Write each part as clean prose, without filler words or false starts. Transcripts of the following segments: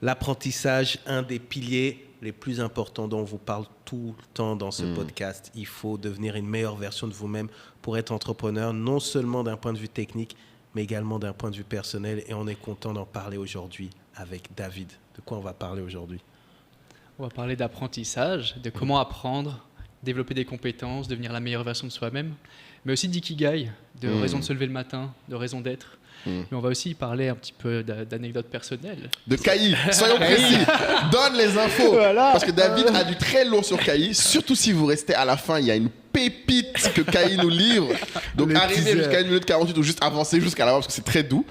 L'apprentissage, un des piliers les plus importants dont on vous parle tout le temps dans ce podcast. Il faut devenir une meilleure version de vous-même pour être entrepreneur, non seulement d'un point de vue technique, mais également d'un point de vue personnel. Et on est content d'en parler aujourd'hui avec David. De quoi on va parler aujourd'hui? On va parler d'apprentissage, de comment apprendre, développer des compétences, devenir la meilleure version de soi-même, mais aussi d'ikigai, de raison de se lever le matin, de raison d'être. Mais on va aussi parler un petit peu d'anecdotes personnelles. De Cailly, soyons précis. Donne les infos. Voilà. Parce que David a du très lourd sur Cailly. Surtout si vous restez à la fin, il y a une pépite que Cailly nous livre. Donc arrivez jusqu'à 1 minute 48 ou juste avancez jusqu'à la fin parce que c'est très doux.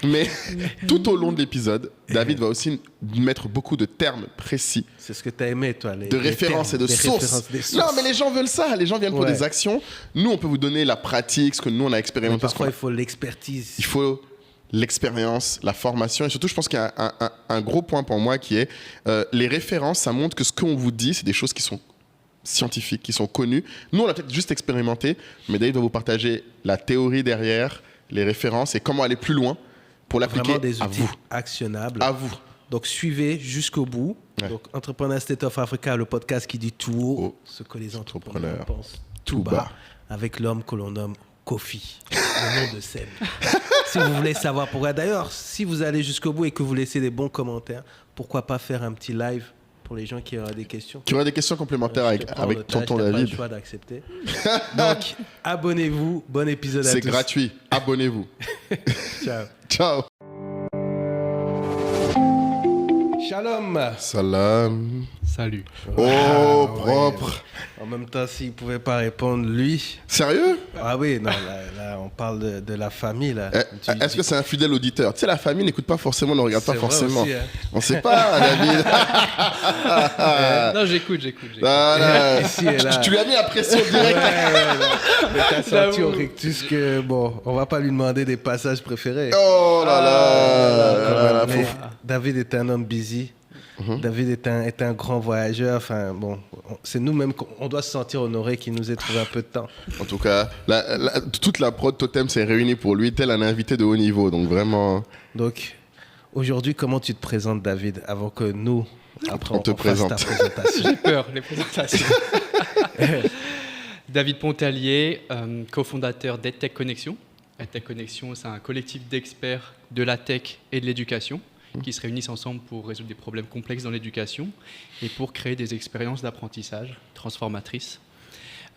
Mais tout au long de l'épisode, David va aussi mettre beaucoup de termes précis. C'est ce que tu as aimé, toi. De références et de sources. Non, mais les gens veulent ça. Les gens viennent pour des actions. Nous, on peut vous donner la pratique, ce que nous, on a expérimenté. Mais parfois, il faut l'expertise. Il faut l'expérience, la formation. Et surtout, je pense qu'il y a un gros point pour moi qui est les références. Ça montre que ce qu'on vous dit, c'est des choses qui sont scientifiques, qui sont connues. Nous, on l'a peut-être juste expérimenté, mais David va vous partager la théorie derrière, les références et comment aller plus loin pour l'appliquer Vraiment des à outils vous. actionnables. À vous. Donc, suivez jusqu'au bout. Ouais. Donc, Entrepreneur State of Africa, le podcast qui dit tout haut ce que les entrepreneurs pensent tout bas, avec l'homme que l'on nomme Kofi, le nom de Seb. Si vous voulez savoir pourquoi, d'ailleurs, si vous allez jusqu'au bout et que vous laissez des bons commentaires, pourquoi pas faire un petit live pour les gens qui auraient des questions. Qui aura des questions complémentaires avec tonton David. Pas le choix d'accepter. Donc, abonnez-vous. Bon épisode à tous. C'est gratuit. Abonnez-vous. Ciao. Ciao. Shalom. Salam. Salut. Oh, propre. Ouais. En même temps, s'il ne pouvait pas répondre, lui... Sérieux? Ah oui, non, là on parle de la famille. Là. Est-ce que c'est un fidèle auditeur? Tu sais, la famille n'écoute pas forcément, ne regarde pas forcément. Aussi, hein. On ne sait pas, David. Non, j'écoute. Voilà. Ici et là. Tu lui as mis la pression directe. Mais t'as senti au rectus que, bon, on ne va pas lui demander des passages préférés. Oh là là. Mais David est un homme busy. David est un grand voyageur. Enfin, bon, c'est nous-mêmes qu'on doit se sentir honoré qu'il nous ait trouvé un peu de temps. En tout cas, toute la prod Totem s'est réunie pour lui, tel un invité de haut niveau. Donc vraiment... Donc, aujourd'hui, comment tu te présentes, David, avant que nous, après, on te présente. Fasse ta présentation. J'ai peur, les présentations. David Pontalier, cofondateur d'EdTech Connexion. EdTech Connexion, c'est un collectif d'experts de la tech et de l'éducation qui se réunissent ensemble pour résoudre des problèmes complexes dans l'éducation et pour créer des expériences d'apprentissage transformatrices.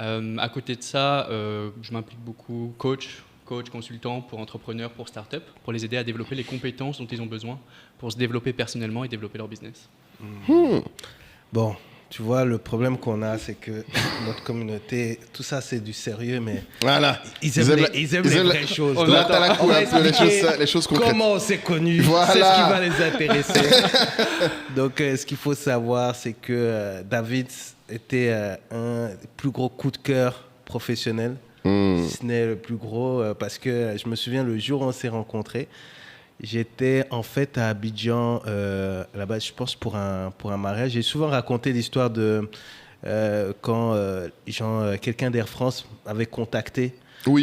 À côté de ça, je m'implique beaucoup coach, consultant pour entrepreneurs, pour start-up, pour les aider à développer les compétences dont ils ont besoin pour se développer personnellement et développer leur business. Bon, tu vois, le problème qu'on a, c'est que notre communauté, tout ça, c'est du sérieux, mais voilà. ils aiment les vraies choses. On attend la coupe un peu, les choses concrètes. Comment on s'est connus, voilà. C'est ce qui va les intéresser. Donc, ce qu'il faut savoir, c'est que David était un des plus gros coups de cœur professionnel, si ce n'est le plus gros, parce que je me souviens, le jour où on s'est rencontrés, j'étais en fait à Abidjan, là-bas, je pense, pour un mariage. J'ai souvent raconté l'histoire de quand quelqu'un d'Air France m'avait contacté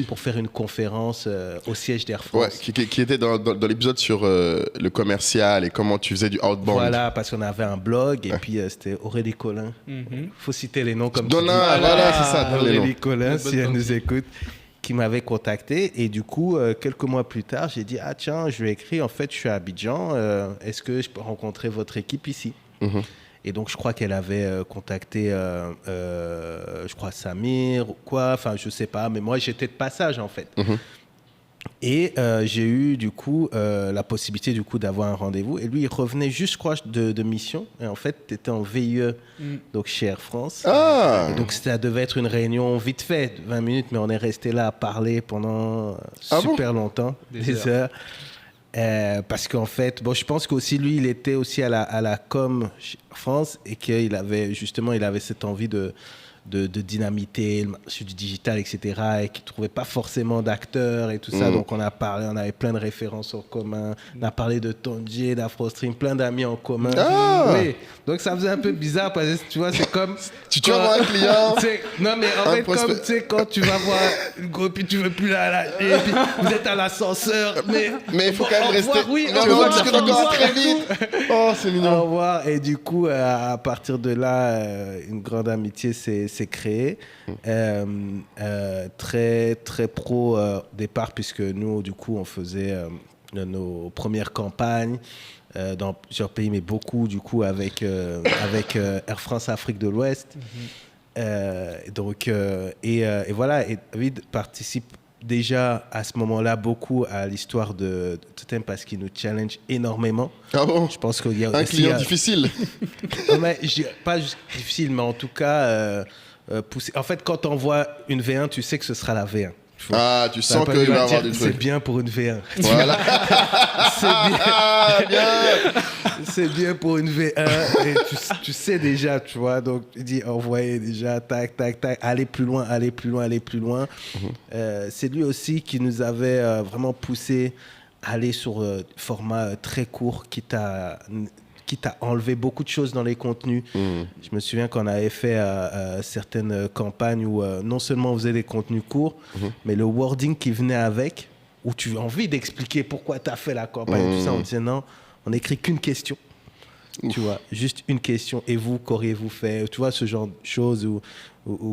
pour faire une conférence au siège d'Air France. Ouais, qui était dans l'épisode sur le commercial et comment tu faisais du outbound. Voilà, parce qu'on avait un blog et puis c'était Aurélie Collin. Faut citer les noms comme tu dis. Voilà, c'est ça. Aurélie Collin, si elle nous écoute, qui m'avait contacté. Et du coup, quelques mois plus tard, j'ai dit, ah tiens, je lui ai écrit, en fait, je suis à Abidjan, est-ce que je peux rencontrer votre équipe ici? Et donc, je crois qu'elle avait contacté, je crois, Samir ou quoi, enfin, je sais pas, mais moi, j'étais de passage, en fait. Et j'ai eu, du coup, la possibilité, du coup, d'avoir un rendez-vous. Et lui, il revenait juste, je crois, de mission. Et en fait, tu étais en VIE, donc chez Air France. Ah. Et donc, ça devait être une réunion vite fait, 20 minutes, mais on est resté là à parler pendant super longtemps, des heures. Parce qu'en fait, bon, je pense qu'aussi, lui, il était aussi à la com France et qu'il avait, justement, il avait cette envie de de dynamiter le marché du digital, etc., et qui ne trouvaient pas forcément d'acteurs et tout ça. Donc, on avait plein de références en commun. On a parlé de Tonje, d'AfroStream, plein d'amis en commun. Oui. Donc, ça faisait un peu bizarre parce que, tu vois, c'est comme... tu vois un client. Non, mais en fait, comme, tu sais, quand tu vas voir une go, puis tu veux plus la lâcher, puis vous êtes à l'ascenseur, mais il faut quand même rester... Oui, mais on parce que encore très vite. Oh, c'est mignon. Au revoir. Et du coup, à partir de là, une grande amitié s'est créée. Très, très pro départ, puisque nous, du coup, on faisait nos premières campagnes dans plusieurs pays, mais beaucoup, du coup, avec Air France Afrique de l'Ouest. Donc, et voilà, et David participe déjà à ce moment-là beaucoup à l'histoire de Totem parce qu'il nous challenge énormément. Ah bon? Je pense qu'il y a un aussi, client difficile. mais, pas juste difficile, mais en tout cas poussé. En fait, quand on voit une V1, tu sais que ce sera la V1. Ah, tu sens qu'il va y avoir du truc. C'est bien pour une V1. Voilà. C'est bien pour une V1. Et tu sais déjà, tu vois. Donc, tu dis, envoyer déjà, tac, tac, tac, aller plus loin, aller plus loin, aller plus loin. C'est lui aussi qui nous avait vraiment poussé à aller sur format très court, qui t'a enlevé beaucoup de choses dans les contenus. Je me souviens qu'on avait fait certaines campagnes où non seulement on faisait des contenus courts, mais le wording qui venait avec, où tu as envie d'expliquer pourquoi tu as fait la campagne, tout ça, on disait non, on n'écrit qu'une question. Tu vois, juste une question. Et vous, qu'auriez-vous fait? Tu vois, ce genre de choses ou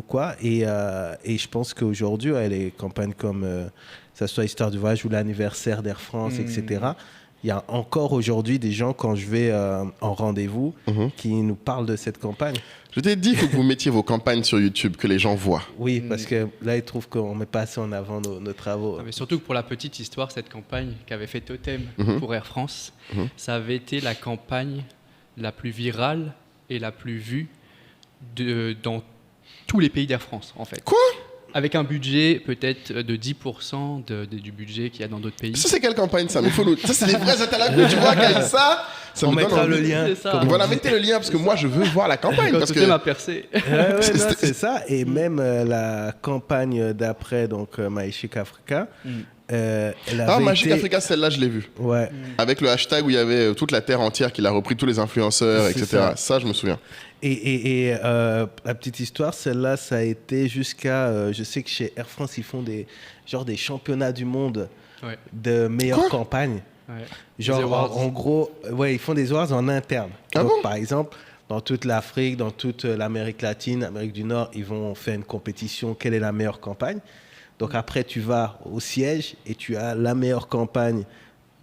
quoi. Et je pense qu'aujourd'hui, les campagnes comme, que ce soit Histoire du voyage ou l'anniversaire d'Air France, etc., il y a encore aujourd'hui des gens, quand je vais en rendez-vous, qui nous parlent de cette campagne. Je t'ai dit que vous mettiez vos campagnes sur YouTube, que les gens voient. Oui, parce que là, ils trouvent qu'on ne met pas assez en avant nos travaux. Mais surtout que pour la petite histoire, cette campagne qu'avait fait Totem pour Air France, ça avait été la campagne la plus virale et la plus vue dans tous les pays d'Air France, en fait. Quoi? Avec un budget peut-être de 10% du budget qu'il y a dans d'autres pays. Ça, c'est quelle campagne, ça? Ça, c'est les vrais interlocuteurs. Tu vois, quand ça on mettra le lien. Voilà, mettez le lien, parce que moi, je veux voir la campagne. Parce que m'a percé. Non, c'est ça. Et même la campagne d'après, donc Magic Africa. Magic Africa, celle-là, je l'ai vue. Ouais. Avec le hashtag où il y avait toute la terre entière qu'il a repris, tous les influenceurs, etc. Ça, je me souviens. Et la petite histoire, celle-là, ça a été jusqu'à... je sais que chez Air France, ils font des championnats du monde de meilleures campagnes. Ouais. Genre, en gros, ils font des awards en interne. Donc, par exemple, dans toute l'Afrique, dans toute l'Amérique latine, Amérique du Nord, ils vont faire une compétition. Quelle est la meilleure campagne? Donc, après, tu vas au siège et tu as la meilleure campagne.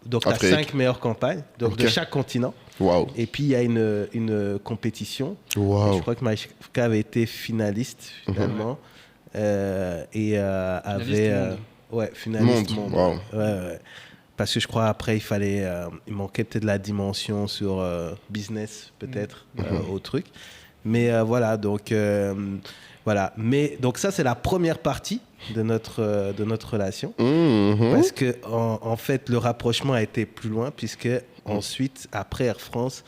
Donc, tu as 5 meilleures campagnes de chaque continent. Wow. Et puis, il y a une compétition. Wow. Je crois que Magic avait été finaliste, finalement. Et avait... finaliste monde. Wow. Ouais. Parce que je crois, après, il manquait peut-être la dimension sur business, peut-être, au truc. Mais voilà, donc... voilà. Mais, donc, ça, c'est la première partie de notre relation. Parce que, en fait, le rapprochement a été plus loin, puisque ensuite, après Air France,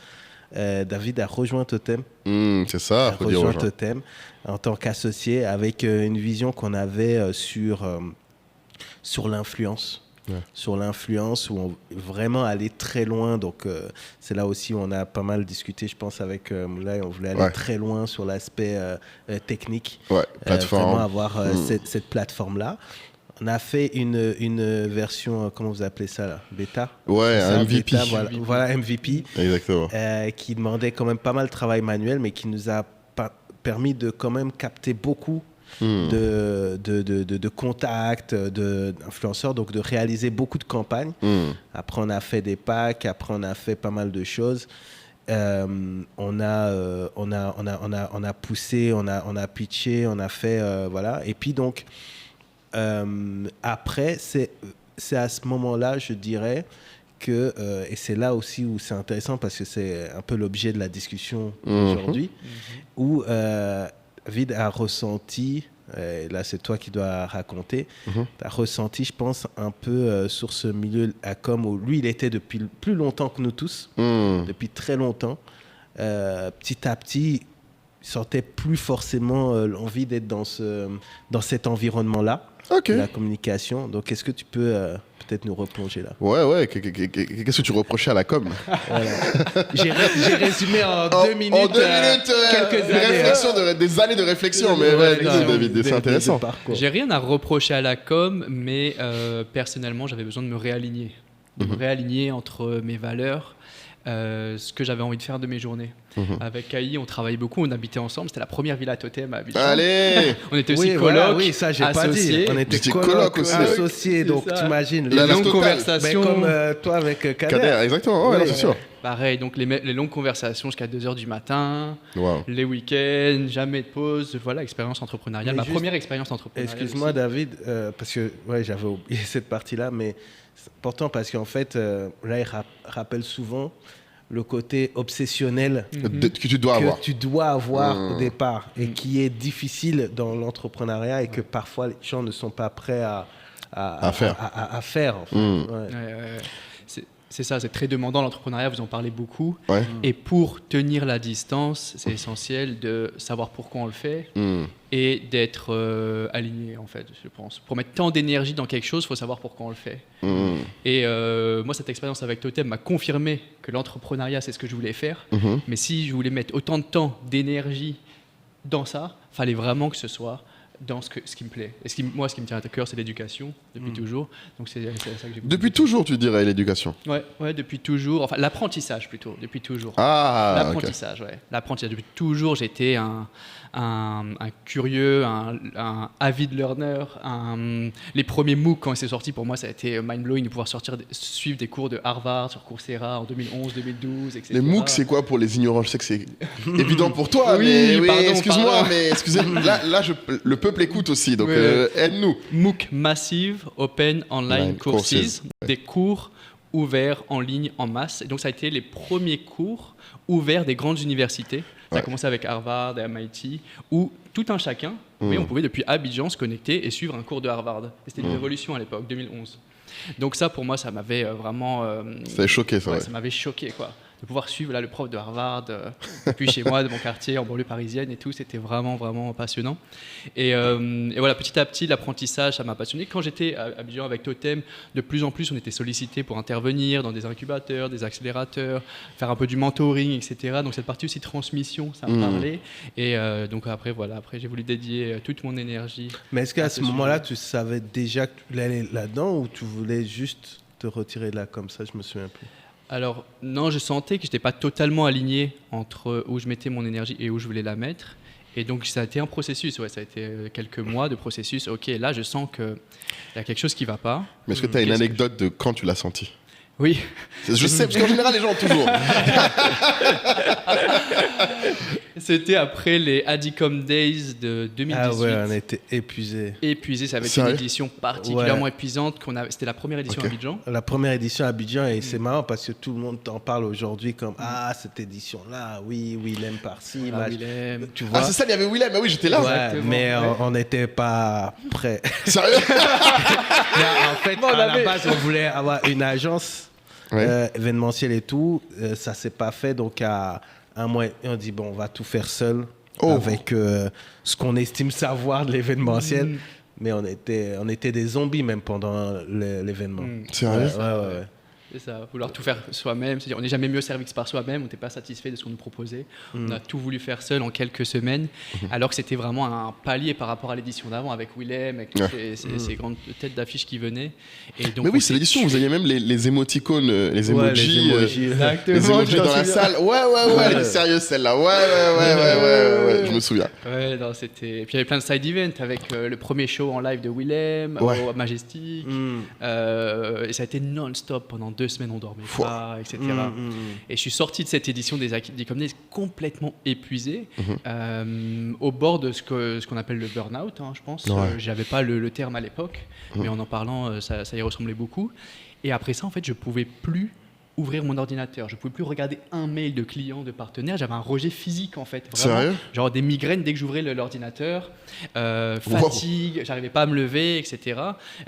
David a rejoint Totem. C'est ça, il a rejoint Totem en tant qu'associé, avec une vision qu'on avait sur l'influence. Sur l'influence, où on vraiment aller très loin. Donc, c'est là aussi où on a pas mal discuté, je pense, avec Moulay. On voulait aller très loin sur l'aspect technique. Plateforme. Vraiment avoir cette plateforme-là. On a fait une version, comment vous appelez ça là? Bêta? Un MVP. Bêta, voilà, MVP. Exactement. Qui demandait quand même pas mal de travail manuel, mais qui nous a permis de quand même capter beaucoup de contacts, d'influenceurs, donc de réaliser beaucoup de campagnes. Après, on a fait des packs, après, on a fait pas mal de choses. On a poussé, on a pitché, on a fait, voilà. Et puis donc, après, c'est à ce moment-là, je dirais, que, et c'est là aussi où c'est intéressant, parce que c'est un peu l'objet de la discussion aujourd'hui, où David a ressenti, et là c'est toi qui dois raconter, tu as ressenti, je pense, un peu sur ce milieu à com où lui il était depuis plus longtemps que nous tous, depuis très longtemps. Petit à petit, sentais plus forcément l'envie d'être dans cet environnement-là, la communication. Donc, est-ce que tu peux peut-être nous replonger là? Ouais. Qu'est-ce que tu reprochais à la com? Voilà. J'ai résumé en 2 minutes, quelques années. Des années de réflexion. Mais David, c'est intéressant. J'ai rien à reprocher à la com, mais personnellement, j'avais besoin de me réaligner. De me réaligner entre mes valeurs, ce que j'avais envie de faire de mes journées. Avec Kai, on travaillait beaucoup, on habitait ensemble. C'était la première villa totem à Abidjan. Allez. On était aussi coloc, oui, ça j'ai pas dit. On était coloc aussi. Associés, donc t'imagines. Les longues conversations. Comme toi avec Kader. Exactement, ouais, c'est sûr. Pareil, donc les longues conversations jusqu'à 2h du matin, wow. Les week-ends, jamais de pause. Voilà, expérience entrepreneuriale. Ma première expérience entrepreneuriale. Excuse-moi, aussi. David, parce que j'avais oublié cette partie-là, mais c'est important parce qu'en fait, là, il rappelle souvent le côté obsessionnel que tu dois avoir au départ et qui est difficile dans l'entrepreneuriat et que parfois les gens ne sont pas prêts à faire. En fait. C'est ça, c'est très demandant l'entrepreneuriat, vous en parlez beaucoup. Et pour tenir la distance, c'est essentiel de savoir pourquoi on le fait et d'être aligné, en fait, je pense. Pour mettre tant d'énergie dans quelque chose, il faut savoir pourquoi on le fait. Et moi, cette expérience avec Totem m'a confirmé que l'entrepreneuriat, c'est ce que je voulais faire. Mais si je voulais mettre autant de temps, d'énergie dans ça, il fallait vraiment que ce soit dans ce qui me plaît. Et ce qui me tient à cœur, c'est l'éducation, depuis toujours. Donc c'est ça que j'ai Depuis toujours, tu dirais, l'éducation? Ouais, depuis toujours. Enfin, l'apprentissage plutôt, depuis toujours. L'apprentissage, ouais. L'apprentissage. Depuis toujours, j'étais un curieux, un avid learner. Les premiers MOOC, quand c'est sorti, pour moi, ça a été mind-blowing de pouvoir suivre des cours de Harvard sur Coursera en 2011, 2012, etc. Les MOOC, c'est quoi pour les ignorants? Je sais que c'est évident pour toi, excuse-moi, mais là, le peuple écoute aussi, donc aide-nous. MOOC Massive Open Online Courses, des cours ouverts en ligne en masse. Et donc, ça a été les premiers cours ouverts des grandes universités. Ça a commencé avec Harvard et MIT, où tout un chacun, on pouvait depuis Abidjan se connecter et suivre un cours de Harvard. C'était une révolution à l'époque, 2011. Donc ça, pour moi, ça m'avait vraiment... ça m'avait choqué, ça. Ça m'avait choqué, quoi. De pouvoir suivre le prof de Harvard depuis chez moi, de mon quartier, en banlieue parisienne et tout, c'était vraiment, vraiment passionnant. Et voilà, petit à petit, l'apprentissage, ça m'a passionné. Quand j'étais à Abidjan avec Totem, de plus en plus, on était sollicité pour intervenir dans des incubateurs, des accélérateurs, faire un peu du mentoring, etc. Donc cette partie aussi transmission, ça me parlait. Et donc après, j'ai voulu dédier toute mon énergie. Mais est-ce qu'à ce moment-là, tu savais déjà que tu allais aller là-dedans ou tu voulais juste te retirer de là comme ça? Je me souviens plus. Alors, non, je sentais que je n'étais pas totalement aligné entre où je mettais mon énergie et où je voulais la mettre. Et donc, ça a été un processus. Ça a été quelques mois de processus. OK, là, je sens qu'il y a quelque chose qui ne va pas. Mais est-ce que tu as une anecdote de quand tu l'as senti? Oui. Je sais, parce qu'en général, les gens ont toujours. C'était après les Adicom Days de 2018. Ah ouais, on était épuisés. Ça avait été une édition particulièrement épuisante. C'était la première édition à Abidjan. La première édition à Abidjan, et c'est marrant parce que tout le monde t'en parle aujourd'hui comme cette édition-là, oui, Willem par-ci. Willem. Tu vois? C'est ça, il y avait Willem, mais oui, j'étais là. Mais on n'était pas prêts. Sérieux? En fait, à la base, on voulait avoir une agence événementielle et tout. Ça s'est pas fait, donc à un mois, on dit on va tout faire seul avec ce qu'on estime savoir de l'événementiel. Mais on était des zombies même pendant l'événement. Sérieux? Ouais. C'est ça, vouloir tout faire soi-même. C'est-à-dire, on n'est jamais mieux servi que par soi-même, on n'était pas satisfait de ce qu'on nous proposait. On a tout voulu faire seul en quelques semaines, alors que c'était vraiment un palier par rapport à l'édition d'avant, avec Willem, avec toutes ces grandes têtes d'affiches qui venaient. Et donc, mais oui, c'est l'édition, vous aviez même les émoticônes, les emojis, les emojis dans la salle. Ouais, elle était sérieuse celle-là. Ouais, je me souviens. Ouais, non, c'était... Et puis il y avait plein de side events avec le premier show en live de Willem, au Majestic. Et ça a été non-stop pendant 2 semaines, on dormait pas, etc. Et je suis sorti de cette édition des Adicom Days complètement épuisé, au bord de ce qu'on appelle le burn-out, je pense. J'avais pas le terme à l'époque, mais en parlant, ça y ressemblait beaucoup. Et après ça, en fait, je pouvais plus ouvrir mon ordinateur. Je ne pouvais plus regarder un mail de client, de partenaire. J'avais un rejet physique, en fait. Vraiment, sérieux? genre des migraines dès que j'ouvrais l'ordinateur, fatigue, j'arrivais pas à me lever, etc.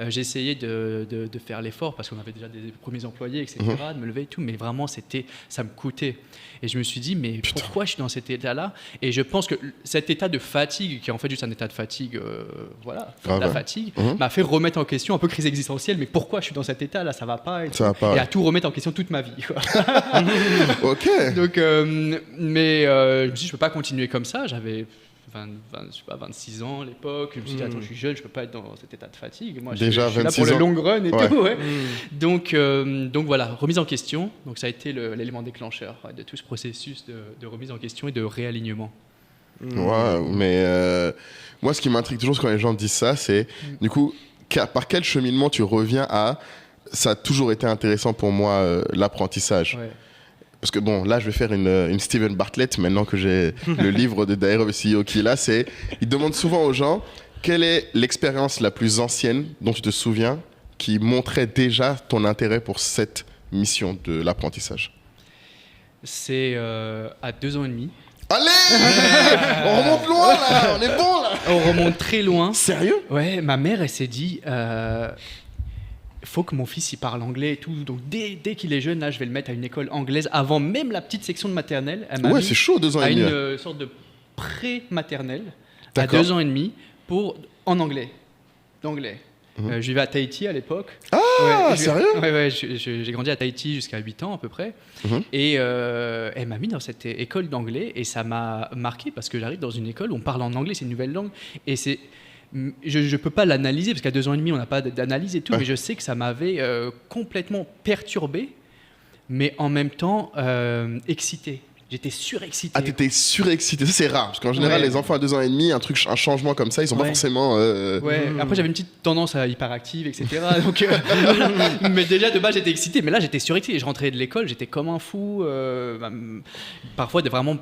J'essayais de faire l'effort parce qu'on avait déjà des premiers employés, etc., de me lever et tout, mais vraiment, ça me coûtait. Et je me suis dit, mais pourquoi je suis dans cet état-là? Et je pense que cet état de fatigue, qui est en fait juste un état de fatigue, la fatigue, m'a fait remettre en question, un peu crise existentielle, mais pourquoi je suis dans cet état-là? Ça va pas. Et à tout remettre en question toute ma vie. Quoi. Ok. Donc, je me suis dit, je peux pas continuer comme ça. J'avais 26 ans à l'époque. Je me suis dit, attends, je suis jeune, je peux pas être dans cet état de fatigue. Moi, déjà, je suis là pour le long run et tout. Ouais. Donc voilà, remise en question. Donc ça a été l'élément déclencheur de tout ce processus de remise en question et de réalignement. Ouais, mais moi, ce qui m'intrigue toujours quand les gens disent ça, c'est du coup, par quel cheminement tu reviens à ça a toujours été intéressant pour moi, l'apprentissage. Ouais. Parce que bon, là, je vais faire une Steven Bartlett, maintenant que j'ai le livre de Dare of a CEO qui est là. Il demande souvent aux gens, quelle est l'expérience la plus ancienne dont tu te souviens qui montrait déjà ton intérêt pour cette mission de l'apprentissage? C'est à 2 ans et demi. Allez, on remonte loin là, on est bon là. On remonte très loin. Sérieux? Ouais, ma mère, elle s'est dit... faut que mon fils il parle anglais et tout. Donc dès qu'il est jeune, là, je vais le mettre à une école anglaise avant même la petite section de maternelle. Elle m'a mis c'est chaud, 2 ans à et demi. une sorte de pré-maternelle à 2 ans et demi en anglais. D'anglais. Je vivais à Tahiti à l'époque. Ah, sérieux? Ouais, j'ai grandi à Tahiti jusqu'à 8 ans à peu près. Et elle m'a mis dans cette école d'anglais et ça m'a marqué parce que j'arrive dans une école où on parle en anglais, c'est une nouvelle langue. Et je ne peux pas l'analyser parce qu'à 2 ans et demi, on n'a pas d'analyse et tout, mais je sais que ça m'avait complètement perturbé, mais en même temps excité. J'étais surexcité. Ah, t'étais surexcité. Ça, c'est rare. Parce qu'en général, les enfants à 2 ans et demi, un changement comme ça, ils sont pas forcément... Après, j'avais une petite tendance à hyperactive, etc. Donc, mais déjà, de base, j'étais excité. Mais là, j'étais surexcité. Je rentrais de l'école, j'étais comme un fou. Parfois, vraiment...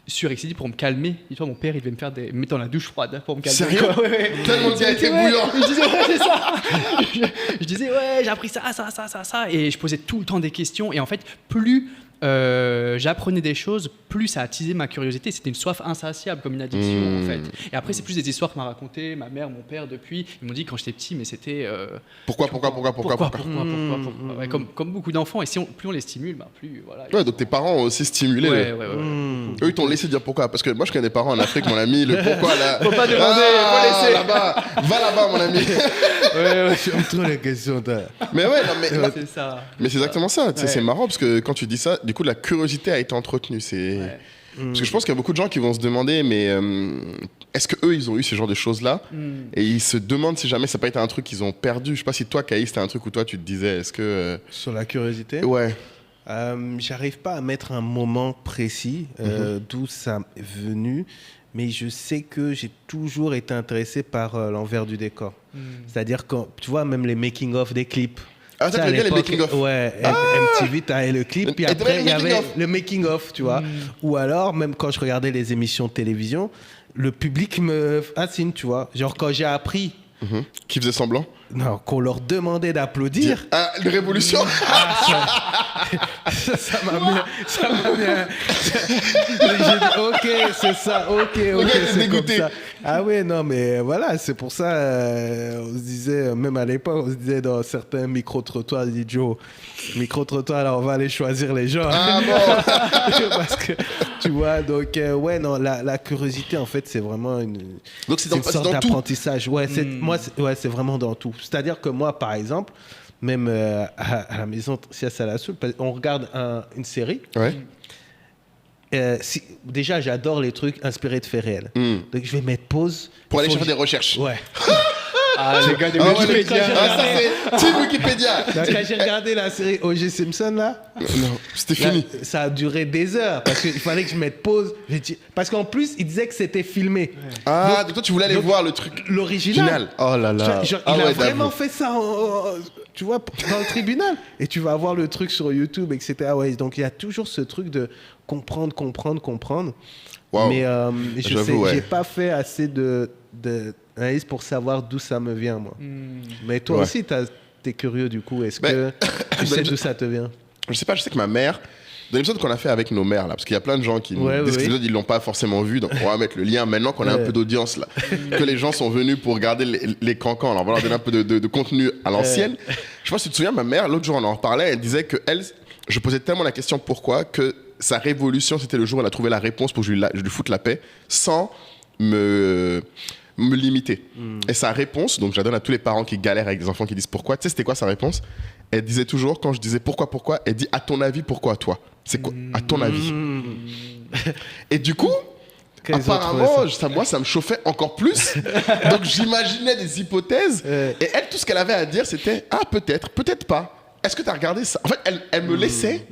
surexcité pour me calmer. Dis-toi, mon père, il devait me mettre dans la douche froide pour me calmer. Sérieux? Tellement le gars était bouillant. Je disais, c'est ça. Je disais, j'ai appris ça. Et je posais tout le temps des questions. Et en fait, plus j'apprenais des choses, plus ça attisait ma curiosité. C'était une soif insatiable, comme une addiction, en fait. Et après, c'est plus des histoires que m'a racontées ma mère, mon père, depuis. Ils m'ont dit quand j'étais petit, mais c'était... Pourquoi ouais, comme beaucoup d'enfants. Et plus on les stimule, plus... Voilà, ouais, donc tes parents ont aussi stimulé. Ouais. Eux, ils t'ont laissé dire pourquoi. Parce que moi, je connais des parents en Afrique, mon ami, le pourquoi, là... Faut pas demander, faut laisser. Là-bas, va là-bas, mon ami. J'aime trop les questions. Mais ouais, non, mais... c'est ça. Mais c'est exactement ça. C'est marrant, parce que quand tu dis ça, du coup, la curiosité a été entretenue. Parce que je pense qu'il y a beaucoup de gens qui vont se demander, mais est-ce qu'eux, ils ont eu ce genre de choses-là? Et ils se demandent si jamais ça n'a pas été un truc qu'ils ont perdu. Je sais pas si toi, Caïs, c'était un truc où toi, tu te disais, est-ce que... Sur la curiosité? Ouais. J'arrive pas à mettre un moment précis d'où ça est venu, mais je sais que j'ai toujours été intéressé par l'envers du décor. C'est-à-dire, quand tu vois, même les making-of des clips. Ah, ça, tu les making-of? Ouais, MTV, t'avais le clip, puis après, il y avait le making-of, tu vois. Ou alors, même quand je regardais les émissions de télévision, le public me fascine, tu vois. Genre, quand j'ai appris... Qui faisait semblant? Non, qu'on leur demandait d'applaudir. Ah, une révolution. Ça m'a bien. J'ai dit, ok, c'est ça, ok, c'est dégoûté. Comme ça. Ah ouais, non, mais voilà, c'est pour ça, on se disait, même à l'époque, on se disait dans certains micro-trottoirs, dit Joe, micro-trottoir, là, on va aller choisir les gens. Ah bon. Parce que, tu vois, donc, ouais, non, la curiosité, en fait, c'est vraiment une sorte d'apprentissage. Ouais, c'est vraiment dans tout. C'est-à-dire que moi, par exemple, même à la maison, si à la soupe, on regarde une série. Ouais. Déjà, j'adore les trucs inspirés de faits réels. Donc, je vais mettre pause. Pour aller chercher des recherches. Ouais. Les gars de Wikipédia. Ça, c'est Team Wikipédia. Quand j'ai regardé la série O.J. Simpson, là... Non, c'était fini. Ça a duré des heures, parce qu'il fallait que je mette pause. Parce qu'en plus, il disait que c'était filmé. Ah, donc toi, tu voulais aller voir le truc... L'original. Oh là là. Il a vraiment fait ça, tu vois, dans le tribunal. Et tu vas voir le truc sur YouTube, etc. Ouais, donc, il y a toujours ce truc de comprendre. Wow. Mais je sais que j'ai pas fait assez d'analyse pour savoir d'où ça me vient, moi. Mais toi aussi, t'es curieux, du coup. Est-ce que tu sais d'où ça te vient? je sais pas, je sais que ma mère, dans l'épisode qu'on a fait avec nos mères, là, parce qu'il y a plein de gens qui disent que l'épisode, ils l'ont pas forcément vu, donc on va mettre le lien maintenant qu'on a un peu d'audience, là, que les gens sont venus pour regarder les cancans, alors on va leur donner un peu de contenu à l'ancienne. Je pense que tu te souviens, ma mère, l'autre jour, on en parlait, elle disait que je posais tellement la question pourquoi, que sa révolution, c'était le jour où elle a trouvé la réponse pour que je lui foute la paix, sans me limiter. Et sa réponse, donc je la donne à tous les parents qui galèrent avec des enfants qui disent pourquoi, tu sais c'était quoi sa réponse? Elle disait toujours, quand je disais pourquoi, elle dit à ton avis, pourquoi toi? C'est quoi? À ton avis. Et du coup, apparemment, moi, ça me chauffait encore plus. Donc j'imaginais des hypothèses. Et elle, tout ce qu'elle avait à dire, c'était ah, peut-être, peut-être pas. Est-ce que tu as regardé ça? En fait, elle me laissait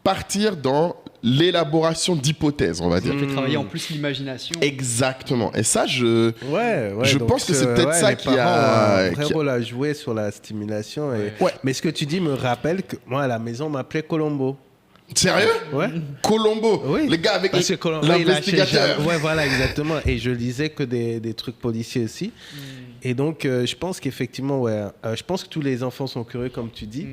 partir dans l'élaboration d'hypothèses, on va dire. Ça fait travailler en plus l'imagination. Exactement. Et ça, je pense que c'est peut-être ça qui a un vrai rôle à jouer sur la stimulation. Mais ce que tu dis me rappelle que moi, à la maison, on m'appelait Colombo. Sérieux? Ouais. Colombo. Oui. Le gars avec l'investigateur. Ouais, voilà, exactement. Et je lisais que des trucs policiers aussi. Et donc, je pense qu'effectivement, je pense que tous les enfants sont curieux, comme tu dis.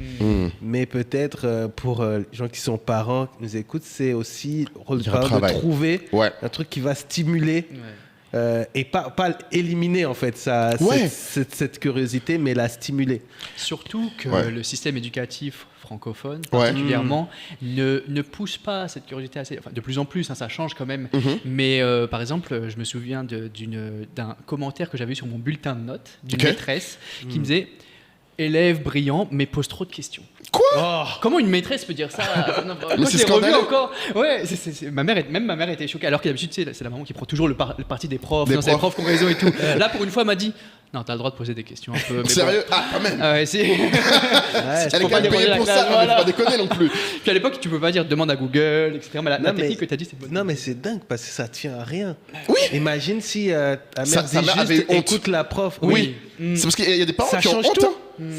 Mais peut-être pour les gens qui sont parents, qui nous écoutent, c'est aussi le rôle de parents de trouver un truc qui va stimuler. Et pas éliminer en fait cette curiosité, mais la stimuler. Surtout que le système éducatif francophone particulièrement ne pousse pas cette curiosité assez, enfin, de plus en plus, hein, ça change quand même. Mais par exemple, je me souviens d'un commentaire que j'avais eu sur mon bulletin de notes d'une maîtresse qui me disait élève brillant mais pose trop de questions. Quoi? Comment une maîtresse peut dire ça? Mais c'est scandaleux. Encore. Ouais, ma mère était choquée. Alors que d'habitude, c'est la maman qui prend toujours le parti des profs. C'est les profs qui ont raison et tout. Là, pour une fois, elle m'a dit non, t'as le droit de poser des questions un peu. Sérieux? Bon. Ah, quand même. Ouais, si. Elle est quand même payée pour ça, voilà. Faut pas déconner non plus. Puis à l'époque, tu peux pas dire demande à Google, etc. Mais la technique que t'as dit, c'est bonne. Non, mais c'est dingue parce que ça tient à rien. Oui. Imagine si ta mère dit juste écoute la prof. Oui. C'est parce qu'il y a des parents qui ont honte.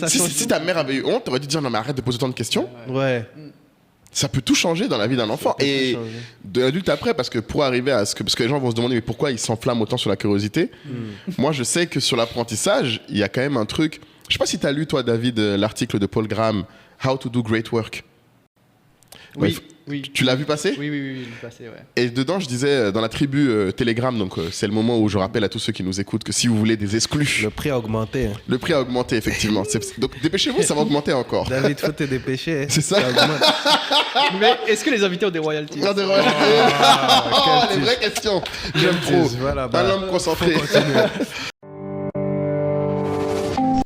Si ta mère avait eu honte, t'aurais dû dire non mais arrête de poser autant de questions. Ouais. Ça peut tout changer dans la vie d'un enfant et de l'adulte après, parce que pour arriver à parce que les gens vont se demander mais pourquoi ils s'enflamment autant sur la curiosité. Moi je sais que sur l'apprentissage il y a quand même un truc. Je sais pas si tu as lu toi David l'article de Paul Graham How to do great work. Oui. Tu l'as vu passer? Oui, je l'ai passé, ouais. Et dedans, je disais, dans la tribu Telegram, donc c'est le moment où je rappelle à tous ceux qui nous écoutent que si vous voulez des exclus... Le prix a augmenté. Hein. Le prix a augmenté, effectivement. Donc dépêchez-vous, ça va augmenter encore. David, faut te dépêcher. C'est ça. Mais est-ce que les invités ont des royalties? Des royalties. Les vraies questions. J'aime trop. Voilà, un homme concentré.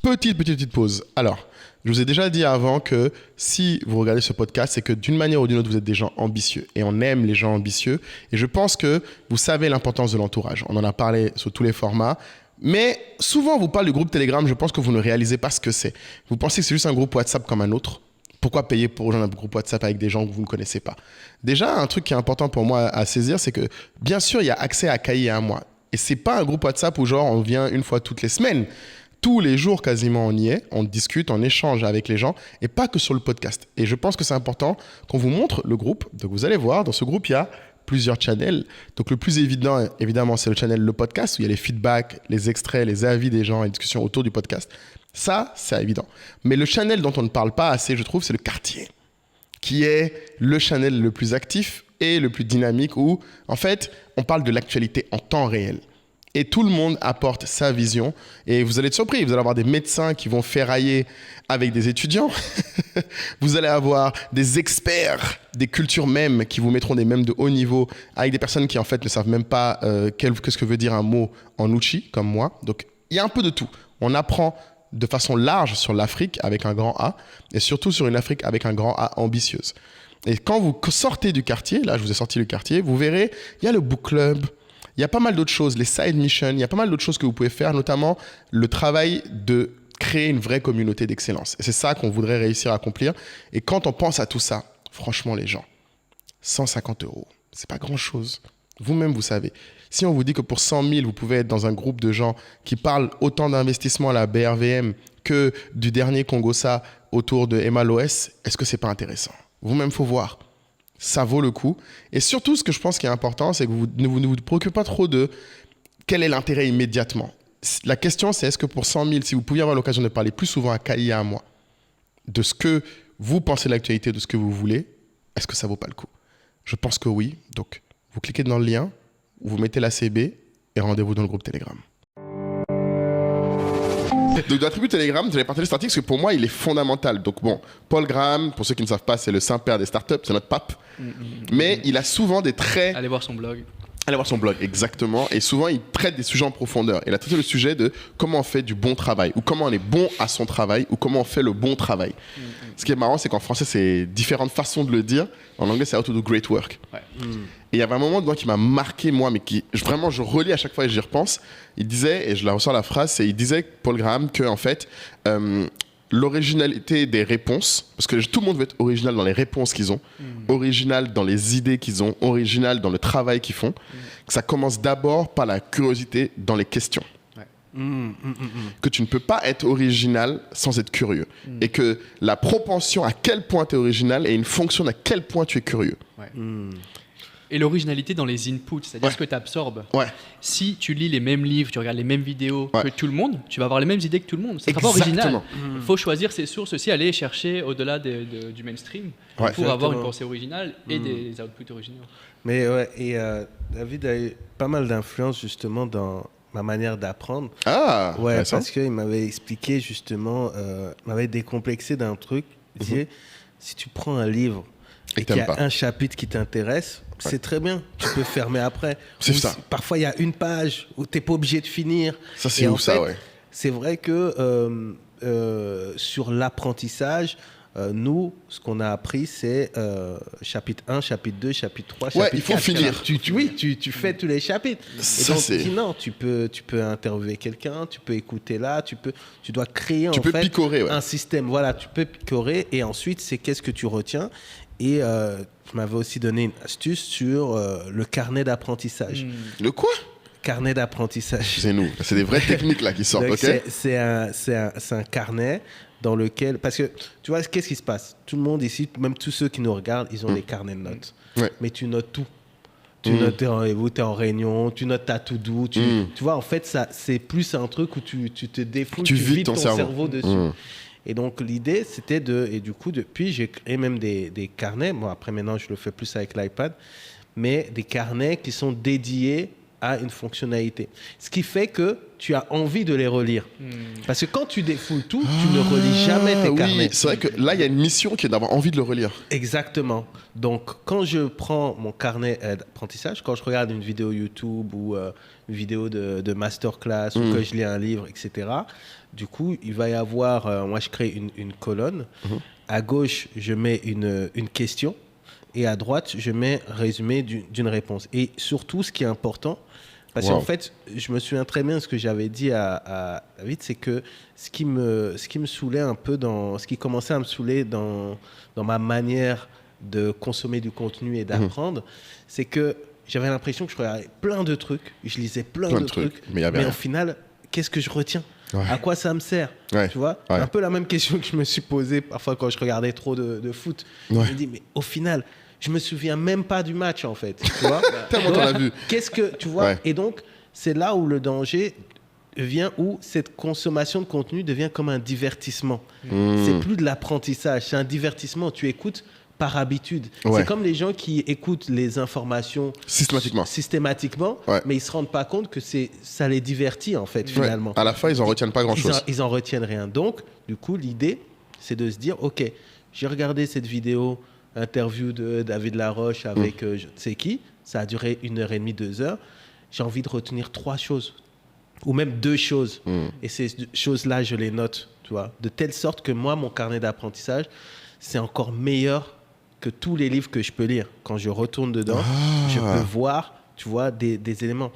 Petite pause. Alors... Je vous ai déjà dit avant que si vous regardez ce podcast, c'est que d'une manière ou d'une autre, vous êtes des gens ambitieux. Et on aime les gens ambitieux. Et je pense que vous savez l'importance de l'entourage. On en a parlé sur tous les formats. Mais souvent, on vous parle du groupe Telegram. Je pense que vous ne réalisez pas ce que c'est. Vous pensez que c'est juste un groupe WhatsApp comme un autre. Pourquoi payer pour rejoindre un groupe WhatsApp avec des gens que vous ne connaissez pas? Déjà, un truc qui est important pour moi à saisir, c'est que bien sûr, il y a accès à Kayi et à moi. Et ce n'est pas un groupe WhatsApp où genre on vient une fois toutes les semaines. Tous les jours, quasiment, on y est, on discute, on échange avec les gens, et pas que sur le podcast. Et je pense que c'est important qu'on vous montre le groupe. Donc, vous allez voir, dans ce groupe, il y a plusieurs channels. Donc, le plus évident, évidemment, c'est le channel Le Podcast, où il y a les feedbacks, les extraits, les avis des gens et les discussions autour du podcast. Ça, c'est évident. Mais le channel dont on ne parle pas assez, je trouve, c'est le quartier, qui est le channel le plus actif et le plus dynamique, où, en fait, on parle de l'actualité en temps réel. Et tout le monde apporte sa vision. Et vous allez être surpris. Vous allez avoir des médecins qui vont ferrailler avec des étudiants. Vous allez avoir des experts des cultures mèmes qui vous mettront des mèmes de haut niveau avec des personnes qui, en fait, ne savent même pas qu'est-ce que veut dire un mot en Uchi, comme moi. Donc, il y a un peu de tout. On apprend de façon large sur l'Afrique avec un grand A et surtout sur une Afrique avec un grand A ambitieuse. Et quand vous sortez du quartier, là, je vous ai sorti le quartier, vous verrez, il y a le book club. Il y a pas mal d'autres choses, les side missions, il y a pas mal d'autres choses que vous pouvez faire, notamment le travail de créer une vraie communauté d'excellence. Et c'est ça qu'on voudrait réussir à accomplir. Et quand on pense à tout ça, franchement les gens, 150 €, c'est pas grand-chose. Vous-même, vous savez. Si on vous dit que pour 100 000, vous pouvez être dans un groupe de gens qui parlent autant d'investissement à la BRVM que du dernier Congossa autour de Emma Loès, est-ce que c'est pas intéressant? Vous-même, faut voir. Ça vaut le coup. Et surtout, ce que je pense qui est important, c'est que vous ne vous préoccupez pas trop de quel est l'intérêt immédiatement. La question, c'est est-ce que pour 100 000, si vous pouviez avoir l'occasion de parler plus souvent à Kayi et à moi, de ce que vous pensez de l'actualité, de ce que vous voulez, est-ce que ça vaut pas le coup? Je pense que oui. Donc, vous cliquez dans le lien, vous mettez la CB et rendez-vous dans le groupe Telegram. Donc, dans la tribu Telegram, j'allais partager cet article parce que pour moi, il est fondamental. Donc, bon, Paul Graham, pour ceux qui ne savent pas, c'est le saint-père des startups, c'est notre pape. Mais il a souvent des traits. Allez voir son blog. Allez voir son blog, exactement. Et souvent, il traite des sujets en profondeur. Il a traité le sujet de comment on fait du bon travail, ou comment on est bon à son travail, ou comment on fait le bon travail. Ce qui est marrant, c'est qu'en français, c'est différentes façons de le dire. En anglais, c'est how to do great work. Ouais. Et il y avait un moment dedans qui m'a marqué, moi, mais qui vraiment, je relis à chaque fois et j'y repense. Il disait, et je la ressors la phrase, il disait, Paul Graham, que en fait, l'originalité des réponses, parce que tout le monde veut être original dans les réponses qu'ils ont, original dans les idées qu'ils ont, original dans le travail qu'ils font, que ça commence d'abord par la curiosité dans les questions. Que tu ne peux pas être original sans être curieux. Et que la propension à quel point tu es original est une fonction d'à quel point tu es curieux. Et l'originalité dans les inputs, c'est-à-dire ce que tu absorbes. Si tu lis les mêmes livres, tu regardes les mêmes vidéos que tout le monde, tu vas avoir les mêmes idées que tout le monde. C'est pas original. Il faut choisir ses sources aussi, aller chercher au-delà du mainstream pour avoir une pensée originale et des outputs originaux. Mais David a eu pas mal d'influence justement dans ma manière d'apprendre. Parce qu'il m'avait expliqué justement, m'avait décomplexé d'un truc. Il disait, si tu prends un livre et qu'il y a un chapitre qui t'intéresse, c'est très bien, tu peux fermer après. C'est ça. Parfois, il y a une page où tu n'es pas obligé de finir. Ça, c'est ouf, ça, ouais. C'est vrai que sur l'apprentissage, nous, ce qu'on a appris, c'est chapitre 1, chapitre 2, chapitre 3, chapitre 4. Il faut finir. Tu fais tous les chapitres. Ça, et donc, non, tu peux interviewer quelqu'un, tu peux écouter là, tu dois créer picorer, un système. Voilà, tu peux picorer et ensuite, c'est qu'est-ce que tu retiens. Et tu m'avais aussi donné une astuce sur le carnet d'apprentissage. Le quoi? Carnet d'apprentissage. C'est nous. C'est des vraies techniques là qui sortent, donc, ok? C'est un carnet dans lequel... Parce que, tu vois, qu'est-ce qui se passe? Tout le monde ici, même tous ceux qui nous regardent, ils ont des carnets de notes. Mais tu notes tout. Tu notes tes rendez-vous, tu es en réunion, tu notes ta to-do. Tu vois, en fait, c'est plus un truc où tu te défoules, tu vides ton cerveau dessus. Et donc, l'idée, c'était et du coup, depuis, j'ai créé même des carnets. Bon, après, maintenant, je le fais plus avec l'iPad. Mais des carnets qui sont dédiés à une fonctionnalité. Ce qui fait que tu as envie de les relire. Parce que quand tu défoules tout, tu ne relis jamais tes carnets. C'est vrai que là, il y a une mission qui est d'avoir envie de le relire. Exactement. Donc, quand je prends mon carnet d'apprentissage, quand je regarde une vidéo YouTube ou une vidéo de masterclass ou que je lis un livre, etc., du coup, il va y avoir... moi, je crée une colonne. À gauche, je mets une question. Et à droite, je mets résumé d'une réponse. Et surtout, ce qui est important, parce qu'en fait, je me souviens très bien de ce que j'avais dit à David, c'est que ce qui me saoulait un peu, ce qui commençait à me saouler dans ma manière de consommer du contenu et d'apprendre, c'est que j'avais l'impression que je regardais plein de trucs, je lisais plein de trucs, mais au final, qu'est-ce que je retiens ? À quoi ça me sert? Tu vois, un peu la même question que je me suis posée parfois quand je regardais trop de foot. Je me dis, mais au final, je me souviens même pas du match en fait. Tu vois. Tellement t'en as vu. Qu'est-ce que tu vois? Et donc, c'est là où le danger vient, où cette consommation de contenu devient comme un divertissement. C'est plus de l'apprentissage, c'est un divertissement. Tu écoutes par habitude. C'est comme les gens qui écoutent les informations systématiquement, mais ils se rendent pas compte que ça les divertit en fait finalement. À la fin, ils en retiennent pas grand-chose. Ils en retiennent rien. Donc, du coup, l'idée, c'est de se dire, ok, j'ai regardé cette vidéo, interview de David Laroche avec je ne sais qui, ça a duré 1h30, 2 heures. J'ai envie de retenir 3 choses, ou même 2 choses. Et ces choses-là, je les note, tu vois, de telle sorte que moi, mon carnet d'apprentissage, c'est encore meilleur que tous les livres que je peux lire. Quand je retourne dedans, je peux voir, tu vois, des éléments.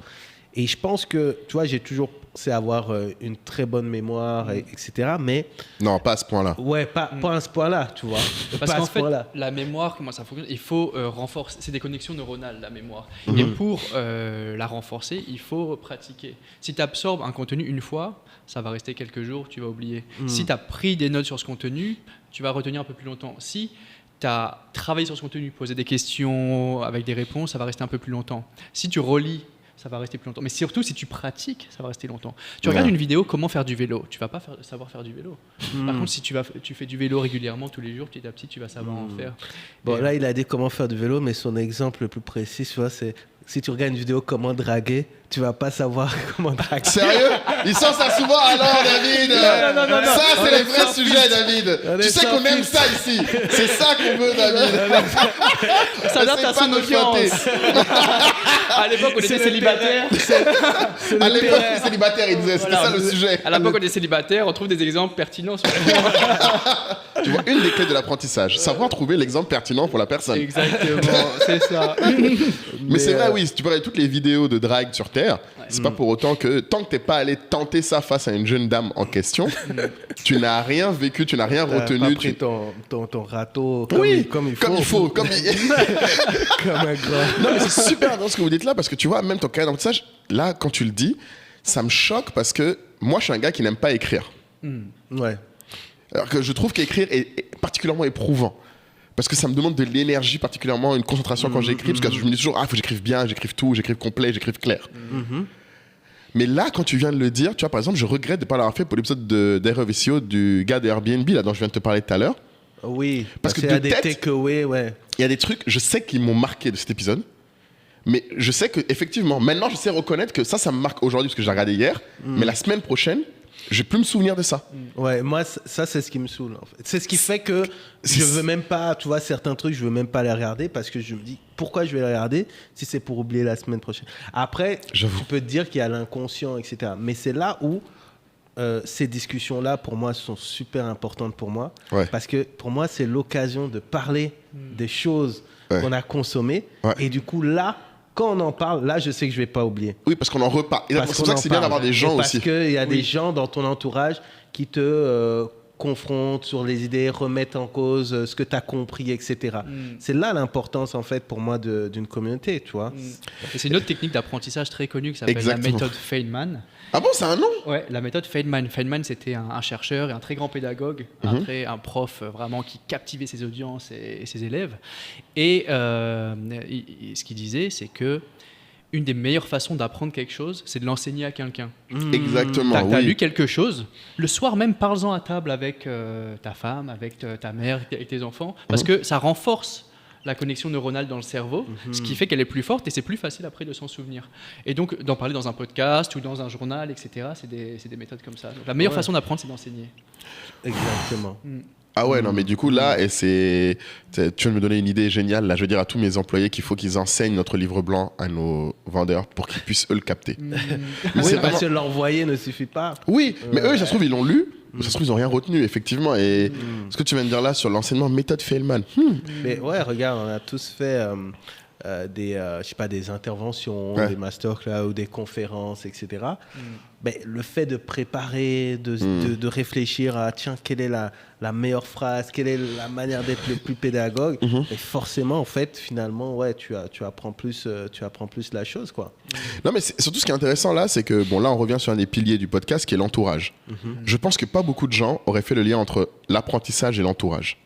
Et je pense que, tu vois, j'ai toujours pensé avoir une très bonne mémoire, etc. Mais... Non, pas à ce point-là. Ouais, pas à ce point-là, tu vois. Parce qu'en fait, la mémoire, comment ça fonctionne? Il faut renforcer. C'est des connexions neuronales, la mémoire. Et pour la renforcer, il faut pratiquer. Si tu absorbes un contenu une fois, ça va rester quelques jours, tu vas oublier. Si tu as pris des notes sur ce contenu, tu vas retenir un peu plus longtemps. Si tu as travaillé sur ce contenu, posé des questions avec des réponses, ça va rester un peu plus longtemps. Si tu relis ça va rester plus longtemps. Mais surtout, si tu pratiques, ça va rester longtemps. Tu regardes une vidéo, comment faire du vélo. Tu vas pas savoir faire du vélo. Par contre, si tu fais du vélo régulièrement tous les jours, petit à petit, tu vas savoir en faire. Bon, là, il a dit comment faire du vélo, mais son exemple le plus précis, tu vois, c'est si tu regardes une vidéo comment draguer, tu vas pas savoir comment draguer. Sérieux? Il sort ça souvent alors, David? Non. Ça, c'est les vrais sujets, David. Tu sais qu'on aime ça ici. C'est ça qu'on veut, David. Ça date à son audience. À l'époque, on était célibataires. À l'époque, on était célibataires, il disait. C'était ça le sujet. À l'époque, on était célibataires, on trouve des exemples pertinents. Tu vois, une des clés de l'apprentissage, savoir trouver l'exemple pertinent pour la personne. Exactement, c'est ça. Mais c'est vrai, oui, si tu regardes toutes les vidéos de drague sur Terre, c'est pas pour autant que tant que t'es pas allé tenter ça face à une jeune dame en question, tu n'as rien vécu, tu n'as rien retenu. Pas pris ton râteau comme il faut. Comme un grand. Non, mais c'est super dans ce que vous dites là, parce que tu vois, même ton carrière d'apprentissage, là, quand tu le dis, ça me choque parce que moi, je suis un gars qui n'aime pas écrire. Ouais. Alors que je trouve qu'écrire est particulièrement éprouvant. Parce que ça me demande de l'énergie, particulièrement une concentration quand j'écris, parce que je me dis toujours, faut que j'écrive bien, j'écrive tout, j'écrive complet, j'écrive clair. Mais là, quand tu viens de le dire, tu vois, par exemple, je regrette de ne pas l'avoir fait pour l'épisode d'Air of SEO du gars de Airbnb, là, dont je viens de te parler tout à l'heure. Oui, parce que il y a des takeaways, il y a des trucs, je sais qu'ils m'ont marqué de cet épisode, mais je sais qu'effectivement, maintenant, je sais reconnaître que ça me marque aujourd'hui, parce que je l'ai regardé hier, mais la semaine prochaine, je vais plus me souvenir de ça. Ouais, moi, ça, c'est ce qui me saoule, en fait. C'est ce qui fait que je veux même pas, tu vois, certains trucs, je veux même pas les regarder parce que je me dis, pourquoi je vais les regarder si c'est pour oublier la semaine prochaine? Après, tu peux te dire qu'il y a l'inconscient, etc. Mais c'est là où ces discussions-là, pour moi, sont super importantes pour moi. Ouais. Parce que pour moi, c'est l'occasion de parler des choses qu'on a consommées. Ouais. Et du coup, là, quand on en parle, là, je sais que je ne vais pas oublier. Oui, parce qu'on en reparle. Et c'est pour ça que c'est bien d'avoir des gens aussi. Parce qu'il y a des gens dans ton entourage qui te confrontent sur les idées, remettent en cause ce que tu as compris, etc. C'est là l'importance, en fait, pour moi, d'une communauté, tu vois. Et c'est une autre technique d'apprentissage très connue qui s'appelle la méthode Feynman. Ah bon, c'est un nom? Ouais, la méthode Feynman. Feynman, c'était un chercheur et un très grand pédagogue, un prof vraiment qui captivait ses audiences et ses élèves. Et ce qu'il disait, c'est que une des meilleures façons d'apprendre quelque chose, c'est de l'enseigner à quelqu'un. Exactement. T'as lu quelque chose, le soir même, parle-en à table avec ta femme, avec ta mère, avec tes enfants, parce que ça renforce la connexion neuronale dans le cerveau, ce qui fait qu'elle est plus forte et c'est plus facile après de s'en souvenir. Et donc, d'en parler dans un podcast ou dans un journal, etc., c'est des méthodes comme ça. Donc, la meilleure façon d'apprendre, c'est d'enseigner. Exactement. Ah ouais, non, mais du coup, là, tu viens de me donner une idée géniale. Là, je veux dire à tous mes employés qu'il faut qu'ils enseignent notre livre blanc à nos vendeurs pour qu'ils puissent, eux, le capter. Oui, parce que l'envoyer ne suffit pas. Oui, mais eux, ça se trouve, ils l'ont lu. Ça se trouve, ils n'ont rien retenu, effectivement. Et ce que tu viens de dire là sur l'enseignement méthode Feynman. Mais ouais, regarde, on a tous fait je sais pas, des interventions, des masterclass ou des conférences, etc. Mais le fait de préparer, de réfléchir à tiens, quelle est la meilleure phrase, quelle est la manière d'être le plus pédagogue, et forcément, en fait, finalement, ouais, tu apprends plus la chose, quoi. Non, mais surtout ce qui est intéressant là, c'est que bon, là, on revient sur un des piliers du podcast qui est l'entourage. Je pense que pas beaucoup de gens auraient fait le lien entre l'apprentissage et l'entourage.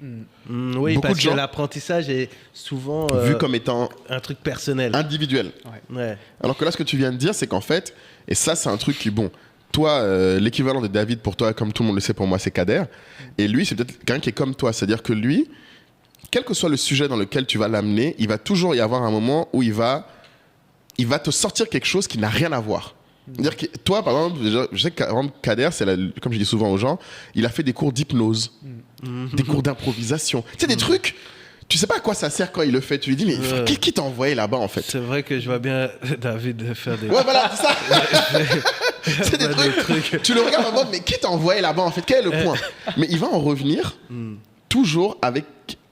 Oui, parce que l'apprentissage est souvent vu comme étant un truc personnel, individuel. Ouais. Alors que là, ce que tu viens de dire, c'est qu'en fait, et ça, c'est un truc qui, bon, toi, l'équivalent de David pour toi, comme tout le monde le sait pour moi, c'est Kader. Et lui, c'est peut-être quelqu'un qui est comme toi. C'est-à-dire que lui, quel que soit le sujet dans lequel tu vas l'amener, il va toujours y avoir un moment où il va te sortir quelque chose qui n'a rien à voir. C'est-à-dire que toi, par exemple, je sais que Kader, comme je dis souvent aux gens, il a fait des cours d'hypnose, des cours d'improvisation. Tu sais, des trucs... Tu sais pas à quoi ça sert quand il le fait. Tu lui dis, mais qui t'a envoyé là-bas, en fait? C'est vrai que je vois bien David faire des... Ouais, voilà, c'est ça. C'est des trucs. Tu le regardes en mode, mais qui t'a envoyé là-bas, en fait? Quel est le point? Mais il va en revenir toujours avec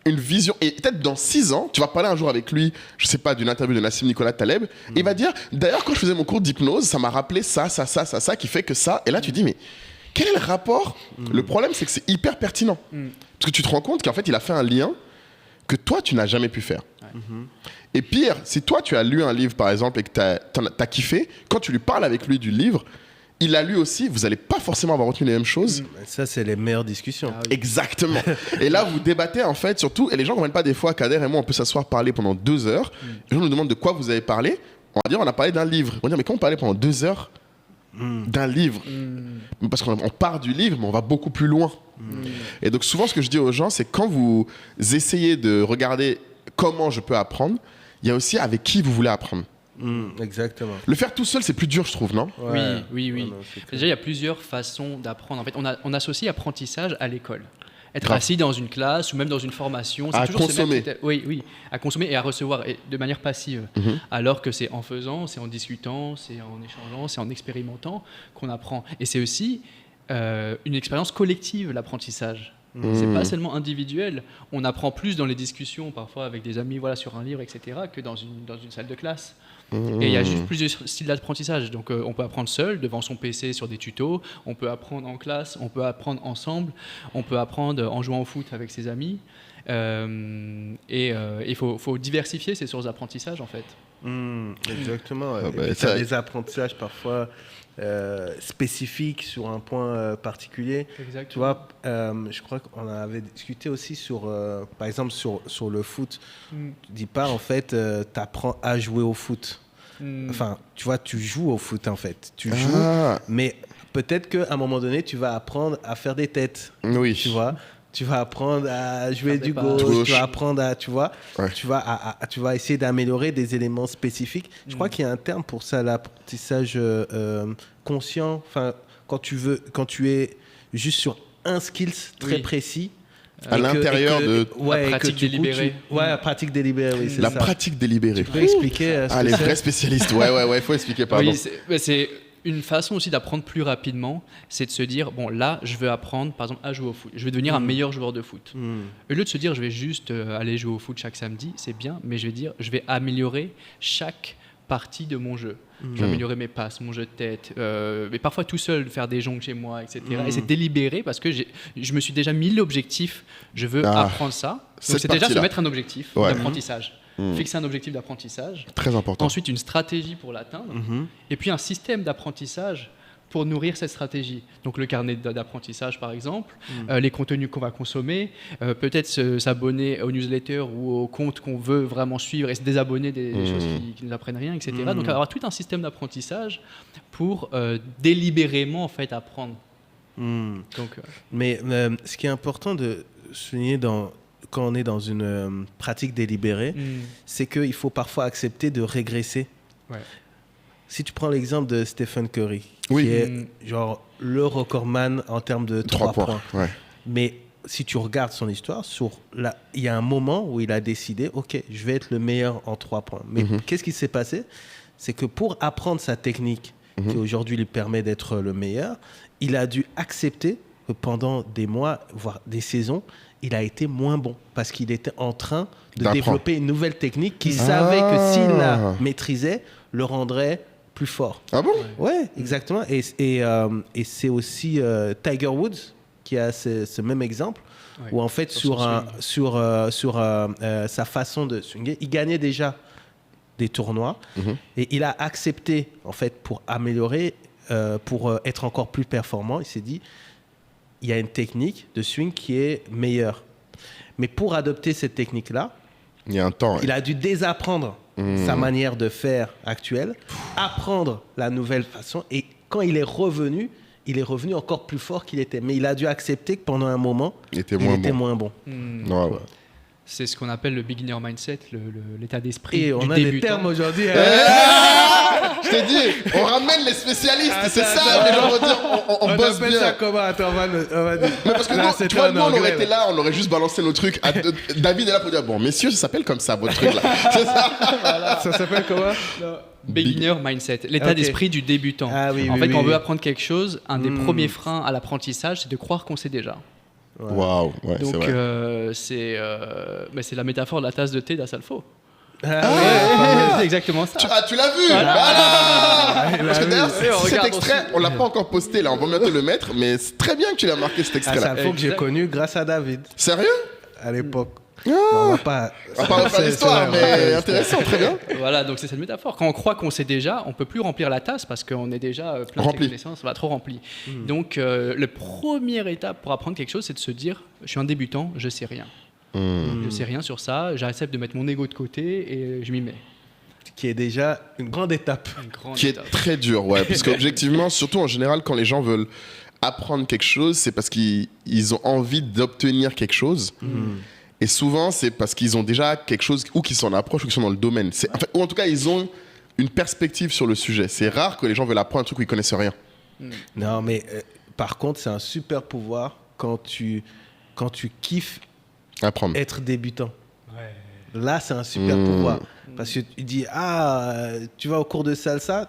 une vision. Et peut-être dans 6 ans, tu vas parler un jour avec lui, je sais pas, d'une interview de Nassim Nicolas Taleb, et il va dire, d'ailleurs, quand je faisais mon cours d'hypnose, ça m'a rappelé ça, qui fait que ça. Et là, tu dis, mais quel est le rapport? Le problème, c'est que c'est hyper pertinent. Parce que tu te rends compte qu'en fait, il a fait un lien que toi, tu n'as jamais pu faire. Et pire, si toi, tu as lu un livre, par exemple, et que t'as kiffé, quand tu lui parles avec lui du livre, il a lu aussi, vous n'allez pas forcément avoir retenu les mêmes choses. Ça, c'est les meilleures discussions. Ah oui. Exactement. Et là, vous débattez, en fait, surtout, et les gens ne comprennent pas des fois, Kader et moi, on peut s'asseoir, parler pendant 2 heures, les gens nous demandent de quoi vous avez parlé, on va dire, on a parlé d'un livre. On va dire, mais quand on parlait pendant 2 heures d'un livre, parce qu'on part du livre, mais on va beaucoup plus loin. Et donc souvent, ce que je dis aux gens, c'est quand vous essayez de regarder comment je peux apprendre, il y a aussi avec qui vous voulez apprendre. Exactement. Le faire tout seul, c'est plus dur, je trouve, non ? Oui. Ouais, non, Déjà, il y a plusieurs façons d'apprendre. En fait, on associe apprentissage à l'école. Être assis dans une classe ou même dans une formation, c'est à toujours consommer. oui, à consommer et à recevoir de manière passive. Alors que c'est en faisant, c'est en discutant, c'est en échangeant, c'est en expérimentant qu'on apprend. Et c'est aussi une expérience collective, l'apprentissage. C'est pas seulement individuel. On apprend plus dans les discussions, parfois avec des amis, sur un livre, etc., que dans une salle de classe. Et il y a juste plusieurs styles d'apprentissage. Donc, on peut apprendre seul, devant son PC, sur des tutos. On peut apprendre en classe. On peut apprendre ensemble. On peut apprendre en jouant au foot avec ses amis. Il faut diversifier ces sources d'apprentissage, en fait. Exactement. Ah bah, Et tu as des apprentissages parfois spécifiques sur un point particulier. Exactement. Tu vois, je crois qu'on avait discuté aussi sur, par exemple, sur le foot. Tu dis pas, en fait, tu apprends à jouer au foot. Enfin, tu vois, tu joues au foot, en fait. Tu joues, mais peut-être qu'à un moment donné, tu vas apprendre à faire des têtes. Oui. Tu vois, tu vas apprendre à jouer du gauche, tu vas apprendre à, tu vois, tu vas essayer d'améliorer des éléments spécifiques. Je crois qu'il y a un terme pour ça, l'apprentissage conscient. Enfin, quand tu es juste sur un skills très précis. À l'intérieur de la pratique délibérée. La pratique délibérée, oui, c'est la ça. pratique délibérée. Tu peux expliquer les vrais spécialistes. Ouais, faut expliquer, pardon. Oui, c'est une façon aussi d'apprendre plus rapidement, c'est de se dire, bon, là, je veux apprendre, par exemple, à jouer au foot. Je vais devenir un meilleur joueur de foot. Au lieu de se dire, je vais juste aller jouer au foot chaque samedi, c'est bien, mais je vais dire, je vais améliorer chaque partie de mon jeu. Je vais améliorer mes passes, mon jeu de tête, mais parfois tout seul, faire des jongles chez moi, etc. Et c'est délibéré parce que je me suis déjà mis l'objectif, je veux apprendre ça. Donc c'est déjà se mettre un objectif d'apprentissage. Fixer un objectif d'apprentissage. Très important. Ensuite, une stratégie pour l'atteindre. Et puis un système d'apprentissage pour nourrir cette stratégie. Donc le carnet d'apprentissage, par exemple, les contenus qu'on va consommer, peut-être s'abonner aux newsletters ou aux comptes qu'on veut vraiment suivre et se désabonner des choses qui ne nous apprennent rien, etc. Donc avoir tout un système d'apprentissage pour délibérément en fait, apprendre. Donc, Mais ce qui est important de souligner quand on est dans une pratique délibérée, c'est qu'il faut parfois accepter de régresser. Ouais. Si tu prends l'exemple de Stephen Curry, qui est genre le recordman en termes de 3 points. Ouais. Mais si tu regardes son histoire, il y a un moment où il a décidé, OK, je vais être le meilleur en 3 points. Mais qu'est-ce qui s'est passé ? C'est que pour apprendre sa technique, qui aujourd'hui lui permet d'être le meilleur, il a dû accepter que pendant des mois, voire des saisons, il a été moins bon parce qu'il était en train de développer une nouvelle technique qu'il savait que s'il la maîtrisait, le rendrait plus fort. Ah bon ? Ouais, exactement. Et c'est aussi Tiger Woods qui a ce même exemple où en fait sur sa façon de swinguer, il gagnait déjà des tournois et il a accepté en fait pour améliorer, pour être encore plus performant, il s'est dit il y a une technique de swing qui est meilleure. Mais pour adopter cette technique-là, il y a un temps. Il a dû désapprendre sa manière de faire actuelle, apprendre la nouvelle façon. Et quand il est revenu encore plus fort qu'il était. Mais il a dû accepter que pendant un moment, il était moins bon. Ouais. C'est ce qu'on appelle le beginner mindset, l'état d'esprit Et du on a débutant. des termes aujourd'hui. Je t'ai dit, on ramène les spécialistes, c'est ça, les gens vont dire, on bosse bien. Ça comment? Attends, on va dire. Mais parce que Là, nous, tu vois, nous, on aurait été là, on aurait juste balancé nos trucs. David est là pour dire, bon, messieurs, ça s'appelle comme ça, votre truc là. C'est ça. Voilà. Ça s'appelle comment? Beginner mindset, l'état d'esprit du débutant. Ah, oui, en fait, quand on veut oui. apprendre quelque chose, un des premiers freins à l'apprentissage, c'est de croire qu'on sait déjà. Waouh, ouais, c'est Donc, vrai. c'est la métaphore de la tasse de thé d'Assalfo. Ah, C'est exactement ça. Tu l'as vu? Voilà. Parce que d'ailleurs, cet regarde extrait, on l'a pas encore posté là, on va bientôt le mettre, mais c'est très bien que tu l'as marqué cet extrait là. c'est un faux que j'ai connu grâce à David Sérieux? à l'époque. On va pas refaire l'histoire, mais intéressant, très bien. Voilà, donc c'est cette métaphore. Quand on croit qu'on sait déjà, on peut plus remplir la tasse parce qu'on est déjà plein Rempli. de connaissances, trop rempli. Donc, la première étape pour apprendre quelque chose, c'est de se dire, je suis un débutant, je sais rien. Je sais rien sur ça, j'accepte de mettre mon ego de côté et je m'y mets. qui est déjà une grande étape. Qui est très dur, ouais. Parce qu'objectivement, surtout en général, quand les gens veulent apprendre quelque chose, c'est parce qu'ils ont envie d'obtenir quelque chose. Et souvent, c'est parce qu'ils ont déjà quelque chose, ou qu'ils s'en approchent, ou qu'ils sont dans le domaine. Ou en tout cas, ils ont une perspective sur le sujet. C'est rare que les gens veulent apprendre un truc où ils connaissent rien. Non, mais par contre, c'est un super pouvoir quand tu kiffes Apprendre. être débutant. Là, c'est un super pouvoir. Parce que tu dis, tu vas au cours de salsa,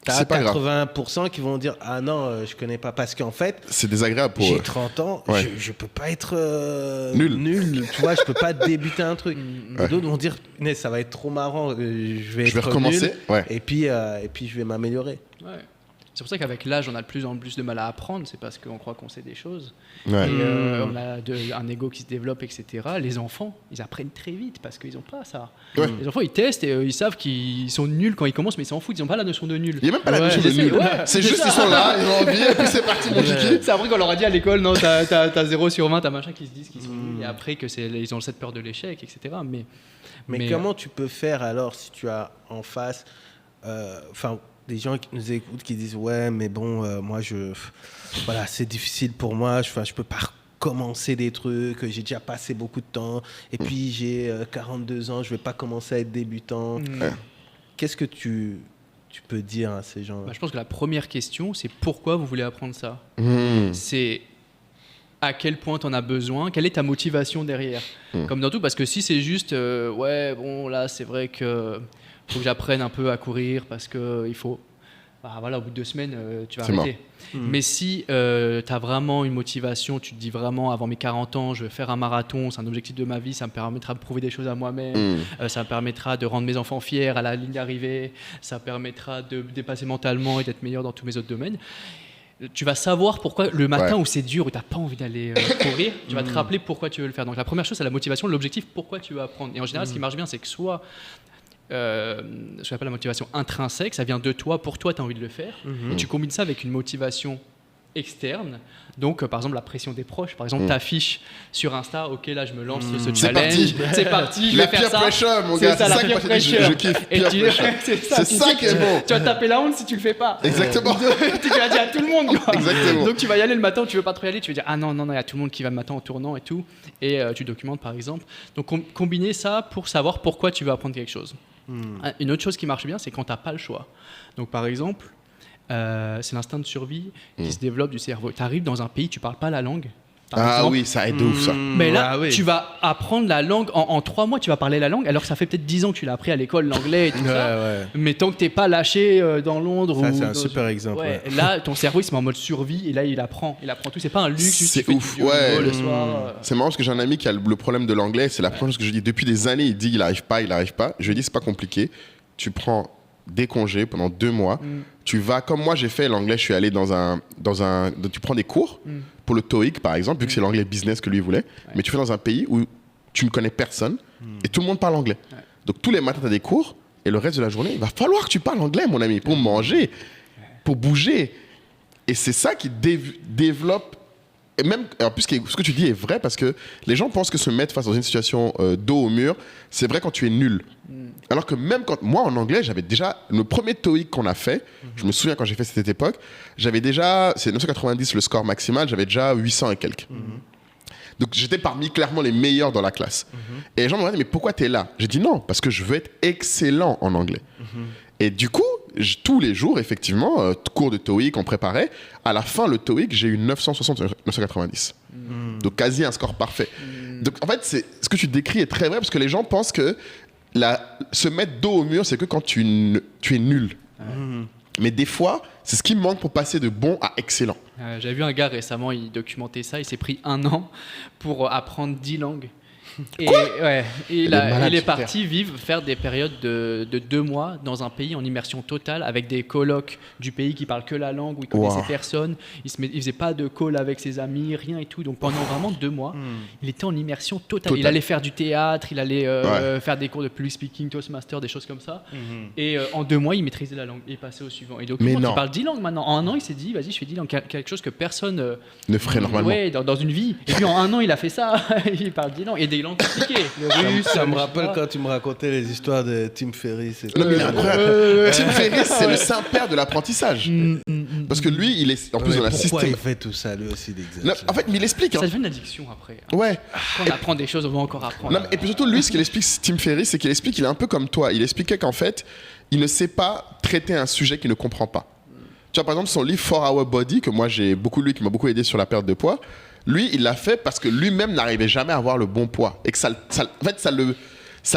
t'as 80% qui vont dire, ah non, je connais pas. Parce qu'en fait, c'est désagréable pour eux. J'ai 30 ans, je peux pas être nul. Tu vois, je peux pas débuter un truc. D'autres vont dire, ça va être trop marrant, je vais recommencer. Nul, et puis je vais m'améliorer. Ouais. C'est pour ça qu'avec l'âge, on a de plus en plus de mal à apprendre. C'est parce qu'on croit qu'on sait des choses. Ouais. Et on a un ego qui se développe, etc. Les enfants, ils apprennent très vite parce qu'ils n'ont pas ça. Ouais. Les enfants, ils testent et ils savent qu'ils sont nuls quand ils commencent, mais ils s'en foutent. Ils n'ont pas la notion de nul. Il n'y a même pas la notion de nul. C'est juste qu'ils sont là, ils ont envie, et puis c'est parti, mon kiki. C'est après qu'on leur a dit à l'école, non, t'as 0 sur 20, t'as machin qui se disent qu'ils sont nuls. Et après, ils ont cette peur de l'échec, etc. Mais comment tu peux faire alors si tu as en face. Des gens qui nous écoutent qui disent ouais mais bon moi c'est difficile pour moi, je peux pas recommencer des trucs, j'ai déjà passé beaucoup de temps et puis j'ai 42 ans, je vais pas commencer à être débutant. Qu'est-ce que tu peux dire à ces gens-là? Je pense que la première question, c'est pourquoi vous voulez apprendre ça. C'est à quel point tu en as besoin, quelle est ta motivation derrière. Comme dans tout, parce que si c'est juste là c'est vrai que faut que j'apprenne un peu à courir parce que il faut. Au bout de 2 semaines, tu vas arrêter. Mais si tu as vraiment une motivation, tu te dis vraiment avant mes 40 ans, je vais faire un marathon, c'est un objectif de ma vie, ça me permettra de prouver des choses à moi-même, ça me permettra de rendre mes enfants fiers à la ligne d'arrivée, ça permettra de me dépasser mentalement et d'être meilleur dans tous mes autres domaines. Tu vas savoir pourquoi le matin où c'est dur, où tu n'as pas envie d'aller courir, tu vas te rappeler pourquoi tu veux le faire. Donc la première chose, c'est la motivation, l'objectif, pourquoi tu veux apprendre. Et en général, ce qui marche bien, c'est que soit ce qu'on appelle la motivation intrinsèque, ça vient de toi, pour toi, tu as envie de le faire, et tu combines ça avec une motivation externe. Donc, par exemple, la pression des proches. Par exemple, t'affiches sur Insta, ok, là, je me lance ce challenge. C'est parti, je vais faire ça. Pressure, mon gars, c'est ça, la peer pressure. Je kiffe peer pressure. C'est ça qui est bon. Tu vas taper la honte si tu le fais pas. Exactement. Tu vas dire à tout le monde, quoi. Exactement. Donc, tu vas y aller le matin, tu veux pas trop y aller, tu vas dire, ah non, il y a tout le monde qui va le matin en tournant et tout. Et tu documentes, par exemple. Donc, combiner ça pour savoir pourquoi tu veux apprendre quelque chose. Une autre chose qui marche bien, c'est quand t'as pas le choix. Donc, par exemple, c'est l'instinct de survie qui se développe du cerveau. Tu arrives dans un pays, tu parles pas la langue. Oui, ça aide de ouf, ça. Mais là, tu vas apprendre la langue en 3 mois, tu vas parler la langue, alors que ça fait peut-être 10 ans que tu l'as appris à l'école, l'anglais et tout ça. Mais tant que t'es pas lâché dans Londres. Ça, c'est un super exemple. Là, ton cerveau, il se met en mode survie et là, il apprend tout. C'est pas un luxe. C'est ouf. Le soir. C'est marrant parce que j'ai un ami qui a le problème de l'anglais. C'est la première chose que je dis depuis des années. Il dit il arrive pas. Je lui dis c'est pas compliqué. Tu prends des congés pendant 2 mois. Tu vas, comme moi j'ai fait l'anglais, je suis allé tu prends des cours pour le TOEIC par exemple, vu que c'est l'anglais business que lui voulait, mais tu fais dans un pays où tu ne connais personne et tout le monde parle anglais. Donc tous les matins tu as des cours et le reste de la journée, il va falloir que tu parles anglais, mon ami, pour manger, pour bouger. Et c'est ça qui développe. Et même, en plus, ce que tu dis est vrai parce que les gens pensent que se mettre face dans une situation dos au mur, c'est vrai quand tu es nul. Alors que même quand moi en anglais, j'avais déjà le premier TOEIC qu'on a fait, je me souviens quand j'ai fait cette époque, j'avais déjà, c'est 990 le score maximal, j'avais déjà 800 et quelques. Donc j'étais parmi clairement les meilleurs dans la classe. Et les gens m'ont dit mais pourquoi t'es là? J'ai dit non, parce que je veux être excellent en anglais. Et du coup, tous les jours, effectivement, cours de TOEIC, on préparait. À la fin, le TOEIC, j'ai eu 960 sur 990. Donc quasi un score parfait. Donc en fait, ce que tu décris est très vrai parce que les gens pensent que se mettre dos au mur, c'est que quand tu es nul. Mais des fois, c'est ce qui me manque pour passer de bon à excellent. J'avais vu un gars récemment, il documentait ça. Il s'est pris 1 an pour apprendre 10 langues. Et il est parti faire des périodes de 2 mois dans un pays en immersion totale avec des colocs du pays qui parlent que la langue, où il connaissait personne. Il faisait pas de call avec ses amis, rien et tout. Donc pendant vraiment 2 mois, il était en immersion totale. Il allait faire du théâtre, il allait faire des cours de public speaking, Toastmaster, des choses comme ça. Et en 2 mois, il maîtrisait la langue et il passait au suivant. Et donc il parle 10 langues maintenant. En 1 an, il s'est dit, vas-y, je fais 10 langues, quelque chose que personne ne ferait normalement. Dans une vie. Et puis en 1 an, il a fait ça. Il parle 10 langues. Et les langues compliquées. Ça me rappelle quand tu me racontais les histoires de Tim Ferriss. Non, mais il est incroyable. Tim Ferriss, c'est le saint-père de l'apprentissage. Parce que lui, il est en plus dans la système. Pourquoi il fait tout ça, lui aussi, d'exercice? En fait, mais il explique. Ça devient une addiction après. Ouais. Quand on apprend des choses, on va encore apprendre. Non, et puis surtout, lui, ce qu'il explique, Tim Ferriss, c'est qu'il explique qu'il est un peu comme toi. Il expliquait qu'en fait, il ne sait pas traiter un sujet qu'il ne comprend pas. Tu vois, par exemple, son livre 4 Hour Body, que moi j'ai beaucoup lu, qui m'a beaucoup aidé sur la perte de poids, lui, il l'a fait parce que lui-même n'arrivait jamais à avoir le bon poids. Et que ça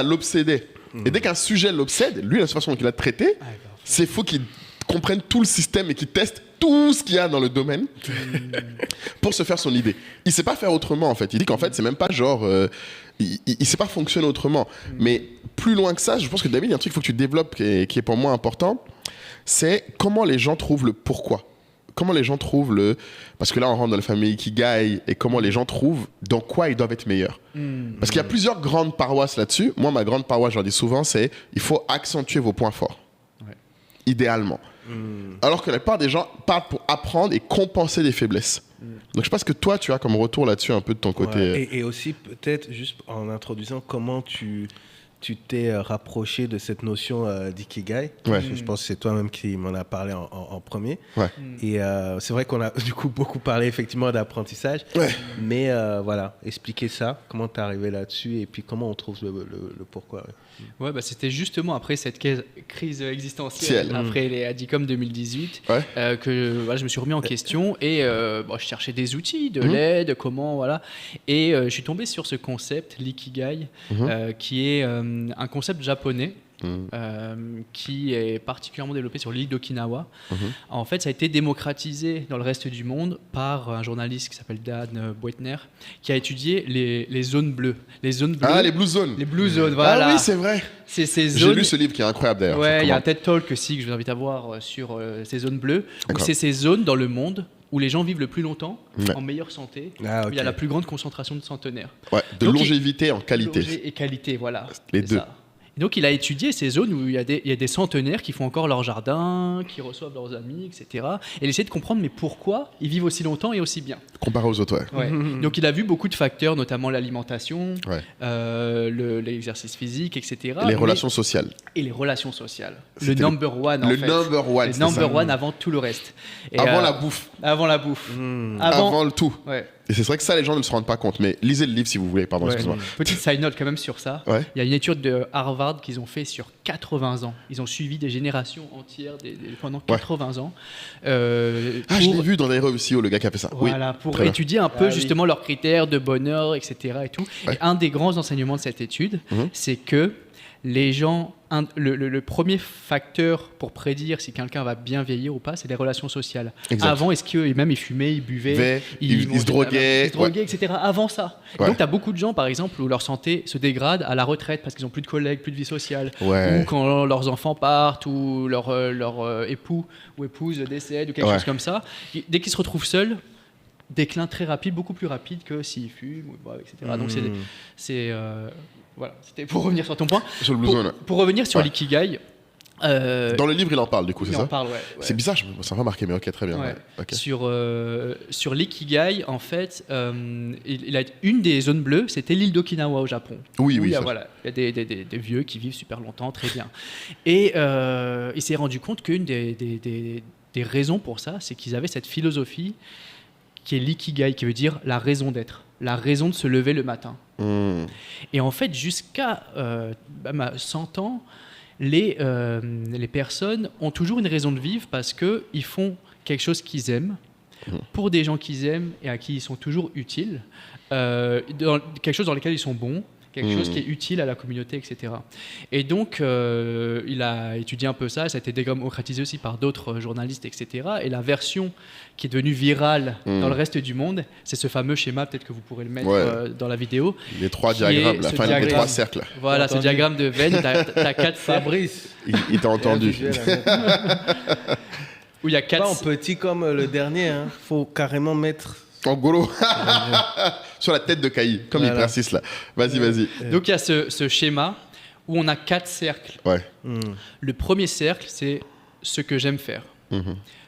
l'obsédait. Et dès qu'un sujet l'obsède, lui, la seule façon qu'il a traité, c'est faut qu'il comprenne tout le système et qu'il teste tout ce qu'il y a dans le domaine pour se faire son idée. Il sait pas faire autrement, en fait. Il dit qu'en fait, c'est même pas genre... il sait pas fonctionner autrement. Mais plus loin que ça, je pense que David, il y a un truc qu'il faut que tu développes qui est pour moi important, c'est comment les gens trouvent le pourquoi. Comment les gens trouvent le... Parce que là, on rentre dans la famille Ikigai et comment les gens trouvent dans quoi ils doivent être meilleurs. Parce qu'il y a plusieurs grandes paroisses là-dessus. Moi, ma grande paroisse, je leur dis souvent, c'est il faut accentuer vos points forts. Ouais. Idéalement. Alors que la plupart des gens partent pour apprendre et compenser des faiblesses. Donc, je pense que toi, tu as comme retour là-dessus un peu de ton côté. Ouais. Et aussi, peut-être, juste en introduisant comment tu t'es rapproché de cette notion d'ikigai. Ouais. Je pense que c'est toi-même qui m'en as parlé en premier. Ouais. Et c'est vrai qu'on a du coup beaucoup parlé effectivement d'apprentissage. Ouais. Mais voilà, expliquer ça, comment tu es arrivé là-dessus et puis comment on trouve le pourquoi. Ouais. Ouais, bah, c'était justement après cette crise existentielle, après les Adicom 2018, que voilà, je me suis remis en question et je cherchais des outils, de l'aide, comment, voilà. Et je suis tombé sur ce concept, l'ikigai, qui est un concept japonais. Qui est particulièrement développé sur l'île d'Okinawa. En fait, ça a été démocratisé dans le reste du monde par un journaliste qui s'appelle Dan Boetner, qui a étudié les zones bleues. Les zones bleues. Ah, les blue zones. Les blue zones, voilà. Ah oui, c'est vrai. C'est ces zones... J'ai lu ce livre qui est incroyable d'ailleurs. Ouais, il y a un TED Talk aussi que je vous invite à voir sur ces zones bleues, où c'est ces zones dans le monde où les gens vivent le plus longtemps, en meilleure santé, où il y a la plus grande concentration de centenaires. Ouais, de longévité en qualité. Et qualité, voilà. Les deux. Ça. Et donc, il a étudié ces zones où il y a des centenaires qui font encore leur jardin, qui reçoivent leurs amis, etc. Et il essaie de comprendre mais pourquoi ils vivent aussi longtemps et aussi bien. Comparé aux autres, ouais. Donc, il a vu beaucoup de facteurs, notamment l'alimentation, l'exercice physique, etc. Et les relations sociales. Et les relations sociales. Le number one, en fait. Le number one, le number one avant tout le reste. Et avant la bouffe. Avant la bouffe. Avant le tout. Ouais. Et c'est vrai que ça, les gens ne se rendent pas compte. Mais lisez le livre si vous voulez. Pardon, excuse-moi. Petite side note quand même sur ça. Ouais. Il y a une étude de Harvard qu'ils ont fait sur 80 ans. Ils ont suivi des générations entières pendant 80 ans. Je l'ai vu dans les revues CEO, le gars qui a fait ça. Voilà, pour étudier un peu justement leurs critères de bonheur, etc. Et tout. Et un des grands enseignements de cette étude, c'est que les gens, le premier facteur pour prédire si quelqu'un va bien vieillir ou pas, c'est les relations sociales. Exact. Avant, est-ce qu'ils ils fumaient, ils buvaient, ils se droguaient, etc. Avant ça. Donc, tu as beaucoup de gens, par exemple, où leur santé se dégrade à la retraite parce qu'ils n'ont plus de collègues, plus de vie sociale. Ou quand leurs enfants partent, ou leur époux ou épouse décède, ou quelque chose comme ça. Dès qu'ils se retrouvent seuls, déclin très rapide, beaucoup plus rapide que s'ils fument, etc. Donc, voilà, c'était pour revenir sur ton point. Sur le blue zone. Pour revenir sur l'ikigai. Dans le livre, il en parle, du coup, c'est ça ? Il en parle, ouais. C'est bizarre, ça m'a marqué, mais ok, très bien. Ouais. Okay. Sur l'ikigai, en fait, il a une des zones bleues, c'était l'île d'Okinawa au Japon. Oui. Il y a des vieux qui vivent super longtemps, très bien. Et il s'est rendu compte qu'une des raisons pour ça, c'est qu'ils avaient cette philosophie qui est l'ikigai, qui veut dire la raison d'être, la raison de se lever le matin. Et en fait, jusqu'à 100 ans, les personnes ont toujours une raison de vivre parce qu'ils font quelque chose qu'ils aiment, pour des gens qu'ils aiment et à qui ils sont toujours utiles, quelque chose dans lequel ils sont bons, quelque chose qui est utile à la communauté, etc. Et donc, il a étudié un peu ça, ça a été démocratisé aussi par d'autres journalistes, etc. Et la version qui est devenue virale dans le reste du monde, c'est ce fameux schéma, peut-être que vous pourrez le mettre dans la vidéo. Les trois diagrammes, les trois cercles. Voilà, ce diagramme de Venn, t'as 4 Fabrice. Il t'a entendu. Où il y a 4... Pas en petit comme le dernier, hein. Faut carrément mettre... En gros, sur la tête de Caï, comme les princis là. Vas-y. Donc il y a ce schéma où on a 4 cercles. Le premier cercle, c'est ce que j'aime faire.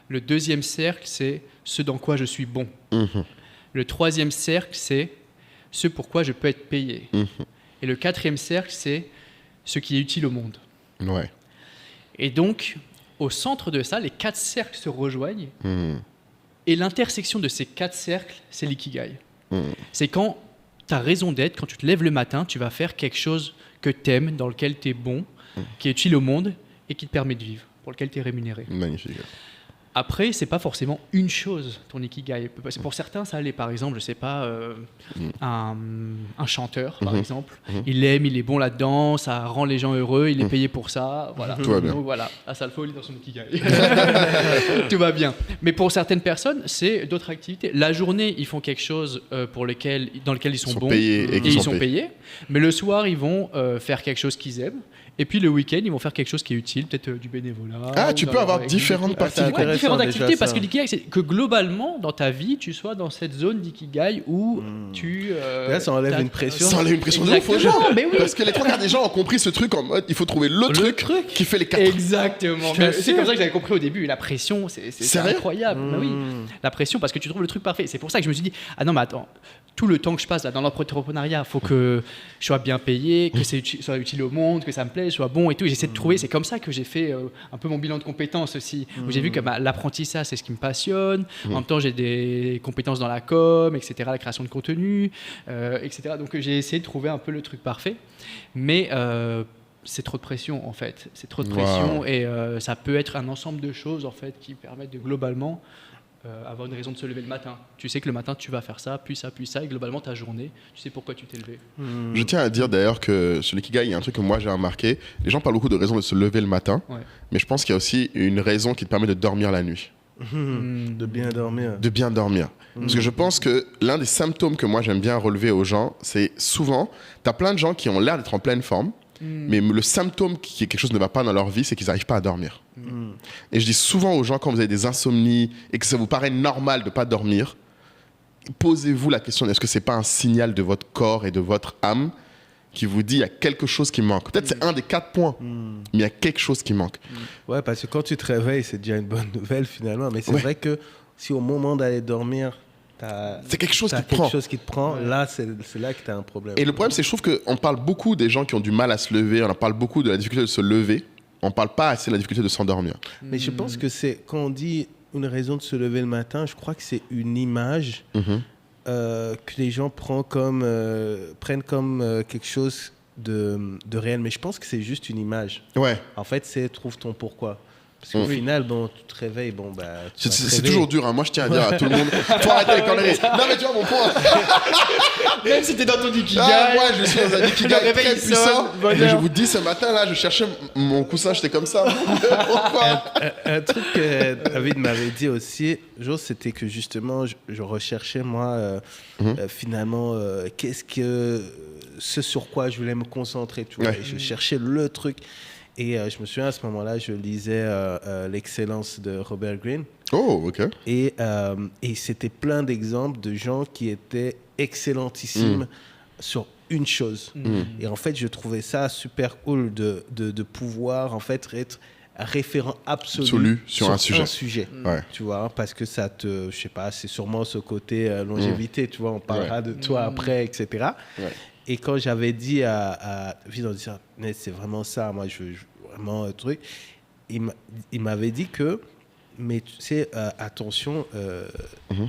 Le deuxième cercle, c'est ce dans quoi je suis bon. Le troisième cercle, c'est ce pourquoi je peux être payé. Et le 4e cercle, c'est ce qui est utile au monde. Ouais. Et donc, au centre de ça, les 4 cercles se rejoignent. Et l'intersection de ces 4 cercles, c'est l'ikigai. C'est quand tu as raison d'être, quand tu te lèves le matin, tu vas faire quelque chose que tu aimes, dans lequel tu es bon, qui est utile au monde et qui te permet de vivre, pour lequel tu es rémunéré. Magnifique. Après, c'est pas forcément une chose, ton ikigai. Pour certains, ça allait. Par exemple, je sais pas, un chanteur, par exemple. Il aime, il est bon là-dedans, ça rend les gens heureux, il est payé pour ça. Voilà. Tout va bien. Donc voilà, Asalfo, il est dans son ikigai. Tout va bien. Mais pour certaines personnes, c'est d'autres activités. La journée, ils font quelque chose dans lequel ils sont bons payés et ils sont payés. Mais le soir, ils vont faire quelque chose qu'ils aiment. Et puis le week-end, ils vont faire quelque chose qui est utile, peut-être du bénévolat. Ah, tu peux avoir différentes parties. Ouais, différentes activités, parce que l'ikigai, c'est que globalement, dans ta vie, tu sois dans cette zone d'ikigai où tu... Là, ça enlève une pression. Ça enlève une pression de ouf aux gens. Mais oui. Parce que les 3/4 des gens ont compris ce truc en mode, il faut trouver le truc qui fait les 4. Exactement. C'est comme ça que j'avais compris au début. La pression, c'est incroyable. Bah oui. La pression, parce que tu trouves le truc parfait. C'est pour ça que je me suis dit, ah non, mais attends, tout le temps que je passe là, dans l'entrepreneuriat, il faut que je sois bien payé, que ça soit utile au monde, que ça me plaise, soit bon et tout. Et j'essaie de trouver, c'est comme ça que j'ai fait un peu mon bilan de compétences aussi, où j'ai vu que l'apprentissage, c'est ce qui me passionne. En même temps, j'ai des compétences dans la com, etc., la création de contenu, etc. Donc j'ai essayé de trouver un peu le truc parfait. Mais c'est trop de pression, en fait. C'est trop de pression et ça peut être un ensemble de choses, en fait, qui permettent de globalement avoir une raison de se lever le matin. Tu sais que le matin, tu vas faire ça, puis ça, et globalement, ta journée, tu sais pourquoi tu t'es levé. Je tiens à dire d'ailleurs que sur l'ikigai, il y a un truc que moi j'ai remarqué. Les gens parlent beaucoup de raisons de se lever le matin, mais je pense qu'il y a aussi une raison qui te permet de dormir la nuit. De bien dormir. De bien dormir. Parce que je pense que l'un des symptômes que moi j'aime bien relever aux gens, c'est souvent, tu as plein de gens qui ont l'air d'être en pleine forme, mais le symptôme qui est quelque chose ne va pas dans leur vie, c'est qu'ils n'arrivent pas à dormir. Et je dis souvent aux gens, quand vous avez des insomnies et que ça vous paraît normal de ne pas dormir, posez-vous la question, est-ce que ce n'est pas un signal de votre corps et de votre âme qui vous dit il y a quelque chose qui manque. Peut-être c'est un des 4 points, mais il y a quelque chose qui manque. Ouais, parce que quand tu te réveilles, c'est déjà une bonne nouvelle finalement. Mais c'est vrai que si au moment d'aller dormir, c'est quelque chose qui te prend, là, c'est là que tu as un problème. Et le problème, c'est que je trouve qu'on parle beaucoup des gens qui ont du mal à se lever, on en parle beaucoup de la difficulté de se lever, on ne parle pas assez de la difficulté de s'endormir. Mais je pense que c'est, quand on dit une raison de se lever le matin, je crois que c'est une image que les gens prennent comme quelque chose de réel. Mais je pense que c'est juste une image. Ouais. En fait, c'est trouve ton pourquoi. Parce qu'au final, bon, tu te réveilles, bon, bah... C'est toujours dur, hein. Moi je tiens à dire à tout le monde, faut arrêter les conneries. Non mais tu vois mon point. Même si t'es dans ton ikigai. Moi je suis dans un ikigai très puissant. Et je vous dis, ce matin là, je cherchais mon coussin, j'étais comme ça. Pourquoi un truc que David m'avait dit aussi, c'était que justement, je recherchais moi, finalement, ce sur quoi je voulais me concentrer. Tu vois, et je cherchais le truc. Et je me souviens, à ce moment-là, je lisais L'Excellence de Robert Greene. Oh, ok. Et c'était plein d'exemples de gens qui étaient excellentissimes sur une chose. Et en fait, je trouvais ça super cool de pouvoir en fait être référent absolu sur un sujet. Tu vois, parce que ça te, je sais pas, c'est sûrement ce côté longévité, tu vois, on parlera de toi après, etc. Et quand j'avais dit à David, on dit ça, mais c'est vraiment ça, moi je veux vraiment un truc, il m'avait dit que, mais tu sais, attention,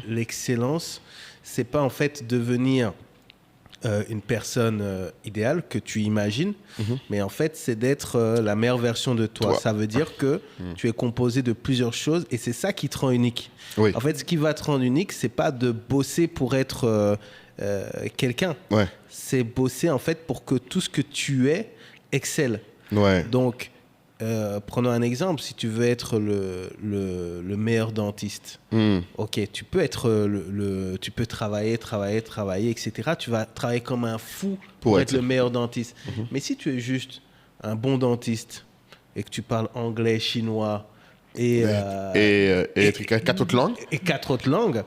l'excellence, c'est pas en fait devenir une personne idéale que tu imagines, mais en fait c'est d'être la meilleure version de toi. Ça veut dire que tu es composé de plusieurs choses et c'est ça qui te rend unique. En fait, ce qui va te rendre unique, c'est pas de bosser pour être quelqu'un. C'est bosser en fait pour que tout ce que tu es excelle. Donc, prenons un exemple. Si tu veux être le meilleur dentiste, ok, tu peux être tu peux travailler, etc. Tu vas travailler comme un fou pour être le meilleur dentiste. Mais si tu es juste un bon dentiste et que tu parles anglais, chinois et 4 autres langues. Et 4 autres langues.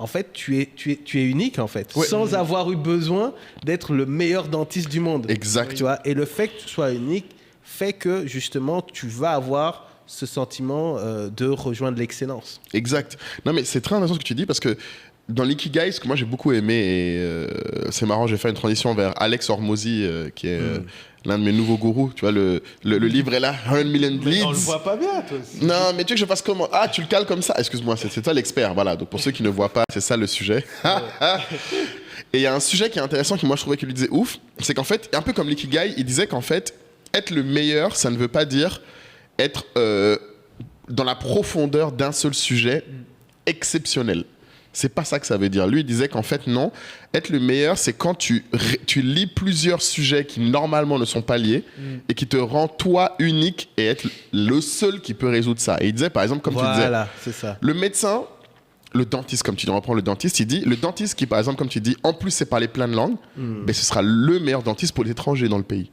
En fait, tu es unique, en fait, sans avoir eu besoin d'être le meilleur dentiste du monde. Exact. Tu vois, et le fait que tu sois unique fait que, justement, tu vas avoir ce sentiment de rejoindre l'excellence. Exact. Non, mais c'est très intéressant ce que tu dis parce que dans l'ikigai, ce que moi j'ai beaucoup aimé, et c'est marrant, je vais faire une transition vers Alex Hormozy, qui est l'un de mes nouveaux gourous. Tu vois, le livre est là, 100 million leads. Mais on le voit pas bien, toi aussi. Non, mais tu veux que je fasse comment? Ah, tu le cales comme ça? Excuse-moi, c'est toi l'expert. Voilà, donc pour ceux qui ne voient pas, c'est ça le sujet. Et il y a un sujet qui est intéressant, qui moi je trouvais qu'il lui disait ouf, c'est qu'en fait, un peu comme l'ikigai, il disait qu'en fait, être le meilleur, ça ne veut pas dire être dans la profondeur d'un seul sujet exceptionnel. C'est pas ça que ça veut dire. Lui, il disait qu'en fait, non. Être le meilleur, c'est quand tu lis plusieurs sujets qui normalement ne sont pas liés et qui te rend toi unique et être le seul qui peut résoudre ça. Et il disait, par exemple, comme tu disais, Voilà, c'est ça. le médecin, le dentiste, comme tu dis, on reprend le dentiste, il dit, le dentiste qui, par exemple, comme tu dis, en plus, sait parler plein de langues, ben, ce sera le meilleur dentiste pour les étrangers dans le pays.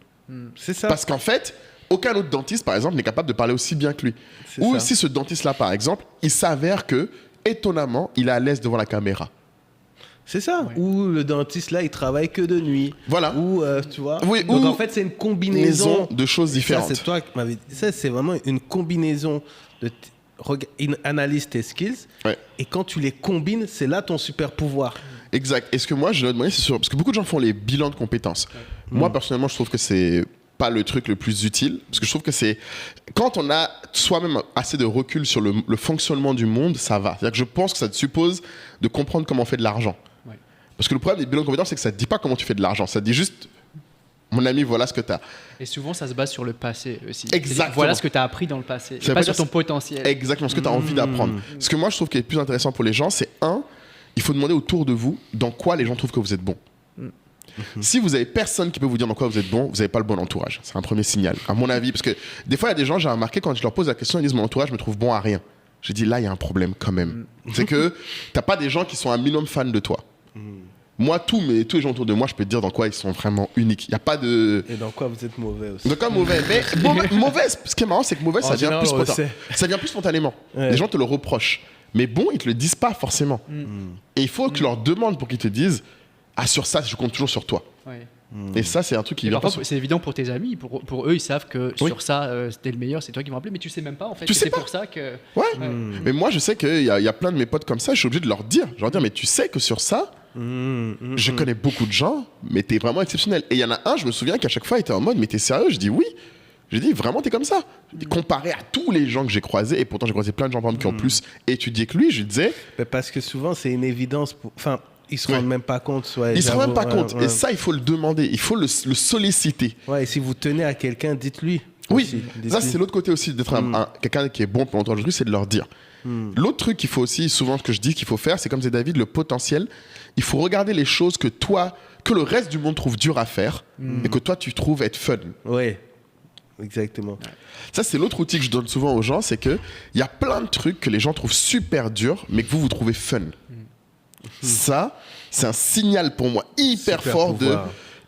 C'est ça. Parce qu'en fait, aucun autre dentiste, par exemple, n'est capable de parler aussi bien que lui. Ou si ce dentiste-là, par exemple, il s'avère que, étonnamment, il est à l'aise devant la caméra. C'est ça. Ouais. Ou le dentiste, là, il travaille que de nuit. Voilà. Ou, tu vois. Oui, donc, ou en fait, c'est une combinaison de choses différentes. Ça, c'est toi qui m'avais dit. Ça, c'est vraiment une combinaison de... Analyse tes skills. Ouais. Et quand tu les combines, c'est là ton super pouvoir. Exact. Et ce que moi, je me demandais, c'est sûr, parce que beaucoup de gens font les bilans de compétences. Ouais. Moi, personnellement, je trouve que c'est pas le truc le plus utile, parce que je trouve que c'est quand on a soi-même assez de recul sur le fonctionnement du monde, ça va. C'est-à-dire que je pense que ça te suppose de comprendre comment on fait de l'argent. Ouais. Parce que le problème des bilans de compétences, c'est que ça te dit pas comment tu fais de l'argent, ça te dit juste, mon ami, voilà ce que tu as. Et souvent, ça se base sur le passé aussi. Exactement. Voilà ce que tu as appris dans le passé, et pas sur ton potentiel. Exactement, ce que tu as envie d'apprendre. Ce que moi, je trouve qui est plus intéressant pour les gens, c'est il faut demander autour de vous dans quoi les gens trouvent que vous êtes bon. Si vous avez personne qui peut vous dire dans quoi vous êtes bon, vous n'avez pas le bon entourage. C'est un premier signal, à mon avis. Parce que des fois, il y a des gens, j'ai remarqué, quand je leur pose la question, ils disent mon entourage me trouve bon à rien. J'ai dit là, il y a un problème quand même. C'est que tu n'as pas des gens qui sont un minimum fans de toi. Moi, tous les gens autour de moi, je peux te dire dans quoi ils sont vraiment uniques. Il n'y a pas de... Et dans quoi vous êtes mauvais aussi. Dans quoi mauvais. Mais mauvais, ce qui est marrant, c'est que mauvais, ça vient plus spontanément. Ouais. Les gens te le reprochent. Mais bon, ils ne te le disent pas forcément. Et il faut que tu leur demandes pour qu'ils te disent ah, sur ça, je compte toujours sur toi. Ouais. Et ça, c'est un truc qui vient parfois, c'est évident pour tes amis. Pour eux, ils savent que sur ça, c'était le meilleur, c'est toi qui m'as appelé, mais tu sais même pas en fait. C'est pour ça que. Ouais. Mais moi, je sais qu'il y a plein de mes potes comme ça, je suis obligé de leur dire. Mais tu sais que sur ça, je connais beaucoup de gens, mais t'es vraiment exceptionnel. Et il y en a un, je me souviens qu'à chaque fois, il était en mode, mais t'es sérieux? Je dis oui. J'ai dit vraiment, t'es comme ça. Comparé à tous les gens que j'ai croisés, et pourtant j'ai croisé plein de gens par exemple, qui ont plus étudié que lui, je disais. Mais parce que souvent, c'est une évidence. Enfin. Ils se rendent même pas compte. Ils se rendent même pas compte. Et ça, il faut le demander. Il faut le solliciter. Ouais, et si vous tenez à quelqu'un, dites-lui. Oui, ça, c'est l'autre côté aussi d'être quelqu'un qui est bon pour l'entourage de lui, c'est de leur dire. L'autre truc qu'il faut aussi, souvent, ce que je dis qu'il faut faire, c'est comme c'est David, le potentiel. Il faut regarder les choses que le reste du monde trouve dur à faire et que toi, tu trouves être fun. Oui, exactement. Ça, c'est l'autre outil que je donne souvent aux gens, c'est qu'il y a plein de trucs que les gens trouvent super durs, mais que vous trouvez fun. Ça, c'est un signal pour moi hyper fort de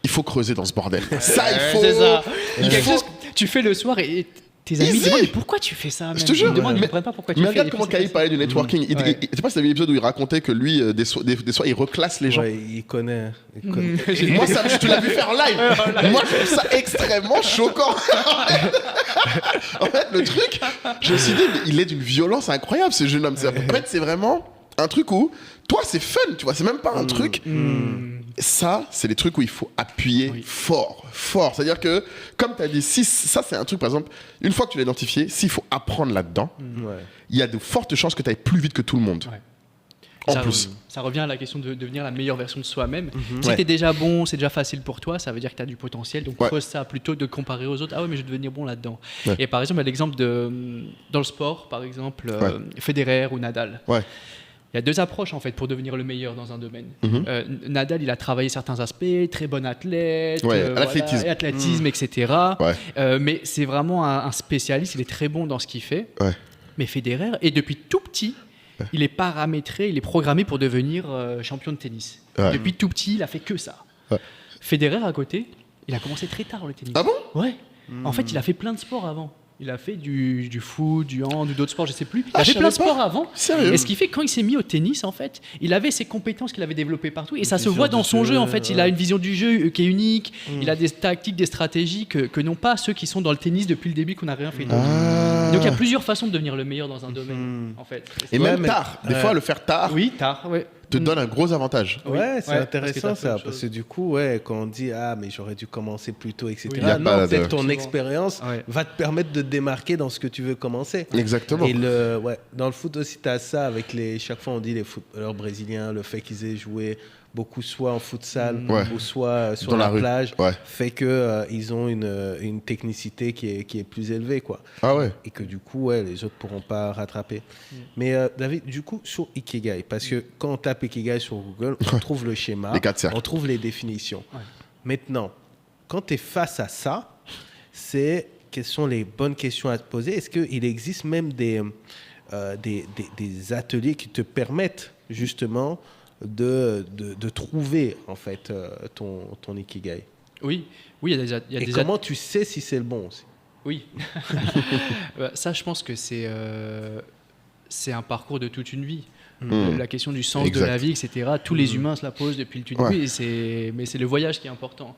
il faut creuser dans ce bordel. Ça, il faut. C'est ça. Quelque chose que tu fais le soir et tes amis demandent mais pourquoi tu fais ça? Je te jure. Ils ne comprennent pas pourquoi tu mais fais ça. regarde comment Kai parlait du networking. Je sais pas si tu as vu l'épisode où il racontait que lui, des soirs, il reclasse les gens. Ouais, il connaît. Moi, tu l'as vu faire en live. Moi, je trouve ça extrêmement choquant. En fait, le truc, je me suis dit, mais il est d'une violence incroyable, ce jeune homme. En fait, c'est vraiment un truc où toi, c'est fun, tu vois, c'est même pas un truc. Ça, c'est des trucs où il faut appuyer fort. C'est-à-dire que, comme tu as dit, si ça, c'est un truc, par exemple, une fois que tu l'as identifié, s'il faut apprendre là-dedans, il y a de fortes chances que tu ailles plus vite que tout le monde. Ça revient à la question de devenir la meilleure version de soi-même. Si tu es déjà bon, c'est déjà facile pour toi, ça veut dire que tu as du potentiel. Donc creuse ça plutôt de comparer aux autres. Ah ouais, mais je vais devenir bon là-dedans. Et par exemple, l'exemple dans le sport, par exemple, Federer ou Nadal. Il y a deux approches en fait pour devenir le meilleur dans un domaine. Nadal, il a travaillé certains aspects, très bon athlète, athlétisme, etc. Mais c'est vraiment un spécialiste, il est très bon dans ce qu'il fait. Mais Federer, et depuis tout petit, il est paramétré, il est programmé pour devenir champion de tennis. Depuis tout petit, il a fait que ça. Federer, à côté, il a commencé très tard le tennis. Ah bon? Ouais. En fait, il a fait plein de sports avant. Il a fait du foot, du hand, d'autres sports, je sais plus. Il a fait plein de sports avant. Sérieux? Et ce qui fait que quand il s'est mis au tennis, en fait, il avait ses compétences qu'il avait développées partout. Et ça se voit dans son jeu, en fait. Il a une vision du jeu qui est unique. Il a des tactiques, des stratégies que n'ont pas ceux qui sont dans le tennis depuis le début, qu'on n'a rien fait d'autre. Donc il y a plusieurs façons de devenir le meilleur dans un domaine, en fait. Et même tard. Des fois, le faire tard. Oui, tard, ouais. te donne un gros avantage. Ouais, c'est intéressant ça, parce que du coup, quand on dit mais j'aurais dû commencer plus tôt, etc. Oui, peut-être ton expérience va te permettre de te démarquer dans ce que tu veux commencer. Exactement. Et dans le foot aussi, tu as ça avec chaque fois on dit les footballeurs brésiliens, le fait qu'ils aient joué beaucoup soit en futsal ou soit sur la plage, fait qu'ils ont une technicité qui est plus élevée, quoi. Ah ouais. Et que du coup, les autres pourront pas rattraper. Mais David, du coup, sur Ikigai, parce que quand on tape Ikigai sur Google, on trouve le schéma, on trouve les définitions. Ouais. Maintenant, quand tu es face à ça, quelles sont les bonnes questions à te poser? Est-ce qu'il existe même des ateliers qui te permettent justement de trouver en fait ton Ikigai? Oui, il y a des comment tu sais si c'est le bon aussi? Oui, ça je pense que c'est un parcours de toute une vie. La question du sens de la vie, etc. Tous les humains se la posent depuis toute une vie, mais c'est le voyage qui est important.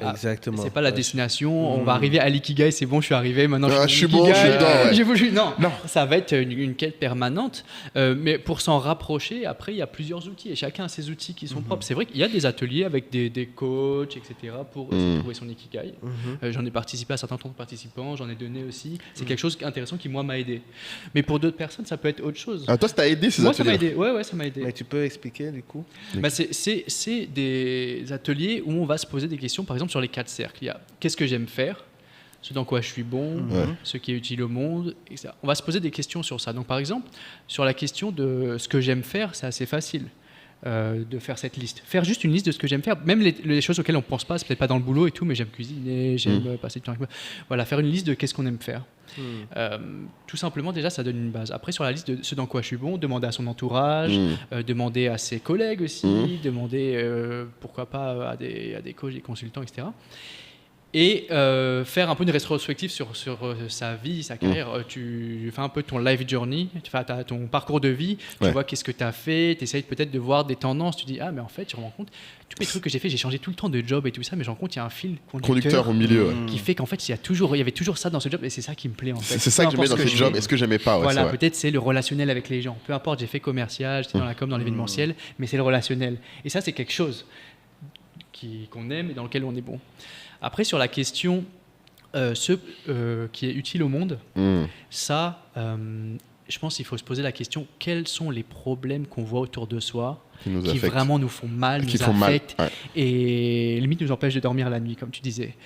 Exactement. C'est pas la destination. On va arriver à l'ikigai, c'est bon, je suis arrivé. Maintenant, je suis bon, je suis dedans. J'ai voulu. Non, ça va être une quête permanente. Mais pour s'en rapprocher, après, il y a plusieurs outils et chacun a ses outils qui sont propres. C'est vrai qu'il y a des ateliers avec des coachs, etc. pour trouver son ikigai. J'en ai participé à certains temps de participants, j'en ai donné aussi. C'est quelque chose d'intéressant qui moi m'a aidé. Mais pour d'autres personnes, ça peut être autre chose. Toi, ça t'a aidé ces ateliers? Ouais, ça m'a aidé. Mais tu peux expliquer du coup? C'est des ateliers où on va se poser des questions, par exemple sur les 4 cercles. Il y a qu'est-ce que j'aime faire, ce dans quoi je suis bon, ce qui est utile au monde, etc. On va se poser des questions sur ça. Donc par exemple, sur la question de ce que j'aime faire, c'est assez facile. De faire cette liste. Faire juste une liste de ce que j'aime faire, même les choses auxquelles on ne pense pas, c'est peut-être pas dans le boulot et tout, mais j'aime cuisiner, j'aime passer du temps avec moi. Voilà, faire une liste de qu'est-ce qu'on aime faire. Tout simplement, déjà, ça donne une base. Après, sur la liste de ce dans quoi je suis bon, demander à son entourage, demander à ses collègues aussi, demander, pourquoi pas, à des coachs, des consultants, etc. Et faire un peu une rétrospective sur sa vie, sa carrière. Tu fais un peu ton life journey, tu fais ton parcours de vie, tu vois qu'est-ce que tu as fait, tu essayes peut-être de voir des tendances, tu dis mais en fait, je me rends compte, tous les trucs que j'ai fait, j'ai changé tout le temps de job et tout ça, mais je me rends compte qu'il y a un fil conducteur au milieu qui fait qu'en fait, il y avait toujours ça dans ce job et c'est ça qui me plaît en fait. C'est ça que j'aimais dans ce job, est-ce que j'aimais pas? Voilà, peut-être c'est le relationnel avec les gens. Peu importe, j'ai fait commercial, j'étais dans la com, dans l'événementiel, mais c'est le relationnel. Et ça, c'est quelque chose qu'on aime et dans lequel on est bon. Après, sur la question qui est utile au monde, ça, je pense qu'il faut se poser la question, quels sont les problèmes qu'on voit autour de soi qui vraiment nous font mal, nous affectent et limite nous empêchent de dormir la nuit, comme tu disais.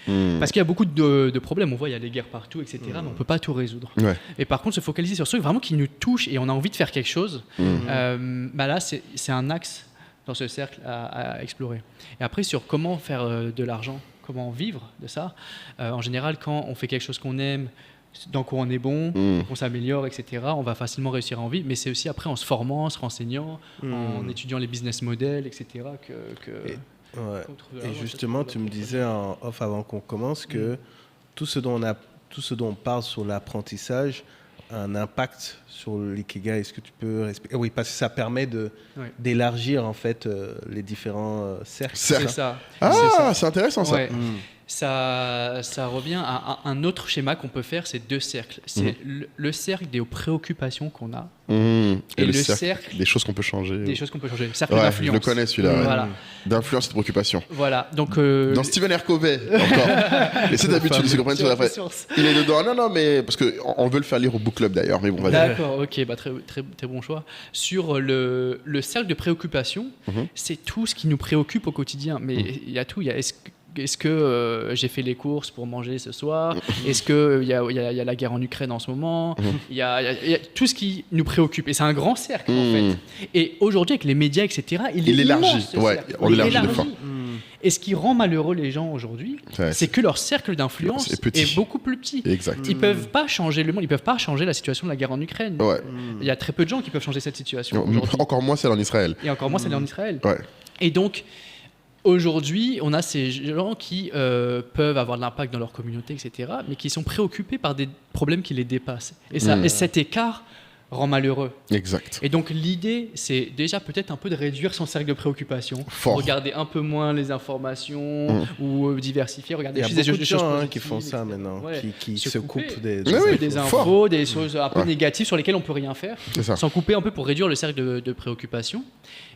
Parce qu'il y a beaucoup de problèmes, on voit, il y a des guerres partout, etc., mais on ne peut pas tout résoudre. Et par contre, se focaliser sur ceux vraiment qui nous touchent et on a envie de faire quelque chose, là, c'est un axe dans ce cercle à explorer. Et après, sur comment faire de l'argent, comment vivre de ça. En général, quand on fait quelque chose qu'on aime, dans quoi on est bon, on s'améliore, etc., on va facilement réussir à en vivre. Mais c'est aussi après en se formant, en se renseignant, en étudiant les business models, etc. Et justement, tu me disais en off avant qu'on commence que tout ce dont on parle sur l'apprentissage a un impact sur l'ikigai. Est-ce que tu peux expliquer? Oui, parce que ça permet d'élargir en fait les différents cercles. C'est ça. C'est intéressant ça. Ça revient à un autre schéma qu'on peut faire, c'est 2 cercles. C'est le cercle des préoccupations qu'on a et le cercle des choses qu'on peut changer. Des choses qu'on peut changer. Le cercle d'influence. Je le connais celui-là. Voilà. D'influence et de préoccupation. Voilà. Donc, dans Stephen R. Covey, encore. Et c'est d'habitude, c'est comprendre sur la presse. Il est dedans. Non, mais parce qu'on veut le faire lire au book club d'ailleurs. Mais bon, d'accord, ok, très bon choix. Sur le cercle de préoccupation, c'est tout ce qui nous préoccupe au quotidien. Mais il y a tout. Est-ce que j'ai fait les courses pour manger ce soir? Est-ce qu'il y a la guerre en Ukraine en ce moment? Il y a tout ce qui nous préoccupe. Et c'est un grand cercle, en fait. Et aujourd'hui, avec les médias, etc., il élargit. On l'élargit de fois. Et ce qui rend malheureux les gens aujourd'hui, c'est que leur cercle d'influence est beaucoup plus petit. Exact. Ils ne peuvent pas changer le monde, ils ne peuvent pas changer la situation de la guerre en Ukraine. Il y a très peu de gens qui peuvent changer cette situation. Encore moins celle en Israël. Et encore moins celle en Israël. Et donc, aujourd'hui, on a ces gens qui peuvent avoir de l'impact dans leur communauté, etc., mais qui sont préoccupés par des problèmes qui les dépassent. Et cet écart rend malheureux. Exact. Et donc l'idée, c'est déjà peut-être un peu de réduire son cercle de préoccupation, regarder un peu moins les informations ou diversifier, regarder il y a beaucoup de gens qui font ça maintenant, qui se coupent des infos, des choses un peu négatives sur lesquelles on peut rien faire, s'en couper un peu pour réduire le cercle de préoccupation.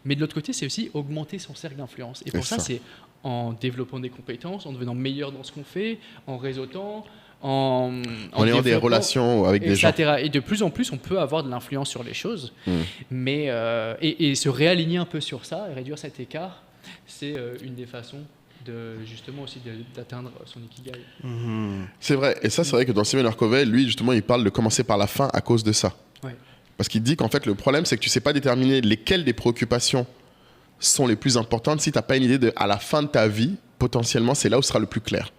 Mais de l'autre côté, c'est aussi augmenter son cercle d'influence. Et pour ça, c'est en développant des compétences, en devenant meilleur dans ce qu'on fait, en réseautant, en ayant des relations avec des gens. Et de plus en plus, on peut avoir de l'influence sur les choses. Mais, et se réaligner un peu sur ça et réduire cet écart, c'est une des façons justement aussi d'atteindre son ikigai. C'est vrai. Et ça, c'est vrai que dans Stephen Covey, lui, justement, il parle de commencer par la fin à cause de ça. Ouais. Parce qu'il dit qu'en fait, le problème, c'est que tu ne sais pas déterminer lesquelles des préoccupations sont les plus importantes si tu n'as pas une idée à la fin de ta vie, potentiellement, c'est là où ce sera le plus clair.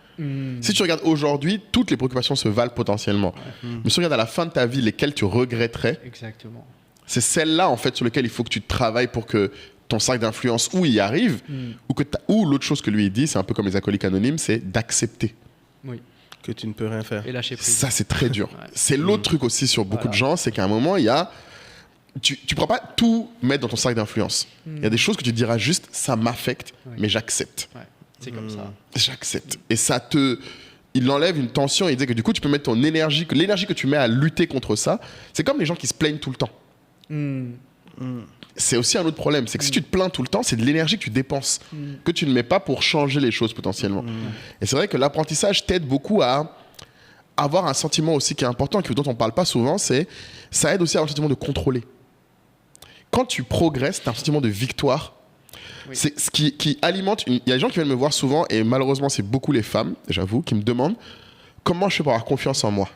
Si tu regardes aujourd'hui, toutes les préoccupations se valent potentiellement. Mais si tu regardes à la fin de ta vie, lesquelles tu regretterais, exactement. C'est celles-là, en fait, sur lesquelles il faut que tu travailles pour que ton cercle d'influence, ou y arrive, ou l'autre chose que lui il dit, c'est un peu comme les alcooliques anonymes, c'est d'accepter. Oui. Que tu ne peux rien faire. Et lâcher prise. Ça, c'est très dur. C'est l'autre truc aussi sur beaucoup de gens, c'est qu'à un moment, il y a... Tu ne pourras pas tout mettre dans ton cercle d'influence. Il y a des choses que tu diras juste, ça m'affecte, mais j'accepte. Ouais. C'est comme ça. J'accepte. Et ça il enlève une tension et il dit que du coup, tu peux mettre ton énergie, que l'énergie que tu mets à lutter contre ça, c'est comme les gens qui se plaignent tout le temps. C'est aussi un autre problème. C'est que si tu te plains tout le temps, c'est de l'énergie que tu dépenses, que tu ne mets pas pour changer les choses potentiellement. Et c'est vrai que l'apprentissage t'aide beaucoup à avoir un sentiment aussi qui est important, dont on ne parle pas souvent, ça aide aussi à avoir un sentiment de contrôler. Quand tu progresses, tu as un sentiment de victoire. C'est ce qui alimente... Il y a des gens qui viennent me voir souvent, et malheureusement, c'est beaucoup les femmes, j'avoue, qui me demandent comment je fais pour avoir confiance en moi.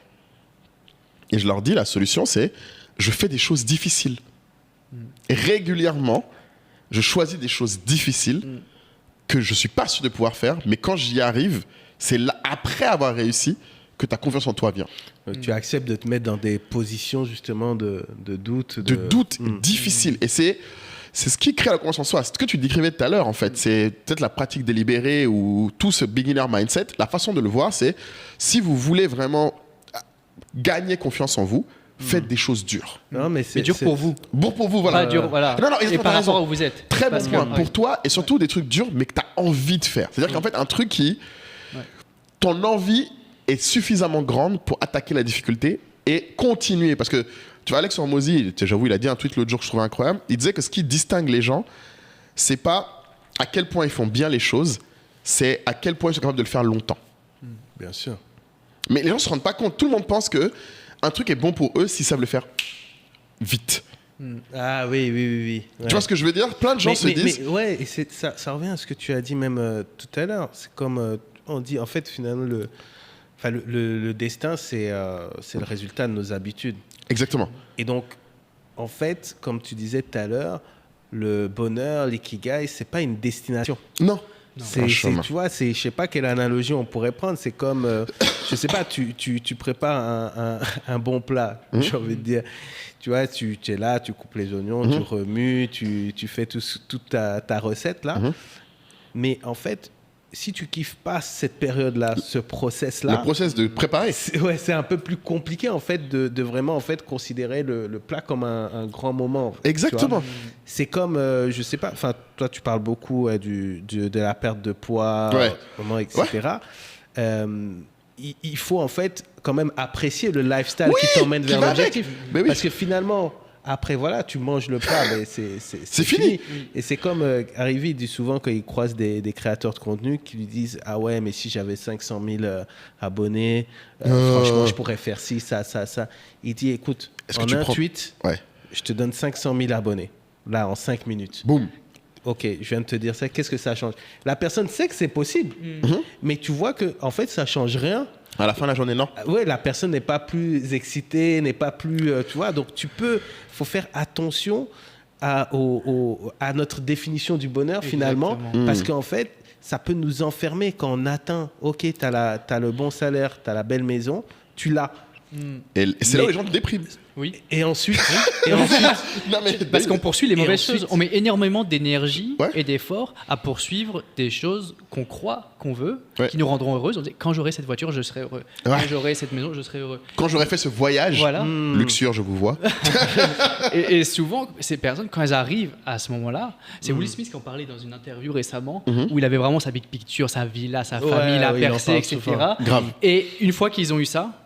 Et je leur dis, la solution, c'est je fais des choses difficiles. Et régulièrement, je choisis des choses difficiles que je ne suis pas sûr de pouvoir faire, mais quand j'y arrive, c'est là, après avoir réussi, que ta confiance en toi vient. Tu acceptes de te mettre dans des positions, justement, de doute. De doute difficile. Et c'est ce qui crée la confiance en soi. C'est ce que tu décrivais tout à l'heure, en fait. C'est peut-être la pratique délibérée ou tout ce beginner mindset. La façon de le voir, c'est si vous voulez vraiment gagner confiance en vous, faites des choses dures. Non, mais dur pour vous. Bon pour vous, voilà. Pas dur, voilà. Non, et par rapport à où vous êtes. Très bon point. Pour toi, et surtout des trucs durs, mais que tu as envie de faire. C'est-à-dire qu'en fait, un truc qui... Ton envie est suffisamment grande pour attaquer la difficulté et continuer. Parce que, tu vois, Alex Hormozy, j'avoue, il a dit un tweet l'autre jour que je trouvais incroyable. Il disait que ce qui distingue les gens, c'est pas à quel point ils font bien les choses, c'est à quel point ils sont capables de le faire longtemps. Bien sûr. Mais les gens ne se rendent pas compte. Tout le monde pense que un truc est bon pour eux s'ils savent le faire vite. Ah oui. Ouais. Tu vois ce que je veux dire? Plein de gens se disent... Mais ouais, et ça revient à ce que tu as dit même tout à l'heure. C'est comme on dit, en fait, finalement, le destin, c'est le résultat de nos habitudes. Exactement. Et donc, en fait, comme tu disais tout à l'heure, le bonheur, l'ikigai, c'est pas une destination. Non. Tu vois, je sais pas quelle analogie on pourrait prendre. C'est comme, je sais pas, tu prépares un bon plat, j'ai envie de dire. Tu vois, tu es là, tu coupes les oignons, tu remues, tu fais toute ta recette là. Mais en fait, si tu kiffes pas cette période-là, ce process-là... Le process de préparer. C'est un peu plus compliqué, en fait, de vraiment, en fait, considérer le plat comme un grand moment. Exactement. C'est comme, je sais pas, enfin, toi, tu parles beaucoup de la perte de poids, etc. Il faut, en fait, quand même apprécier le lifestyle qui t'emmène vers l'objectif. Parce que finalement... Après, voilà, tu manges le plat, mais c'est fini. Et c'est comme Arrivé, il dit souvent qu'il croise des créateurs de contenu qui lui disent « Ah ouais, mais si j'avais 500 000 abonnés, franchement, je pourrais faire ci, ça. » Il dit « Écoute, en un tweet, je te donne 500 000 abonnés, là, en 5 minutes. » Boum. Ok, je viens de te dire ça, qu'est-ce que ça change? La personne sait que c'est possible, mais tu vois qu'en fait, ça ne change rien. À la fin de la journée, non. Oui, la personne n'est pas plus excitée, n'est pas plus... tu vois, donc il faut faire attention à notre définition du bonheur, finalement, parce qu'en fait, ça peut nous enfermer quand on atteint, ok, tu as le bon salaire, tu as la belle maison, tu l'as. Et c'est là où les gens dépriment. Oui. Et ensuite, Non, mais Parce qu'on poursuit les mauvaises ensuite- choses. On met énormément d'énergie Ouais. et d'efforts à poursuivre des choses qu'on croit, qu'on veut, Ouais. qui nous rendront heureux. On dit, quand j'aurai cette voiture, je serai heureux. Ouais. Quand j'aurai cette maison, je serai heureux. Quand j'aurais fait ce voyage, Voilà. luxure, je vous vois. Et souvent, ces personnes, quand elles arrivent à ce moment-là, c'est Will Smith qui en parlait dans une interview récemment, où il avait vraiment sa big picture, sa villa, sa famille, la oui, il en percée, parle etc. souvent. Grave. Et une fois qu'ils ont eu ça,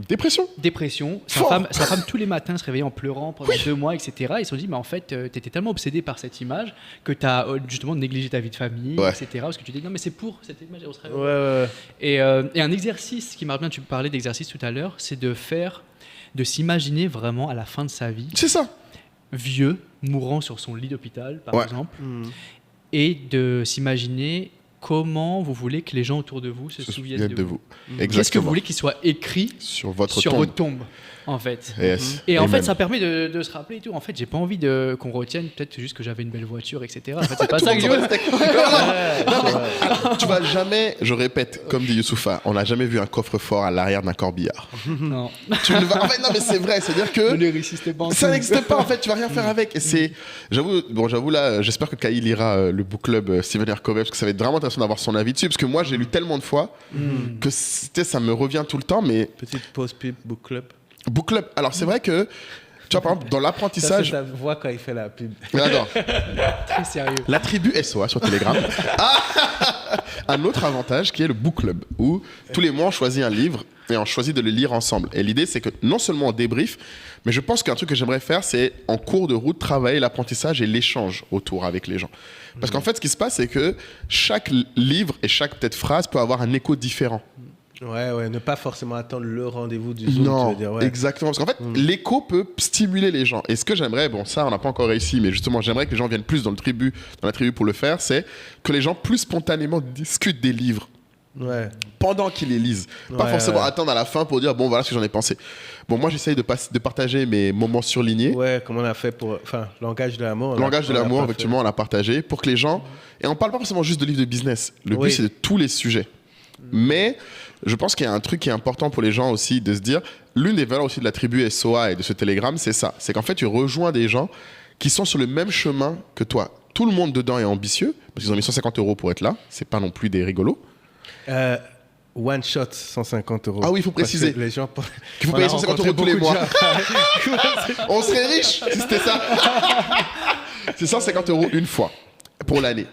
Dépression. dépression, Fort. sa femme tous les matins se réveillait en pleurant pendant 2 mois, etc. Ils se sont dit, mais en fait, tu étais tellement obsédé par cette image que tu as justement négligé ta vie de famille, Ouais. etc. Parce que tu dis, non, mais c'est pour cette image, on serait ouais, heureux. ouais. Et un exercice qui marche bien, tu parlais d'exercice tout à l'heure, c'est de s'imaginer vraiment à la fin de sa vie, C'est ça. vieux, mourant sur son lit d'hôpital, par Ouais. exemple, et de s'imaginer comment vous voulez que les gens autour de vous se Se souviennent de vous. Exactement. Qu'est-ce que vous voulez qu'il soit écrit Sur votre sur tombe. votre tombe, en fait. Yes. Et en fait, Amen. ça permet de se rappeler et tout. En fait, j'ai pas envie qu'on retienne peut-être juste que j'avais une belle voiture, etc. En fait, c'est pas Tout ça le que je monde veux. s'en bat les steaks. Non, tu vas jamais, je répète, comme dit Youssoufa, on n'a jamais vu un coffre-fort à l'arrière d'un corbillard. Non. Tu ne vas... En fait, non, mais c'est vrai, c'est-à-dire que Ne résistez pas. en ça tout. n'existe pas, en fait, tu vas rien faire avec. Et c'est, j'avoue là, j'espère que Kaï lira le book club Stephen R. Covey, parce que ça va être vraiment intéressant d'avoir son avis dessus, parce que moi, j'ai lu tellement de fois que ça me revient tout le temps, mais Petite pause pub, book club. book club, alors c'est vrai que, tu vois, par exemple, dans Ça, l'apprentissage, c'est ta voix quand il fait la pub. j'adore. Très sérieux. La tribu SOA sur Telegram a un autre avantage qui est le book club, où tous les mois on choisit un livre et on choisit de le lire ensemble. Et l'idée c'est que non seulement on débrief, mais je pense qu'un truc que j'aimerais faire c'est en cours de route travailler l'apprentissage et l'échange autour avec les gens. Parce qu'en fait ce qui se passe c'est que chaque livre et chaque peut-être phrase peut avoir un écho différent. Ouais, ne pas forcément attendre le rendez-vous du Zoom, tu Non, veux dire, ouais. exactement. Parce qu'en fait, l'écho peut stimuler les gens. Et ce que j'aimerais, bon, ça, on n'a pas encore réussi, mais justement, j'aimerais que les gens viennent plus dans la tribu pour le faire, c'est que les gens plus spontanément discutent des livres Ouais. pendant qu'ils les lisent. Pas Ouais, forcément ouais. attendre à la fin pour dire, bon, voilà ce que j'en ai pensé. Bon, moi, j'essaye de partager mes moments surlignés. Ouais, comme on a fait pour. Enfin, langage de l'amour. Langage de on l'a l'amour, pas effectivement, on l'a partagé pour que les gens. Et on parle pas forcément juste de livres de business. Le but, Oui. c'est de tous les sujets. Mais je pense qu'il y a un truc qui est important pour les gens aussi de se dire. L'une des valeurs aussi de la tribu SOA et de ce Telegram, c'est ça. C'est qu'en fait, tu rejoins des gens qui sont sur le même chemin que toi. Tout le monde dedans est ambitieux parce qu'ils ont mis 150 € pour être là. C'est pas non plus des rigolos. fait. One shot, 150 €. Ah oui, il faut Parce préciser. que les gens. Qu'il faut On payer a 150 rencontré € tous les beaucoup de mois. gens. On serait riche si c'était ça. C'est 150 € une fois pour l'année.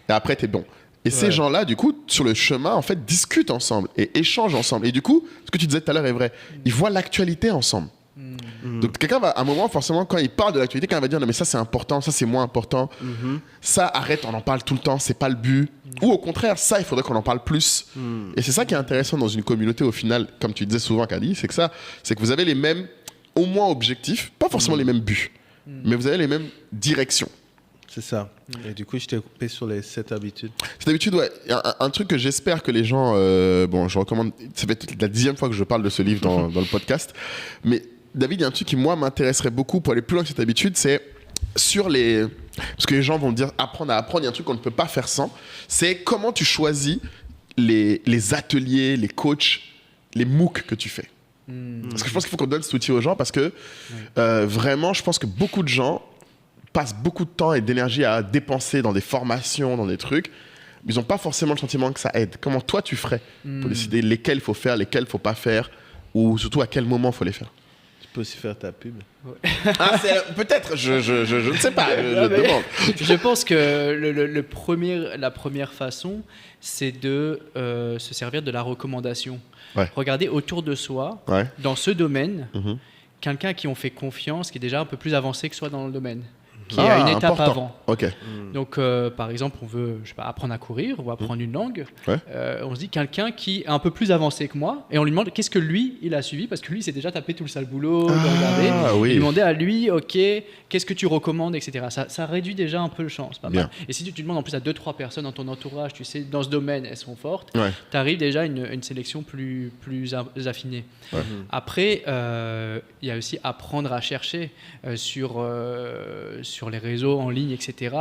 Et après, t'es bon. Et ces gens-là, du coup, sur le chemin, en fait, discutent ensemble et échangent ensemble. Et du coup, ce que tu disais tout à l'heure est vrai. Ils voient l'actualité ensemble. Donc, quelqu'un va, à un moment, forcément, quand il parle de l'actualité, quelqu'un va dire non, mais ça, c'est important, ça, c'est moins important. Ça, arrête, on en parle tout le temps, c'est pas le but. Ou au contraire, ça, il faudrait qu'on en parle plus. Et c'est ça qui est intéressant dans une communauté, au final, comme tu disais souvent, Kadi, c'est que vous avez les mêmes, au moins, objectifs, pas forcément les mêmes buts, mais vous avez les mêmes directions. C'est ça. Et du coup, je t'ai coupé sur les 7 habitudes. C'est d'habitude, ouais. Un truc que j'espère que les gens. Bon, je recommande. Ça va être la 10e fois que je parle de ce livre dans le podcast. Mais David, il y a un truc qui, moi, m'intéresserait beaucoup pour aller plus loin que cette habitude, c'est sur les. Parce que les gens vont dire apprendre à apprendre, il y a un truc qu'on ne peut pas faire sans. C'est comment tu choisis les ateliers, les coachs, les MOOC que tu fais. Parce que je pense qu'il faut qu'on donne cet outil aux gens parce que vraiment, je pense que beaucoup de gens passent beaucoup de temps et d'énergie à dépenser dans des formations, dans des trucs, mais ils n'ont pas forcément le sentiment que ça aide. Comment toi tu ferais pour décider lesquels il faut faire, lesquels il ne faut pas faire, ou surtout à quel moment il faut les faire? Tu peux aussi faire ta pub. Ah, peut-être, je ne sais pas, je demande. Je pense que la première façon, c'est de se servir de la recommandation. Ouais. Regarder autour de soi, Ouais. dans ce domaine, Mhm. quelqu'un à qui on fait confiance, qui est déjà un peu plus avancé que soi dans le domaine, qui est à une étape important. avant. Ok. Donc, par exemple, on veut, je sais pas, apprendre à courir, on va apprendre une langue. Ouais. On se dit quelqu'un qui est un peu plus avancé que moi, et on lui demande qu'est-ce que lui, il a suivi, parce que lui, il s'est déjà tapé tout le sale boulot, de regarder. oui. Et lui demander à lui, ok, qu'est-ce que tu recommandes, etc. Ça réduit déjà un peu le champ, c'est pas Bien. mal. Et si tu demandes en plus à 2-3 personnes dans ton entourage, tu sais, dans ce domaine, elles sont fortes, Ouais. tu arrives déjà à une sélection plus affinée. Ouais. Après, il y a aussi apprendre à chercher sur les réseaux en ligne, etc.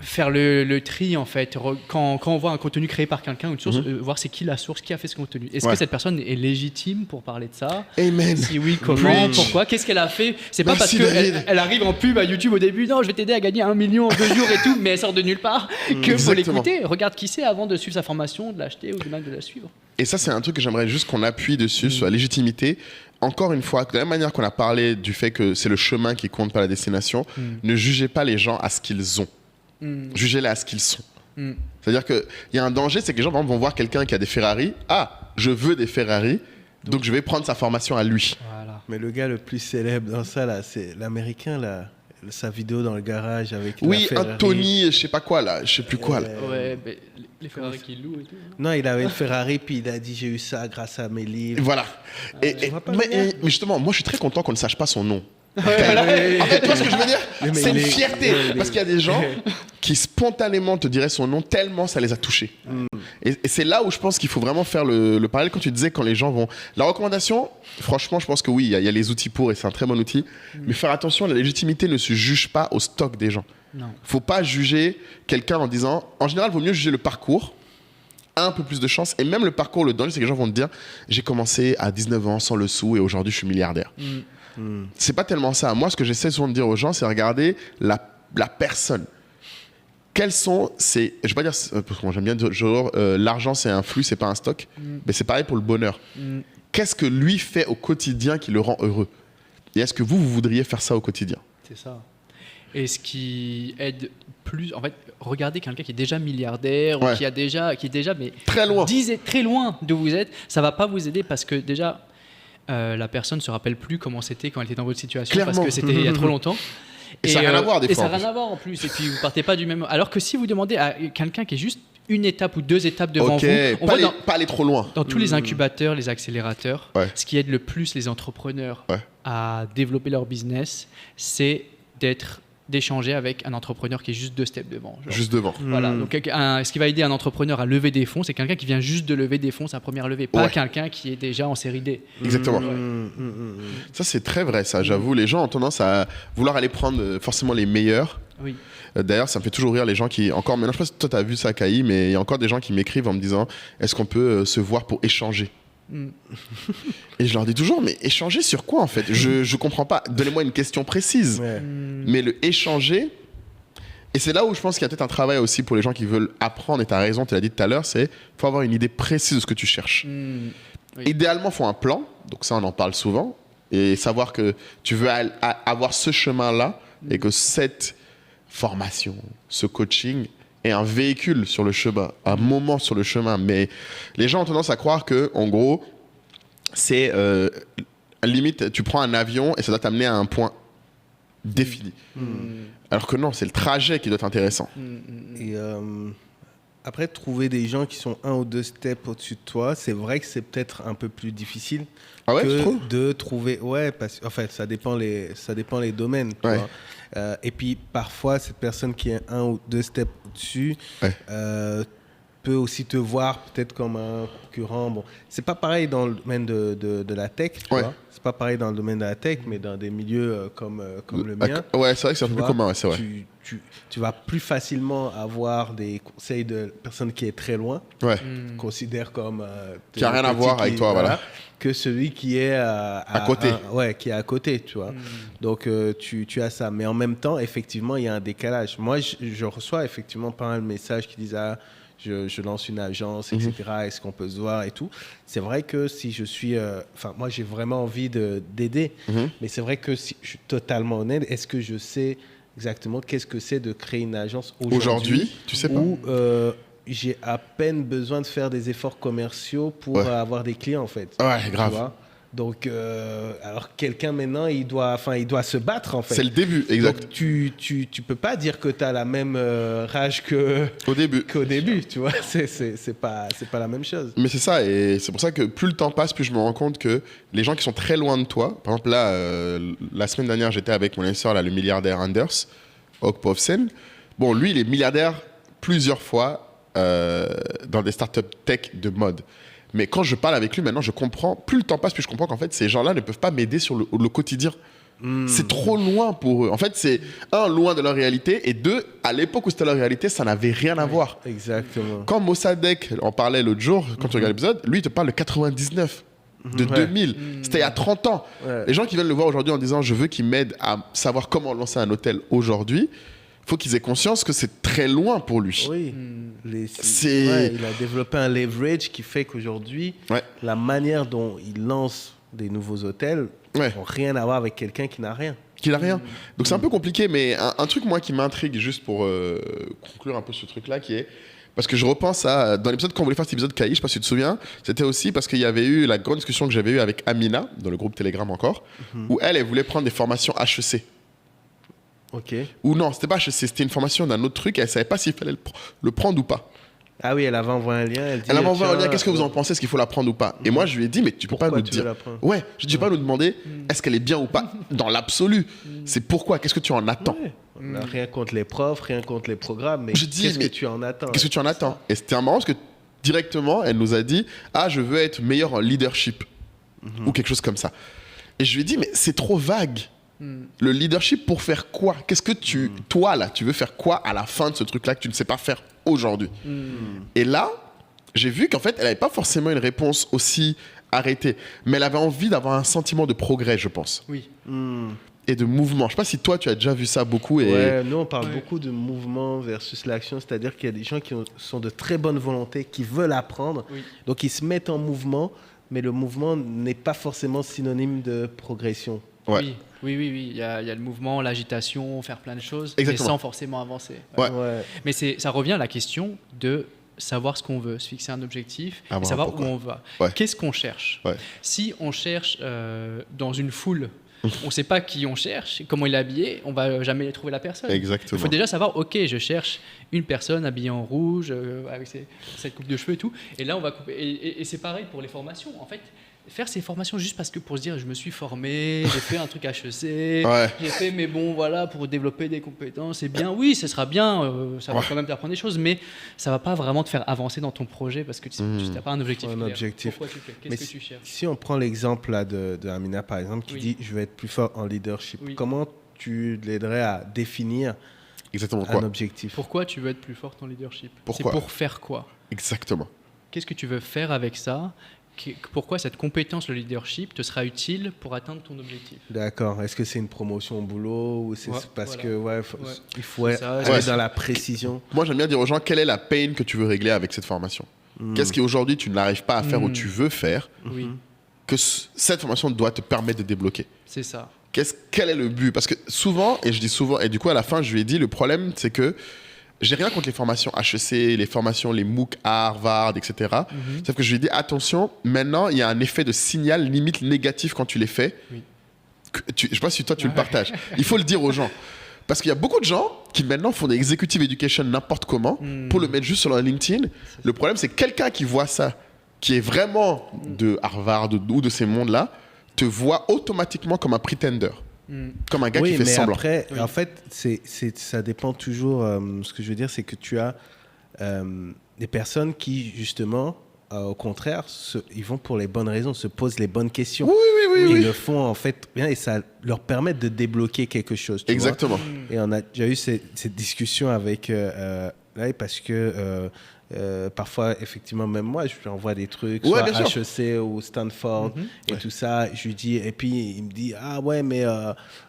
faire le tri en fait quand on voit un contenu créé par quelqu'un ou une source, voir c'est qui la source, qui a fait ce contenu. Est-ce que cette personne est légitime pour parler de ça? Amen. Si oui, comment? Pourquoi? Qu'est-ce qu'elle a fait? C'est pas parce qu'elle arrive en pub à YouTube au début, non, je vais t'aider à gagner 1 million en 2 jours et tout, mais elle sort de nulle part, que faut l'écouter. Regarde qui c'est avant de suivre sa formation, de l'acheter ou de même de la suivre. Et ça, c'est un truc que j'aimerais juste qu'on appuie dessus, sur la légitimité. Encore une fois, de la même manière qu'on a parlé du fait que c'est le chemin qui compte, pas la destination, ne jugez pas les gens à ce qu'ils ont. Jugez-les à ce qu'ils sont. C'est-à-dire qu'il y a un danger, c'est que les gens par exemple, vont voir quelqu'un qui a des Ferrari. Ah, je veux des Ferrari, donc je vais prendre sa formation à lui. Voilà. Mais le gars le plus célèbre dans ça, là, c'est l'Américain, là. Sa vidéo dans le garage avec oui, la Ferrari. un Tony, je sais pas quoi, là. Je sais plus quoi, là. Ouais, mais les Ferrari qu'il loue et tout. Non, il avait le Ferrari, puis il a dit j'ai eu ça grâce à mes livres. Voilà. Mais justement, moi, je suis très content qu'on ne sache pas son nom. En fait, tu vois ce que je veux dire? C'est une fierté. Parce qu'il y a des gens qui spontanément te diraient son nom tellement ça les a touchés. Et c'est là où je pense qu'il faut vraiment faire le parallèle quand tu disais quand les gens vont... La recommandation, franchement, je pense que oui, il y a les outils pour et c'est un très bon outil. Mais faire attention, la légitimité ne se juge pas au stock des gens. Non. Faut pas juger quelqu'un en disant... En général, il vaut mieux juger le parcours, un peu plus de chance. Et même le parcours, le danger, c'est que les gens vont te dire j'ai commencé à 19 ans sans le sou et aujourd'hui je suis milliardaire. C'est pas tellement ça. Moi, ce que j'essaie souvent de dire aux gens, c'est regarder la personne. Quels sont ces... Je vais pas dire... Parce que moi, j'aime bien dire l'argent, c'est un flux, c'est pas un stock. Mais c'est pareil pour le bonheur. Qu'est-ce que lui fait au quotidien qui le rend heureux? Et est-ce que vous voudriez faire ça au quotidien? C'est ça. Et ce qui aide plus... En fait, regardez quelqu'un qui est déjà milliardaire ou qui est déjà mais très loin. Très loin d'où vous êtes. Ça va pas vous aider parce que déjà... la personne ne se rappelle plus comment c'était quand elle était dans votre situation. Clairement. Parce que c'était il y a trop longtemps. Et ça n'a rien à voir des fois. Et ça n'a rien à voir en plus. Et puis vous partez pas du même... Alors que si vous demandez à quelqu'un qui est juste une étape ou 2 étapes devant vous... On pas aller trop loin. Dans tous les incubateurs, les accélérateurs, ce qui aide le plus les entrepreneurs à développer leur business, c'est d'échanger avec un entrepreneur qui est juste 2 steps devant. Juste devant. Voilà. Donc, ce qui va aider un entrepreneur à lever des fonds, c'est quelqu'un qui vient juste de lever des fonds, sa première levée, pas quelqu'un qui est déjà en série D. Exactement. Ça, c'est très vrai, ça. J'avoue, les gens ont tendance à vouloir aller prendre forcément les meilleurs. Oui. D'ailleurs, ça me fait toujours rire les gens qui... Encore maintenant, je sais pas si toi, tu as vu ça, Kai, mais il y a encore des gens qui m'écrivent en me disant est-ce qu'on peut se voir pour échanger? Et je leur dis toujours, mais échanger sur quoi en fait? Je comprends pas. Donnez-moi une question précise. Mais le échanger, et c'est là où je pense qu'il y a peut-être un travail aussi pour les gens qui veulent apprendre, et tu as raison, tu l'as dit tout à l'heure, c'est qu'il faut avoir une idée précise de ce que tu cherches. Idéalement, il faut un plan, donc ça on en parle souvent, et savoir que tu veux avoir ce chemin-là, et que cette formation, ce coaching est un véhicule sur le chemin, un moment sur le chemin. Mais les gens ont tendance à croire que, en gros, c'est limite, tu prends un avion et ça doit t'amener à un point défini. Alors que non, c'est le trajet qui doit être intéressant. Et après, trouver des gens qui sont 1 ou 2 steps au-dessus de toi, c'est vrai que c'est peut-être un peu plus difficile que de trouver... Ouais, parce qu'en fait, ça dépend les domaines. Tu vois. Et puis, parfois, cette personne qui est 1 ou 2 steps au-dessus peut aussi te voir peut-être comme un concurrent. Bon, c'est pas pareil dans le domaine de la tech, tu vois. C'est pas pareil dans le domaine de la tech, mais dans des milieux comme le mien. Ouais, c'est vrai que c'est un peu plus commun, c'est vrai. Tu vas plus facilement avoir des conseils de personnes qui est très loin, considère comme... qui n'a rien à voir avec toi, voilà. Que celui qui est à côté. Qui est à côté, tu vois. Donc, tu as ça. Mais en même temps, effectivement, il y a un décalage. Moi, je reçois effectivement pas mal de messages qui disent je lance une agence, etc. Est-ce qu'on peut se voir et tout. C'est vrai que si je suis... moi, j'ai vraiment envie d'aider. Mais c'est vrai que si je suis totalement honnête, est-ce que je sais exactement qu'est-ce que c'est de créer une agence aujourd'hui, tu sais pas. Où j'ai à peine besoin de faire des efforts commerciaux pour avoir des clients, en fait. Ouais, grave. Tu vois. Donc, alors quelqu'un maintenant, il doit se battre, en fait. C'est le début, exact. Donc, tu peux pas dire que tu as la même rage qu'au début, tu vois. C'est pas la même chose. Mais c'est ça, et c'est pour ça que plus le temps passe, plus je me rends compte que les gens qui sont très loin de toi, par exemple là, la semaine dernière, j'étais avec mon investisseur, le milliardaire Anders Okpovsen. Bon, lui, il est milliardaire plusieurs fois dans des startups tech de mode. Mais quand je parle avec lui, maintenant, je comprends, plus le temps passe, plus je comprends qu'en fait, ces gens-là ne peuvent pas m'aider sur le quotidien. C'est trop loin pour eux. En fait, c'est loin de leur réalité, et 2, à l'époque où c'était leur réalité, ça n'avait rien à voir. Exactement. Quand Mossadegh en parlait l'autre jour, quand tu regardes l'épisode, lui, il te parle de 99, de 2000. C'était il y a 30 ans. Les gens qui viennent le voir aujourd'hui en disant « je veux qu'il m'aide à savoir comment lancer un hôtel aujourd'hui », il faut qu'ils aient conscience que c'est très loin pour lui. Oui. Il a développé un leverage qui fait qu'aujourd'hui, la manière dont il lance des nouveaux hôtels n'a rien à voir avec quelqu'un qui n'a rien. Donc c'est un peu compliqué, mais un truc moi qui m'intrigue, juste pour conclure un peu ce truc-là, qui est... Parce que je repense à... Dans l'épisode, quand on voulait faire cet épisode Caï, je ne sais pas si tu te souviens, c'était aussi parce qu'il y avait eu la grande discussion que j'avais eue avec Amina, dans le groupe Telegram encore, où elle voulait prendre des formations HEC. Ok. Ou non, c'était pas HEC, c'était une formation d'un autre truc, et elle ne savait pas s'il fallait le prendre ou pas. Ah oui, elle avait envoyé un lien. Elle avait envoyé un lien, qu'est-ce que vous en pensez, est-ce qu'il faut la prendre ou pas? Et moi, je lui ai dit, mais tu peux pas nous dire. Ouais, je ne peux pas nous demander, est-ce qu'elle est bien ou pas, dans l'absolu. C'est pourquoi, qu'est-ce que tu en attends? Rien contre les profs, rien contre les programmes, mais qu'est-ce que tu en attends? Qu'est-ce que tu en attends? Et c'était marrant parce que directement, elle nous a dit, je veux être meilleur en leadership, ou quelque chose comme ça. Et je lui ai dit, mais c'est trop vague. Le leadership pour faire quoi? Qu'est-ce que toi là, tu veux faire quoi à la fin de ce truc-là que tu ne sais pas faire aujourd'hui? Et là, j'ai vu qu'en fait, elle n'avait pas forcément une réponse aussi arrêtée, mais elle avait envie d'avoir un sentiment de progrès, je pense. Oui. Et de mouvement. Je ne sais pas si toi, tu as déjà vu ça beaucoup. Ouais, nous, on parle beaucoup de mouvement versus l'action, c'est-à-dire qu'il y a des gens qui sont de très bonne volonté, qui veulent apprendre, donc ils se mettent en mouvement, mais le mouvement n'est pas forcément synonyme de progression. Oui. Il y a le mouvement, l'agitation, faire plein de choses, mais sans forcément avancer. Mais ça revient à la question de savoir ce qu'on veut, se fixer un objectif, et savoir où on va. Qu'est-ce qu'on cherche? Si on cherche dans une foule, on ne sait pas qui on cherche, comment il est habillé, on ne va jamais trouver la personne. Exactement. Il faut déjà savoir, ok, je cherche une personne habillée en rouge, avec cette coupe de cheveux et tout, et là on va couper. Et c'est pareil pour les formations, en fait. Faire ces formations juste parce que pour se dire je me suis formé, j'ai fait un truc HEC, j'ai fait mais bon voilà pour développer des compétences, c'est bien, oui ce sera bien, ça va quand même t'apprendre des choses, mais ça va pas vraiment te faire avancer dans ton projet parce que tu n'as pas un objectif clair. Pourquoi tu fais? Qu'est-ce que tu cherches? Si on prend l'exemple là de Amina par exemple qui dit je veux être plus fort en leadership, comment tu l'aiderais à définir un objectif? Pourquoi tu veux être plus fort en leadership? C'est pour faire quoi? Exactement. Qu'est-ce que tu veux faire avec ça? Pourquoi cette compétence, le leadership, te sera utile pour atteindre ton objectif? D'accord. Est-ce que c'est une promotion au boulot ou c'est parce que il faut aller dans la précision? Moi, j'aime bien dire aux gens quelle est la pain que tu veux régler avec cette formation. Qu'est-ce qu'aujourd'hui tu n'arrives pas à faire ou tu veux faire que cette formation doit te permettre de débloquer? C'est ça. Quel est le but? Parce que souvent, et je dis souvent, et du coup à la fin je lui ai dit, le problème c'est que j'ai rien contre les formations HEC, les formations, les MOOC, Harvard, etc. Sauf que je lui ai dit, attention, maintenant, il y a un effet de signal limite négatif quand tu les fais. Je ne sais pas si toi, tu le partages. Il faut le dire aux gens. Parce qu'il y a beaucoup de gens qui maintenant font des executive education n'importe comment pour le mettre juste sur leur LinkedIn. Le problème, c'est que quelqu'un qui voit ça, qui est vraiment de Harvard ou de ces mondes-là, te voit automatiquement comme un pretender. Comme un gars qui fait semblant. Après, en fait, ça dépend toujours. Ce que je veux dire, c'est que tu as des personnes qui, justement, au contraire, ils vont pour les bonnes raisons, se posent les bonnes questions. Ils le font, en fait, bien et ça leur permet de débloquer quelque chose. Exactement. Et on a déjà eu cette discussion avec parce que parfois, effectivement, même moi, je lui envoie des trucs, soit HEC ou Stanford et tout ça. Je lui dis, et puis il me dit, ah ouais, mais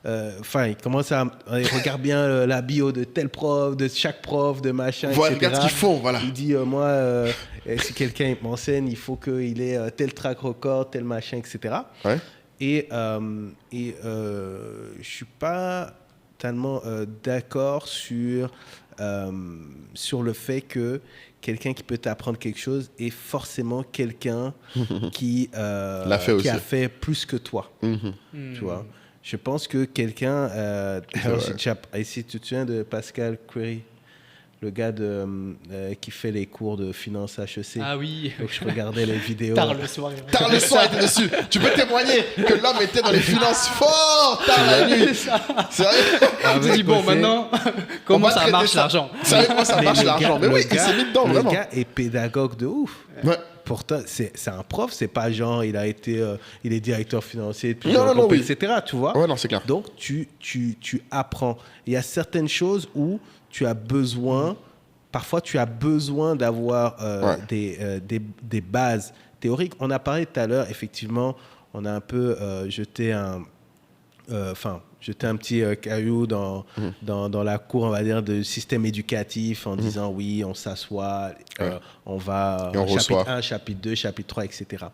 il commence à regarde bien la bio de tel prof, de chaque prof, de machin, etc. Regarde ce qu'ils font, voilà. Il dit, moi, si quelqu'un m'enseigne, il faut qu'il ait tel track record, tel machin, etc. Et je suis pas tellement d'accord sur le fait que quelqu'un qui peut t'apprendre quelque chose est forcément quelqu'un qui a fait plus que toi. Tu vois? Je pense que quelqu'un... tu te souviens de Pascal Query? le gars qui fait les cours de finance HEC. Ah oui. Donc je regardais les vidéos. Tard le soir. Tard le soir, il était dessus. Tu peux témoigner que l'homme était dans les finances fort tard la nuit. Sérieux? Je dis bon, maintenant, comment ça marche l'argent? Sérieux, comment ça marche l'argent? Mais oui, il s'est mis dedans, vraiment. Le gars est pédagogue de ouf. Ouais. Pourtant, c'est un prof, c'est pas genre il est directeur financier, oui. etc. Tu vois? Ouais, non, c'est clair. Donc tu apprends. Il y a certaines choses où parfois tu as besoin d'avoir des bases théoriques. On a parlé tout à l'heure, effectivement, on a un peu jeté un petit caillou dans la cour, on va dire, du système éducatif en disant oui, on s'assoit, on va chapitre 1, chapitre 2, chapitre 3, etc.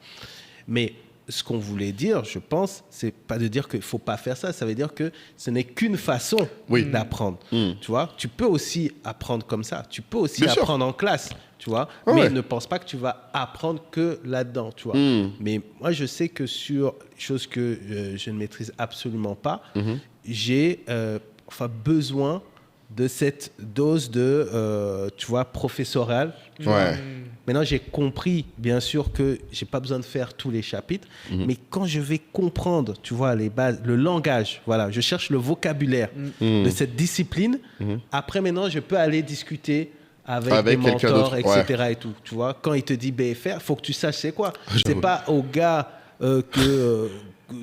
Mais ce qu'on voulait dire, je pense, c'est pas de dire qu'il ne faut pas faire ça. Ça veut dire que ce n'est qu'une façon d'apprendre. Tu vois, tu peux aussi apprendre comme ça. Tu peux aussi apprendre en classe, tu vois. Mais ne pense pas que tu vas apprendre que là-dedans, tu vois. Mais moi, je sais que sur choses que je ne maîtrise absolument pas, j'ai besoin de cette dose de, tu vois, professorale. Ouais. Maintenant, j'ai compris, bien sûr, que je n'ai pas besoin de faire tous les chapitres, mais quand je vais comprendre, tu vois, les bases, le langage, voilà, je cherche le vocabulaire de cette discipline. Après, maintenant, je peux aller discuter avec des mentors, etc. Et tout, tu vois. Quand il te dit BFR, il faut que tu saches c'est quoi. C'est pas au gars que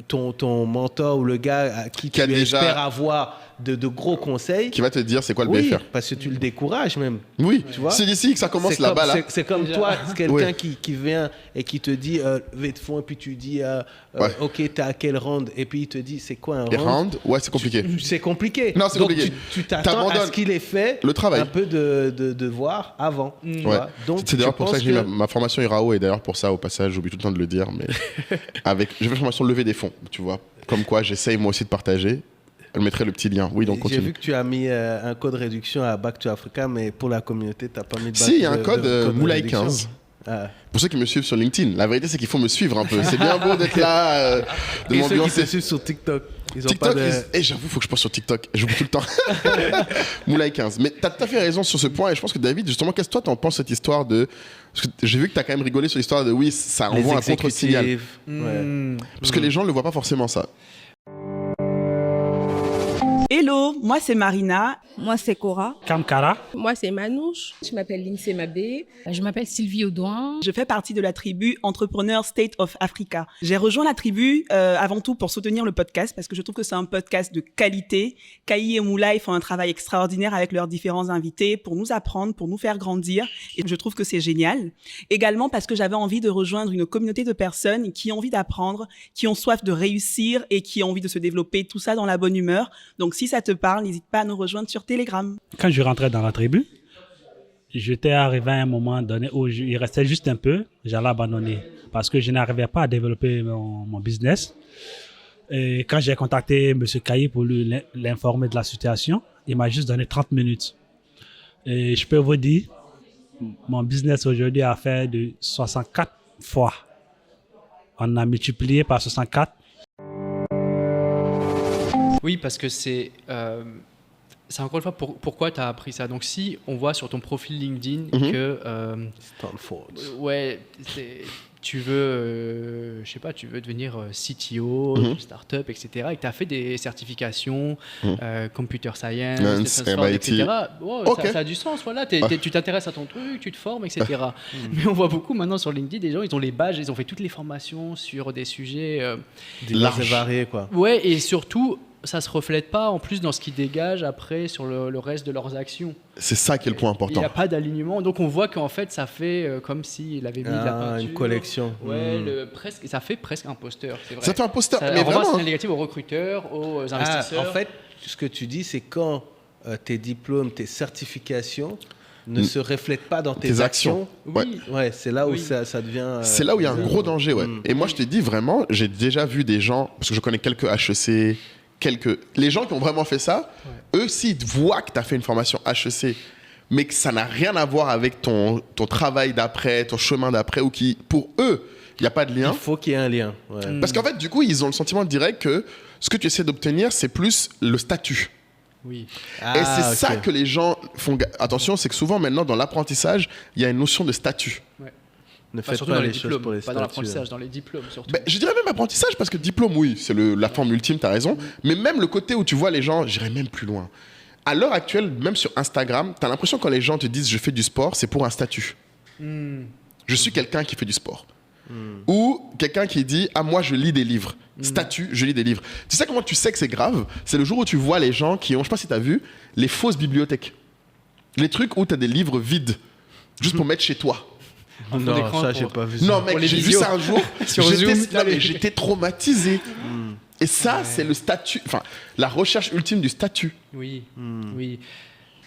ton mentor ou le gars à qui tu espères avoir de gros conseils qui va te dire c'est quoi le BFR, parce que tu le décourages même. Oui, tu vois, c'est d'ici que ça commence là-bas. C'est comme toi, c'est quelqu'un qui vient et qui te dit levée de fonds, et puis tu dis ok, t'es à quel round, et puis il te dit c'est quoi un round. Ouais, c'est compliqué. C'est compliqué. Non, c'est compliqué. Donc tu t'attends à ce qu'il ait fait le travail, un peu de voir avant. Tu vois. Donc c'est d'ailleurs pour ça que j'ai ma formation IRAO, et d'ailleurs pour ça au passage j'oublie tout le temps de le dire, mais j'ai fait formation levée des fonds, tu vois, comme quoi j'essaye moi aussi de partager. Je mettrai le petit lien. Oui, donc continue. J'ai vu que tu as mis un code réduction à Back to Africa, mais pour la communauté, tu n'as pas mis de Si, il y a un code Moulay 15. Pour ceux qui me suivent sur LinkedIn, la vérité, c'est qu'il faut me suivre un peu. C'est bien beau d'être là, de m'ambiancer. Et ceux qui te suivent sur TikTok, ils ont TikTok, pas de... j'avoue, il faut que je pense sur TikTok. J'oublie tout le temps. Moulay 15. Mais tu as tout à fait raison sur ce point. Et je pense que David, justement, qu'est-ce que toi, tu en penses cette histoire de... Parce que j'ai vu que tu as quand même rigolé sur l'histoire de oui, ça envoie un contre-signal. Parce que les gens ne le voient pas forcément, ça. Hello, moi c'est Marina. Moi c'est Cora. Kamkara. Moi c'est Manouche. Je m'appelle Lindsay Mabé. Je m'appelle Sylvie Audouin. Je fais partie de la tribu Entrepreneur State of Africa. J'ai rejoint la tribu avant tout pour soutenir le podcast parce que je trouve que c'est un podcast de qualité. Kayi et Moulay font un travail extraordinaire avec leurs différents invités pour nous apprendre, pour nous faire grandir, et je trouve que c'est génial. Également parce que j'avais envie de rejoindre une communauté de personnes qui ont envie d'apprendre, qui ont soif de réussir et qui ont envie de se développer, tout ça dans la bonne humeur. Donc si ça te parle, n'hésite pas à nous rejoindre sur Telegram. Quand je rentrais dans la tribu, j'étais arrivé à un moment donné où il restait juste un peu, j'allais abandonner parce que je n'arrivais pas à développer mon business. Et quand j'ai contacté M. Kayi pour l'informer de la situation, il m'a juste donné 30 minutes. Et je peux vous dire, mon business aujourd'hui a fait de 64 fois. On a multiplié par 64. Oui, parce que c'est encore une fois pourquoi tu as appris ça. Donc, si on voit sur ton profil LinkedIn que Stanford. Ouais, tu veux, je sais pas, tu veux devenir CTO, startup, etc. Et que tu as fait des certifications, computer science, etc. Wow, ça a du sens, voilà. Tu t'intéresses à ton truc, tu te formes, etc. Mais on voit beaucoup maintenant sur LinkedIn, des gens, ils ont les badges, ils ont fait toutes les formations sur des sujets larges et variés, quoi. Ouais, et surtout, ça se reflète pas en plus dans ce qu'ils dégagent après sur le reste de leurs actions. C'est ça qui est le point important. Il n'y a pas d'alignement, donc on voit qu'en fait ça fait comme s'il avait mis de la peinture. Une collection. Ouais, ça fait presque un poster, c'est vrai. Ça fait un poster, mais vraiment. C'est négatif aux recruteurs, aux investisseurs. En fait, ce que tu dis, c'est quand tes diplômes, tes certifications ne se reflètent pas dans tes actions. Oui. Ouais, c'est là où ça devient... c'est là où il y a un gros danger, ouais. Et moi, je te dis vraiment, j'ai déjà vu des gens, parce que je connais quelques HEC, les gens qui ont vraiment fait ça, eux, s'ils voient que tu as fait une formation HEC, mais que ça n'a rien à voir avec ton travail d'après, ton chemin d'après, ou qui, pour eux, il n'y a pas de lien. Il faut qu'il y ait un lien. Ouais. Parce qu'en fait, du coup, ils ont le sentiment direct que ce que tu essaies d'obtenir, c'est plus le statut. Oui. Et c'est ça que les gens font. Attention, c'est que souvent maintenant dans l'apprentissage, il y a une notion de statut. Ouais. Ne faites surtout pas dans les les choses diplômes, pour les pas statuts. dans l'apprentissage, dans les diplômes surtout. Je dirais même apprentissage parce que diplôme, oui, c'est la forme ultime, t'as raison. Mais même le côté où tu vois les gens, j'irais même plus loin. À l'heure actuelle, même sur Instagram, t'as l'impression quand les gens te disent je fais du sport, c'est pour un statut. Je suis quelqu'un qui fait du sport. Ou quelqu'un qui dit ah moi je lis des livres. Statut, je lis des livres. Tu sais comment tu sais que c'est grave? C'est le jour où tu vois les gens qui ont, je sais pas si t'as vu, les fausses bibliothèques. Les trucs où t'as des livres vides, juste pour mettre chez toi. Non, ça, j'ai pas vu ça. Non, mec, j'ai vu ça un jour. Sur Zoom, J'étais traumatisé. Et ça, c'est le statut, enfin, la recherche ultime du statut. Oui,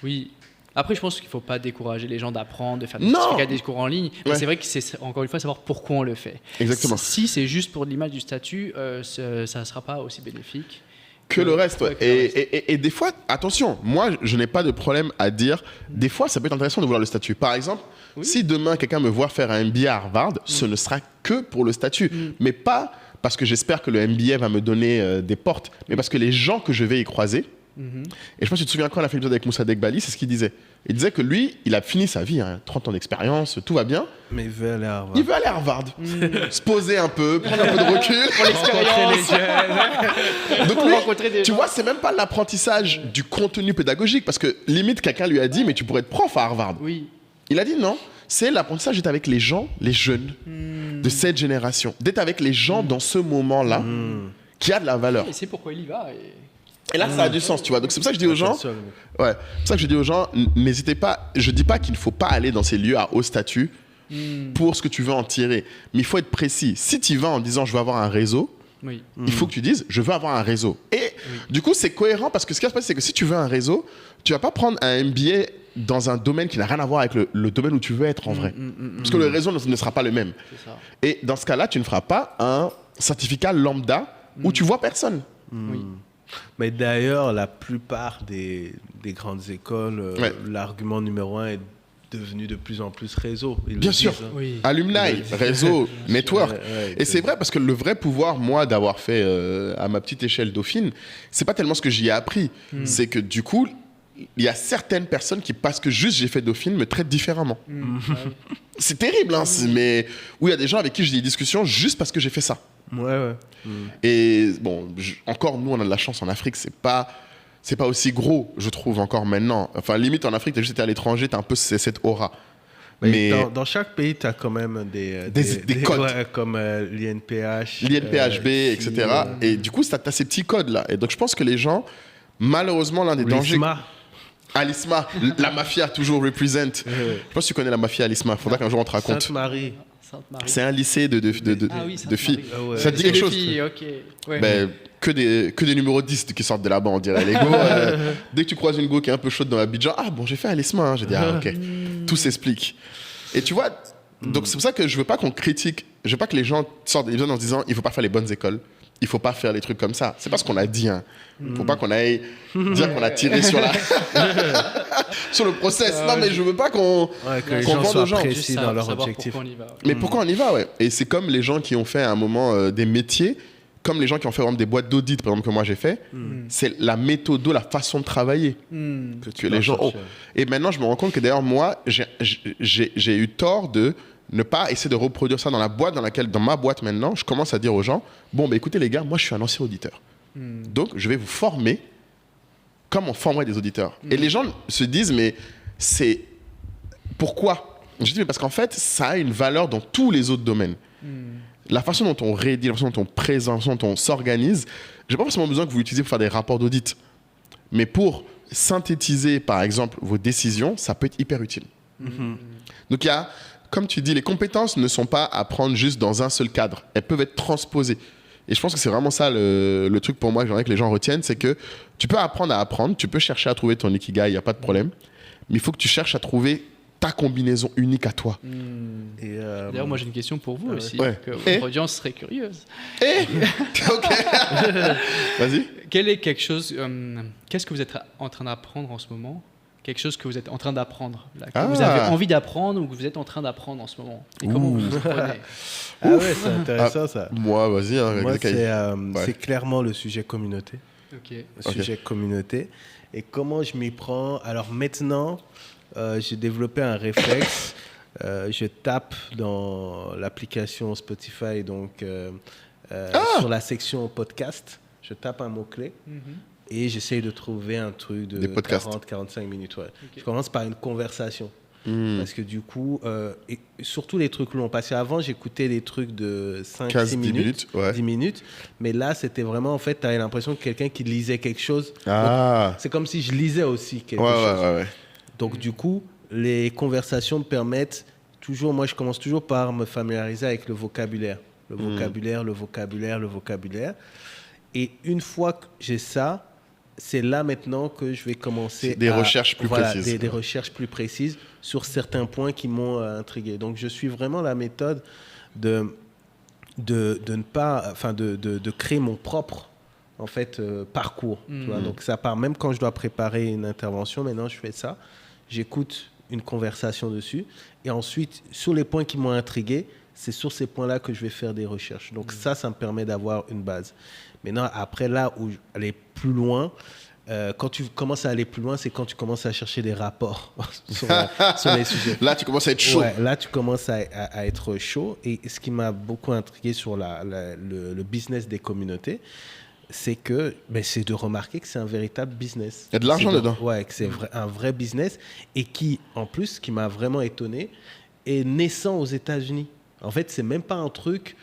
oui. Après, je pense qu'il ne faut pas décourager les gens d'apprendre, de faire Non. des cours en ligne. Mais Ouais. c'est vrai que c'est, encore une fois, savoir pourquoi on le fait. Exactement. Si c'est juste pour l'image du statut, ça ne sera pas aussi bénéfique. Que le reste, ouais. Ouais, que le reste. Et des fois, attention, moi, je n'ai pas de problème à dire, des fois, ça peut être intéressant de voir le statut. Par exemple, si demain, quelqu'un me voit faire un MBA à Harvard, ce ne sera que pour le statut. Mais pas parce que j'espère que le MBA va me donner des portes, mais parce que les gens que je vais y croiser, et je pense que tu te souviens quand on a fait l'épisode avec Moussa Degbali, c'est ce qu'il disait. Il disait que lui, il a fini sa vie, 30 ans d'expérience, tout va bien. Mais il veut aller à Harvard. Il veut aller à Harvard, se poser un peu, prendre un peu de recul. Pour l'expérience. Donc lui, rencontrer des tu gens. vois, c'est même pas l'apprentissage du contenu pédagogique, parce que limite, quelqu'un lui a dit, mais tu pourrais être prof à Harvard. Oui. Il a dit non, c'est l'apprentissage d'être avec les gens, les jeunes de cette génération, d'être avec les gens dans ce moment-là qui a de la valeur. Et c'est pourquoi il y va. Et là, ça a du sens, tu vois. Donc c'est pour ça que je dis aux gens, ouais, c'est pour ça que je dis aux gens, n'hésitez pas. Je dis pas qu'il ne faut pas aller dans ces lieux à haut statut pour ce que tu veux en tirer, mais il faut être précis. Si tu y vas en disant je veux avoir un réseau, Oui. il faut que tu dises je veux avoir un réseau. Et du coup, c'est cohérent parce que ce qui va se passer, c'est que si tu veux un réseau, tu vas pas prendre un MBA dans un domaine qui n'a rien à voir avec le domaine où tu veux être en vrai. Parce que le réseau ne sera pas le même. C'est ça. Et dans ce cas-là, tu ne feras pas un certificat lambda où tu vois personne. Oui. Mais d'ailleurs, la plupart des grandes écoles, Ouais. l'argument numéro un est devenu de plus en plus réseau. Ils Bien le sûr. disent, hein. Oui. Alumni, réseau, network. Ouais, Et c'est vrai parce que le vrai pouvoir, moi, d'avoir fait à ma petite échelle Dauphine, c'est pas tellement ce que j'y ai appris. C'est que du coup, il y a certaines personnes qui, parce que juste j'ai fait Dauphine, me traitent différemment. C'est terrible, hein, mais où il y a des gens avec qui j'ai des discussions juste parce que j'ai fait ça. Ouais. Et bon, encore, nous, on a de la chance en Afrique, c'est pas aussi gros, je trouve, encore maintenant. Enfin, limite, en Afrique, t'as juste été à l'étranger, t'as un peu cette aura. Mais dans chaque pays, tu as quand même des codes. Ouais, comme l'INPH. l'INPHB, etc. Et du coup, t'as ces petits codes-là. Et donc, je pense que les gens, malheureusement, l'un des dangers... Alisma, la mafia toujours represent. Je pense que tu connais la mafia Alisma. Faudra qu'un jour on te raconte. Sainte-Marie. Sainte-Marie. C'est un lycée de Ah oui, de filles. Ah ouais. Ça te dit C'est quelque des chose? filles, ok. Ouais. Ben, que des numéros 10 qui sortent de là-bas, on dirait. Les go, dès que tu croises une go qui est un peu chaude dans Abidjan, ah bon, j'ai fait Alisma. Hein. J'ai dit, ah ok. Tout s'explique. Et tu vois, donc c'est pour ça que je veux pas qu'on critique. Je veux pas que les gens sortent des épisodes en se disant, il faut pas faire les bonnes écoles. Il faut pas faire les trucs comme ça. C'est pas ce qu'on a dit. Hein. Faut pas qu'on aille dire qu'on a tiré sur sur le process. Non, mais je veux pas qu'on Que les qu'on gens vende soient aux gens. précis Juste dans leur savoir objectif. pourquoi on y va. Mais pourquoi on y va, ouais. Et c'est comme les gens qui ont fait à un moment des métiers, comme les gens qui ont fait par exemple, des boîtes d'audit, par exemple, que moi j'ai fait. C'est la méthode, la façon de travailler que les gens ont. Et maintenant, je me rends compte que d'ailleurs, moi, j'ai eu tort de ne pas essayer de reproduire ça dans la boîte dans ma boîte maintenant, je commence à dire aux gens, bon, bah, écoutez les gars, moi je suis un ancien auditeur. Donc, je vais vous former comme on formerait des auditeurs. Et les gens se disent, mais c'est... Pourquoi? Je dis, mais parce qu'en fait, ça a une valeur dans tous les autres domaines. La façon dont on rédige, la façon dont on présente, la façon dont on s'organise, j'ai pas forcément besoin que vous l'utilisez pour faire des rapports d'audit. Mais pour synthétiser, par exemple, vos décisions, ça peut être hyper utile. Donc, il y a... Comme tu dis, les compétences ne sont pas à prendre juste dans un seul cadre. Elles peuvent être transposées. Et je pense que c'est vraiment ça le truc pour moi que j'aimerais que les gens retiennent, c'est que tu peux apprendre à apprendre, tu peux chercher à trouver ton ikigai, il n'y a pas de problème. Mais il faut que tu cherches à trouver ta combinaison unique à toi. D'ailleurs, moi j'ai une question pour vous aussi, Ouais. que votre audience serait curieuse. Ok. Vas-y. Quel est quelque chose, qu'est-ce que vous êtes en train d'apprendre en ce moment? Quelque chose que vous êtes en train d'apprendre, là, que vous avez envie d'apprendre ou que vous êtes en train d'apprendre en ce moment. Et comment vous vous prenez? Ah ouais, c'est intéressant ça. Moi, vas-y. Hein, Moi, avec les cahiers. c'est clairement le sujet communauté. sujet communauté. Et comment je m'y prends? Alors maintenant, j'ai développé un réflexe. Je tape dans l'application Spotify, donc sur la section podcast, je tape un mot-clé et j'essaye de trouver un truc de 40-45 minutes. Ouais. Je commence par une conversation. Parce que du coup, et surtout les trucs longs. Parce qu'avant, j'écoutais des trucs de 5-6 minutes, 10 minutes. Mais là, c'était vraiment, en fait, tu avais l'impression que quelqu'un qui lisait quelque chose. C'est comme si je lisais aussi quelque chose. Donc, du coup, les conversations me permettent toujours, moi, je commence toujours par me familiariser avec le vocabulaire. Le vocabulaire. Et une fois que j'ai ça, c'est là maintenant que je vais commencer des recherches plus précises. Des recherches plus précises sur certains points qui m'ont intrigué. Donc, je suis vraiment la méthode de ne pas, enfin, de créer mon propre, en fait, parcours. Tu vois. Donc, ça part, même quand je dois préparer une intervention, maintenant, je fais ça. J'écoute une conversation dessus. Et ensuite, sur les points qui m'ont intrigué, c'est sur ces points-là que je vais faire des recherches. Donc, ça me permet d'avoir une base. Maintenant, après, là où aller plus loin, quand tu commences à aller plus loin, c'est quand tu commences à chercher des rapports sur les sujets. Là, tu commences à être chaud. Ouais, là, tu commences à être chaud. Et ce qui m'a beaucoup intrigué sur le business des communautés, c'est de remarquer que c'est un véritable business. Il y a de l'argent dedans. Ouais, que c'est un vrai business. Et qui, en plus, ce qui m'a vraiment étonné, est naissant aux États-Unis. En fait, c'est même pas un truc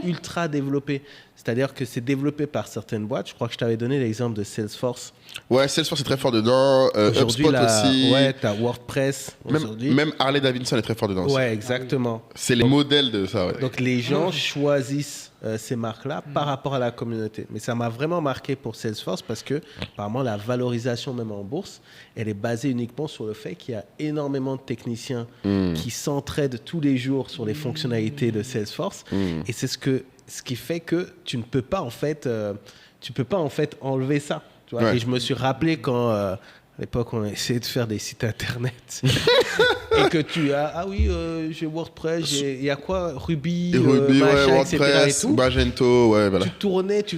ultra développé. C'est-à-dire que c'est développé par certaines boîtes. Je crois que je t'avais donné l'exemple de Salesforce. Ouais, Salesforce est très fort dedans. HubSpot aussi. Ouais, t'as WordPress. Même Harley Davidson est très fort dedans aussi. Ouais, exactement. C'est les modèles de ça. Ouais. Donc les gens choisissent ces marques-là par rapport à la communauté. Mais ça m'a vraiment marqué pour Salesforce parce que, apparemment, la valorisation même en bourse, elle est basée uniquement sur le fait qu'il y a énormément de techniciens qui s'entraident tous les jours sur les fonctionnalités de Salesforce. Et c'est ce qui fait que tu ne peux pas en fait, enlever ça. Tu vois. Et je me suis rappelé quand, à l'époque, on a essayé de faire des sites internet et que tu as, j'ai WordPress, il y a quoi, Ruby, machin, WordPress, etc. Et tout. Magento, ouais, voilà. Tu tournais, tu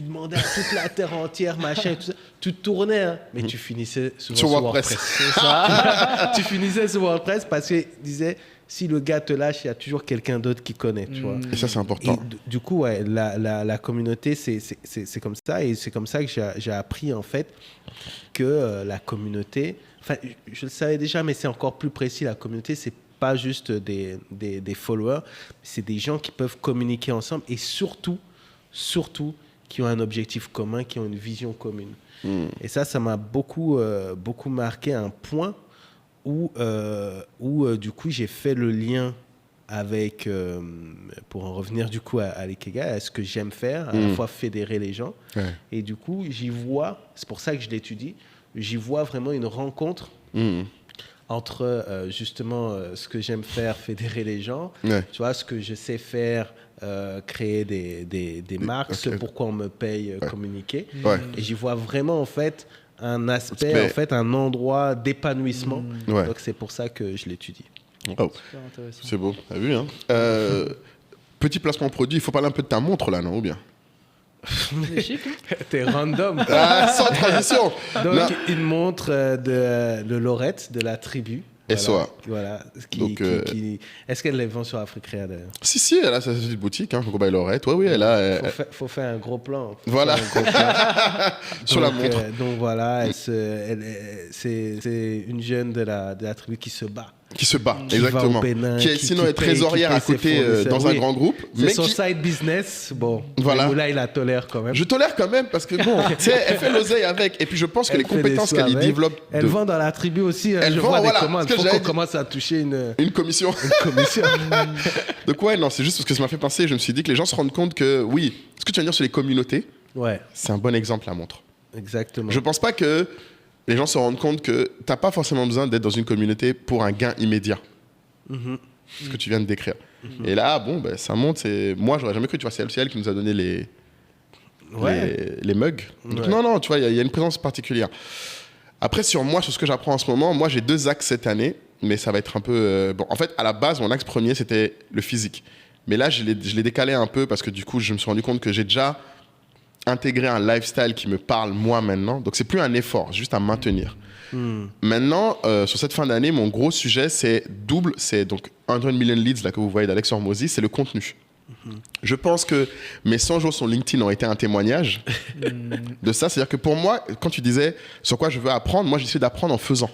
demandais à toute la terre entière, machin, tout ça. Tu tournais, hein, mais tu finissais souvent sur WordPress. C'est ça. Tu finissais sur WordPress parce qu'il disait, si le gars te lâche, il y a toujours quelqu'un d'autre qui connaît, tu vois. Et ça, c'est important. Et du coup, ouais, la communauté, c'est comme ça. Et c'est comme ça que j'ai appris, en fait, que la communauté... Enfin, je le savais déjà, mais c'est encore plus précis. La communauté, c'est pas juste des followers. C'est des gens qui peuvent communiquer ensemble et surtout, qui ont un objectif commun, qui ont une vision commune. Et ça m'a beaucoup marqué à un point où du coup, j'ai fait le lien avec, pour en revenir du coup à l'Ikigai, à ce que j'aime faire, à la fois fédérer les gens. Ouais. Et du coup, j'y vois, c'est pour ça que je l'étudie, j'y vois vraiment une rencontre entre justement ce que j'aime faire, fédérer les gens, tu vois, ce que je sais faire, créer des marques, ce pourquoi on me paye, communiquer. Et j'y vois vraiment en fait un aspect, en fait, un endroit d'épanouissement. Donc c'est pour ça que je l'étudie. Oh. C'est beau, t'as vu, hein. Petit placement produit, il faut parler un peu de ta montre là, non, ou bien? T'es random. Sans transition. Donc une montre de Lorette, de la tribu. SOA. Voilà. Est-ce qu'elle les vend sur Africrea d'ailleurs? Si, elle a sa petite boutique, hein, Coco by Lorette. Oui, elle a. Faut faire un gros plan. Voilà. Sur la montre. Donc voilà, c'est une jeune de la tribu qui se bat. Exactement. Bénin, qui sinon est trésorière à côté dans un grand groupe. C'est son side business. Bon, voilà. Là, il la tolère quand même. Je tolère quand même parce que bon, tu sais, elle fait l'oseille avec. Et puis je pense que les compétences qu'elle y développe. Elle vend dans la tribu aussi. Elle vend, voilà. Il faut qu'on commence à toucher une commission. Donc ouais, non, c'est juste parce que ça m'a fait penser. Je me suis dit que les gens se rendent compte que oui, ce que tu viens de dire sur les communautés, c'est un bon exemple, la montre. Exactement. Je pense pas que les gens se rendent compte que tu n'as pas forcément besoin d'être dans une communauté pour un gain immédiat. Ce que tu viens de décrire. Et là, bon, ça monte. Moi, j'aurais jamais cru. Tu vois, c'est elle qui nous a donné les mugs. Donc, non, tu vois, il y a une présence particulière. Après, sur ce que j'apprends en ce moment, moi, j'ai 2 axes cette année, mais ça va être un peu... Bon, en fait, à la base, mon axe premier, c'était le physique. Mais là, je l'ai décalé un peu parce que du coup, je me suis rendu compte que j'ai déjà intégrer un lifestyle qui me parle moi maintenant. Donc c'est plus un effort, c'est juste à maintenir. Maintenant, sur cette fin d'année, mon gros sujet, c'est double. C'est donc 100 million leads là, que vous voyez d'Alex Hormozy, c'est le contenu. Je pense que mes 100 jours sur LinkedIn ont été un témoignage de ça. C'est-à-dire que pour moi, quand tu disais sur quoi je veux apprendre, moi j'essaie d'apprendre en faisant.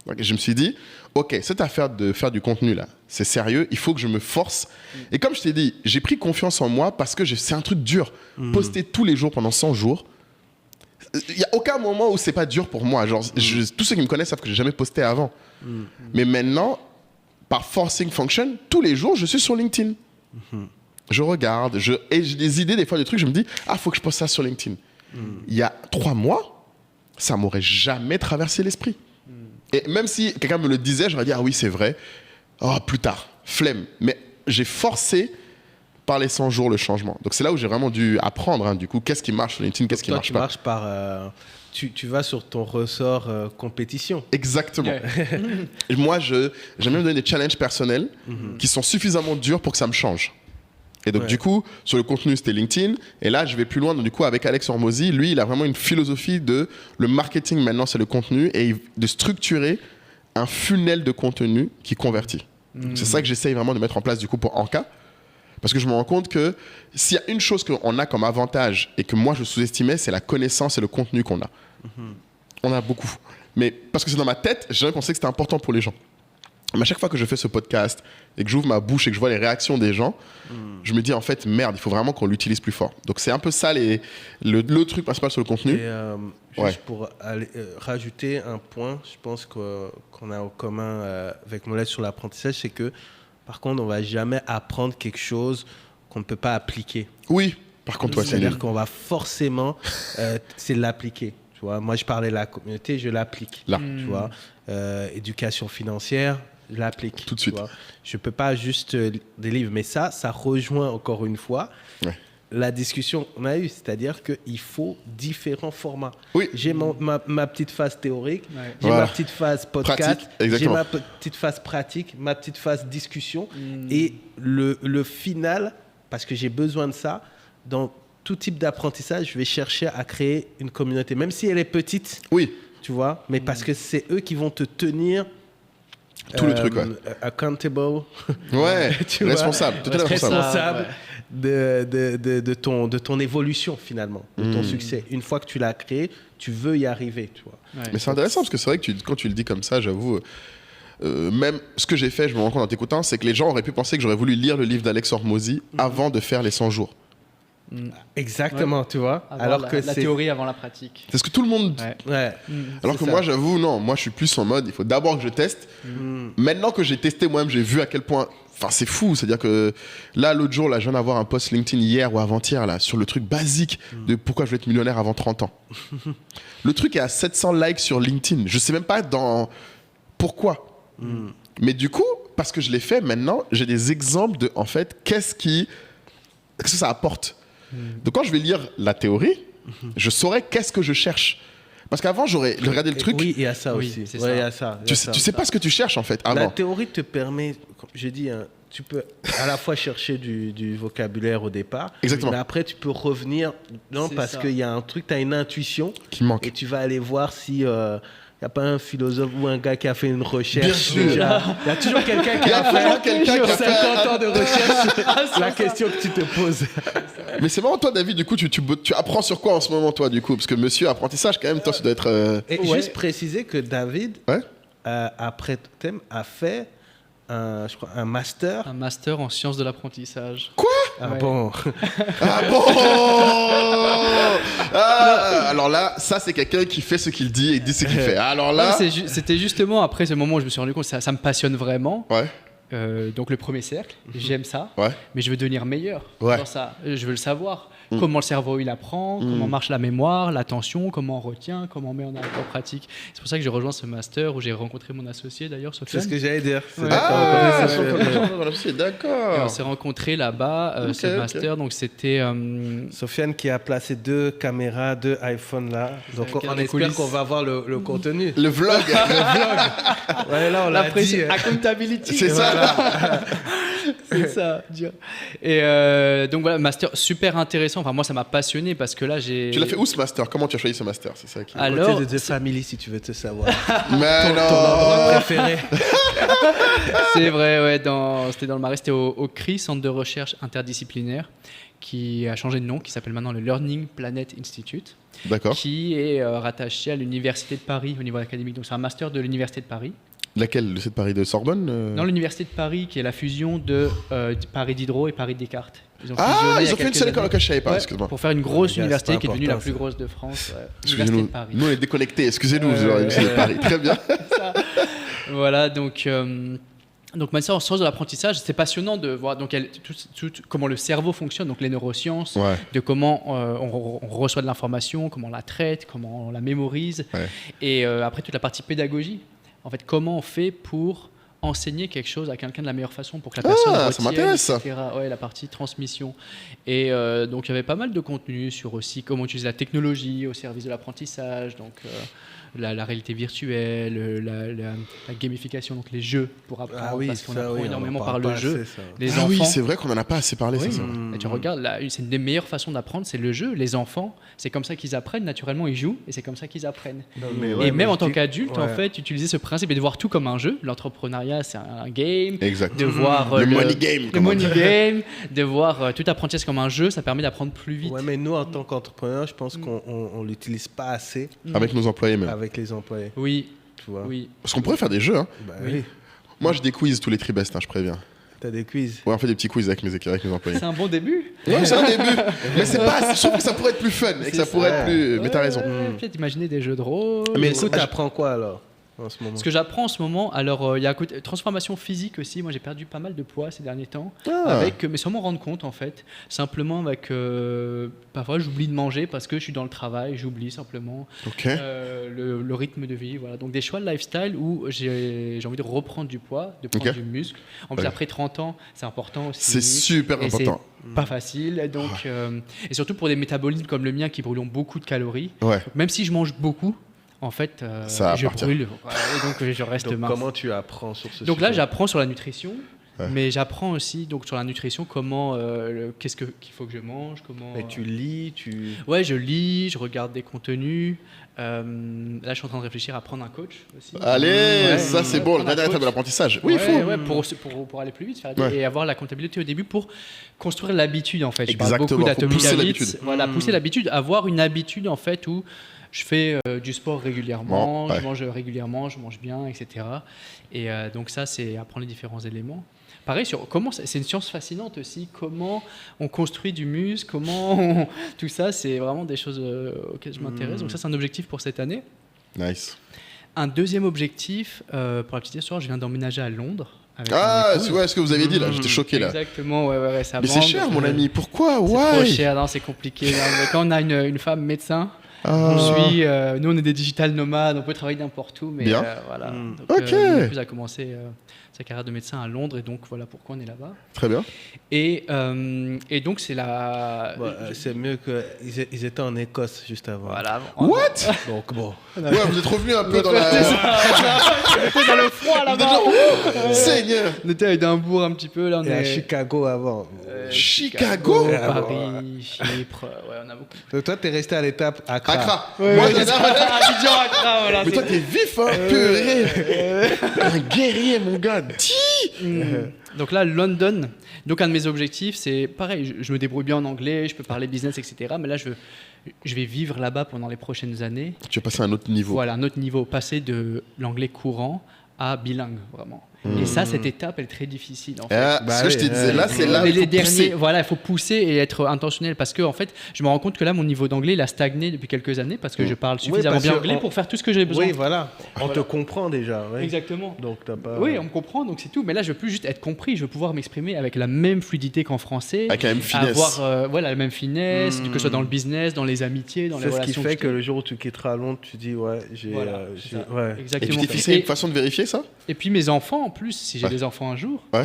Donc, je me suis dit, ok, cette affaire de faire du contenu là, c'est sérieux, il faut que je me force. Et comme je t'ai dit, j'ai pris confiance en moi parce que c'est un truc dur. Poster tous les jours pendant 100 jours, il n'y a aucun moment où c'est pas dur pour moi. Genre, tous ceux qui me connaissent savent que j'ai jamais posté avant. Mais maintenant, par forcing function, tous les jours, je suis sur LinkedIn. Je regarde, et j'ai des idées, des fois, des trucs, je me dis, faut que je poste ça sur LinkedIn. Il y a 3 mois, ça m'aurait jamais traversé l'esprit. Et même si quelqu'un me le disait, j'aurais dit, ah oui, c'est vrai. Oh, plus tard, flemme. Mais j'ai forcé par les 100 jours le changement. Donc c'est là où j'ai vraiment dûu apprendre, du coup, qu'est-ce qui marche sur LinkedIn, qu'est-ce qui marche pas. Marches par... Tu vas sur ton ressort compétition. Exactement. Et moi, j'aime même donner des challenges personnels qui sont suffisamment durs pour que ça me change. Et donc, du coup, sur le contenu, c'était LinkedIn. Et là, je vais plus loin. Donc, du coup, avec Alex Hormozy, lui, il a vraiment une philosophie de le marketing, maintenant, c'est le contenu, et de structurer un funnel de contenu qui convertit. C'est ça que j'essaye vraiment de mettre en place, du coup, pour Anka. Parce que je me rends compte que s'il y a une chose qu'on a comme avantage et que moi, je sous-estimais, c'est la connaissance et le contenu qu'on a. On a beaucoup. Mais parce que c'est dans ma tête, j'ai pensé que c'était important pour les gens. Mais à chaque fois que je fais ce podcast et que j'ouvre ma bouche et que je vois les réactions des gens, je me dis en fait, merde, il faut vraiment qu'on l'utilise plus fort. Donc c'est un peu ça le truc principal sur le contenu. Et juste pour rajouter un point, je pense qu'on a en commun avec Moulay sur l'apprentissage, c'est que par contre, on ne va jamais apprendre quelque chose qu'on ne peut pas appliquer. Oui, par contre, c'est-à-dire qu'on va forcément c'est l'appliquer. Tu vois, moi, je parlais de la communauté, je l'applique. Là. Tu vois, éducation financière, je l'applique. Tout de suite. Tu vois. Je ne peux pas juste des livres. Mais ça rejoint encore une fois la discussion qu'on a eue. C'est-à-dire qu'il faut différents formats. Oui. J'ai ma petite phase théorique, j'ai ma petite phase podcast, j'ai ma petite phase pratique, ma petite phase discussion. Et le final, parce que j'ai besoin de ça, dans tout type d'apprentissage, je vais chercher à créer une communauté, même si elle est petite. Oui. Tu vois, mais parce que c'est eux qui vont te tenir tout le truc, accountable. Ouais, responsable, tout à fait responsable de ton évolution finalement, de ton succès. Une fois que tu l'as créé, tu veux y arriver, tu vois. Ouais. Mais c'est intéressant parce que c'est vrai que quand tu le dis comme ça, j'avoue, même ce que j'ai fait, je me rends compte en t'écoutant, c'est que les gens auraient pu penser que j'aurais voulu lire le livre d'Alex Hormozy avant de faire les 100 jours. Exactement, tu vois. Alors que la théorie avant la pratique. C'est ce que tout le monde. Alors que moi, j'avoue, non, moi je suis plus en mode, il faut d'abord que je teste. Maintenant que j'ai testé moi-même, j'ai vu à quel point. Enfin, c'est fou. C'est-à-dire que là, l'autre jour, là, je viens d'avoir un post LinkedIn hier ou avant-hier là, sur le truc basique de pourquoi je vais être millionnaire avant 30 ans. Le truc est à 700 likes sur LinkedIn. Je sais même pas pourquoi. Mais du coup, parce que je l'ai fait maintenant, j'ai des exemples de, en fait, qu'est-ce que ça apporte. Donc quand je vais lire la théorie, je saurais qu'est-ce que je cherche. Parce qu'avant, j'aurais regardé le truc. Oui, il y a ça aussi. C'est ça. Il y a ça. Tu sais pas ce que tu cherches en fait avant. La théorie te permet, comme je dis, tu peux à la fois chercher du vocabulaire au départ, exactement. Mais après tu peux revenir, parce qu'il y a un truc, tu as une intuition qui manque. Et tu vas aller voir si... Il n'y a pas un philosophe ou un gars qui a fait une recherche. Bien sûr. Déjà. Il y a toujours quelqu'un qui a fait 50 ans de recherche. La question que tu te poses. Mais c'est marrant, toi, David, du coup, tu apprends sur quoi en ce moment, toi, du coup? Parce que monsieur apprentissage, quand même, toi, ça doit être... Et juste préciser que David, après Totem, a fait je crois, un master. Un master en sciences de l'apprentissage. Quoi? Bon. Ah bon. Alors là, ça, c'est quelqu'un qui fait ce qu'il dit et dit ce qu'il fait. Alors là... C'était justement après ce moment où je me suis rendu compte que ça me passionne vraiment. Ouais. Donc le premier cercle, j'aime ça, ouais. Mais je veux devenir meilleur dans ça. Je veux le savoir. Comment le cerveau il apprend, comment marche la mémoire, l'attention, comment on retient, comment on met en pratique. C'est pour ça que j'ai rejoint ce master où j'ai rencontré mon associé d'ailleurs, Sofiane. C'est ce que j'allais dire. D'accord. Et on s'est rencontrés là-bas, ce master. Donc c'était Sofiane qui a placé 2 caméras, 2 iPhones là. Donc on espère qu'on va voir le contenu. Le vlog. Ouais, là on l'a dit. Accountability. C'est ça. C'est ça. Et donc voilà, master super intéressant. Enfin, moi, ça m'a passionné parce que là, j'ai. Tu l'as fait où ce master? Comment tu as choisi ce master? C'est ça qui. Alors, côté de The Family, si tu veux te savoir. Mais Ton endroit non. préféré. c'est vrai, ouais. C'était dans le Marais, c'était au CRI, Centre de recherche interdisciplinaire, qui a changé de nom, qui s'appelle maintenant le Learning Planet Institute, D'accord. qui est rattaché à l'Université de Paris au niveau académique. Donc c'est un master de l'Université de Paris. Laquelle? C'est de Paris de Sorbonne? Dans l'Université de Paris, qui est la fusion de Paris Diderot et Paris Descartes. Ils ont Ah, fusionné il y ils a ont fait une quelques seule école, années. ok, je savais pas, Ouais, excuse-moi. pour faire une grosse Les gars, université c'est qui est devenue la important, plus ça. grosse de France. Université Excusez-nous, de Paris. nous on est déconnectés, excusez-nous, genre, Université de Paris. Très bien. Voilà, donc maintenant, en sciences de l'apprentissage, c'est passionnant de voir donc, comment le cerveau fonctionne, donc les neurosciences, Ouais. de comment on reçoit de l'information, comment on la traite, comment on la mémorise. Ouais. Et après, toute la partie pédagogie. En fait, comment on fait pour enseigner quelque chose à quelqu'un de la meilleure façon pour que la personne ça retienne, m'intéresse, ça. etc. Ouais, la partie transmission. Et donc, il y avait pas mal de contenu sur aussi comment utiliser la technologie au service de l'apprentissage, donc la réalité virtuelle, la gamification, donc les jeux pour apprendre, Ah oui, parce qu'on ça, apprend oui, on énormément en par parle le pas jeu. assez, ça. Les Ah enfants, oui, c'est vrai qu'on en a pas assez parlé, oui. ça. Et tu regardes, c'est une des meilleures façons d'apprendre, c'est le jeu. Les enfants, c'est comme ça qu'ils apprennent, naturellement ils jouent, et c'est comme ça qu'ils apprennent. Non, mais Et ouais, même mais en tant je dis- qu'adulte, en ouais. fait, utiliser ce principe et de voir tout comme un jeu. L'entrepreneuriat, c'est un game. Exact. De voir Le money game, le comme on money dit. game, de voir tout apprentissage comme un jeu, ça permet d'apprendre plus vite. Ouais, mais nous, en tant qu'entrepreneurs, je pense qu'on ne l'utilise pas assez Avec nos employés même. avec les employés. Oui, Tu vois. oui. Parce qu'on pourrait faire des jeux, hein. Bah Oui. oui. Moi, j'ai des quiz tous les trimestres, hein, je préviens. T'as des quiz. Ouais, on fait des petits quiz avec mes employés. C'est un bon début. Ouais, c'est un début. Mais c'est pas. Je trouve que ça pourrait être plus fun et que ça pourrait être plus. Mais t'as raison. Peut-être imaginer des jeux de rôle. Mais ou- écoute, t'apprends quoi alors en ce moment? Ce que j'apprends en ce moment, alors il y a un côté transformation physique aussi. Moi, j'ai perdu pas mal de poids ces derniers temps, mais sans m'en rendre compte en fait. Simplement avec parfois j'oublie de manger parce que je suis dans le travail, j'oublie simplement Ok. le rythme de vie. Voilà, donc des choix de lifestyle où j'ai envie de reprendre du poids, de prendre Ok. du muscle. En plus, Ouais. après 30 ans, c'est important aussi. C'est super Et important. c'est pas facile, donc et surtout pour des métabolismes comme le mien qui brûlent beaucoup de calories. Ouais. Donc, même si je mange beaucoup, en fait, Ça va je partir. brûle. Voilà, et donc je reste Donc, mince. comment tu apprends sur ce Donc là, sujet? j'apprends sur la nutrition, Ouais. mais j'apprends aussi donc sur la nutrition comment, qu'est-ce qu'il faut que je mange, comment. Et tu lis, tu. Ouais, je lis, je regarde des contenus. Là, je suis en train de réfléchir à prendre un coach aussi. Allez, Ouais, ça c'est bon, la prendre un dernière étape de coach. l'apprentissage. Oui, il Ouais, faut. ouais, pour aller plus vite Ouais. et avoir la comptabilité au début pour construire l'habitude en fait. Je parle Exactement, beaucoup faut d'Atomic pousser Habits. l'habitude. Voilà, pousser l'habitude, avoir une habitude en fait où je fais du sport régulièrement, Bon, ouais. je mange régulièrement, je mange bien, etc. Et donc ça, c'est apprendre les différents éléments. Pareil sur comment c'est une science fascinante aussi. Comment on construit du muscle, tout ça, c'est vraiment des choses auxquelles je m'intéresse. Donc ça, c'est un objectif pour cette année. Nice. Un deuxième objectif, pour la petite histoire, je viens d'emménager à Londres. Avec Ah, mon épouse. c'est ouais, ce que vous avez dit là, j'étais choqué là. Exactement, ouais, ça Mais c'est manque. cher, mon ami, pourquoi? C'est trop Ouais. cher, non, c'est compliqué. Non, mais quand on a une femme médecin, Ah. nous on est des digital nomades, on peut travailler n'importe où, mais Bien. voilà. Donc, Ok. mon épouse a commencé sa carrière de médecin à Londres, et donc voilà pourquoi on est là-bas. Très bien. Et donc c'est la. Bon, c'est mieux qu'ils étaient en Écosse juste avant. Voilà. What? Donc bon. Ouais, vous êtes revenu un peu dans la. On était dans le froid là-bas. Seigneur. On était à Édimbourg un petit peu, là on Et à est. Chicago avant. Chicago? Paris, Chypre, ouais, on a beaucoup. Donc toi, t'es resté à l'étape Accra. Accra. Ouais, Moi, c'est j'adore. ça. Abidjan, Accra, voilà. Mais toi, t'es vif, hein, purée. Un guerrier, mon gars. Donc là, London. Donc un de mes objectifs, c'est pareil, je me débrouille bien en anglais, je peux parler business, etc. Mais là, je vais vivre là-bas pendant les prochaines années. Tu vas passer à un autre niveau. Voilà, un autre niveau, passer de l'anglais courant à bilingue, vraiment. Et ça, cette étape, elle est très difficile. En fait. Ah, Bah ce que je oui, te disais, là, c'est là. Mais il faut les derniers, pousser. voilà, il faut pousser et être intentionnel parce que en fait, je me rends compte que là, mon niveau d'anglais, il a stagné depuis quelques années parce que je parle suffisamment parce bien que anglais on- pour faire tout ce que j'ai besoin. Oui, voilà. On te comprend déjà. Oui. Exactement. Donc t'as pas. Oui, on me comprend, donc c'est tout. Mais là, je veux plus juste être compris, je veux pouvoir m'exprimer avec la même fluidité qu'en français. Avec la même finesse. Avoir voilà, la même finesse, que ce soit dans le business, dans les amitiés, dans les C'est ce qui relations. fait que le jour où tu quitteras Londres, tu dis ouais, Voilà, c'est ça. ouais. Et tu Exactement. t'es fixé une façon de vérifier ça? Et puis mes enfants, en plus, si j'ai Ouais. des enfants un jour, Ouais.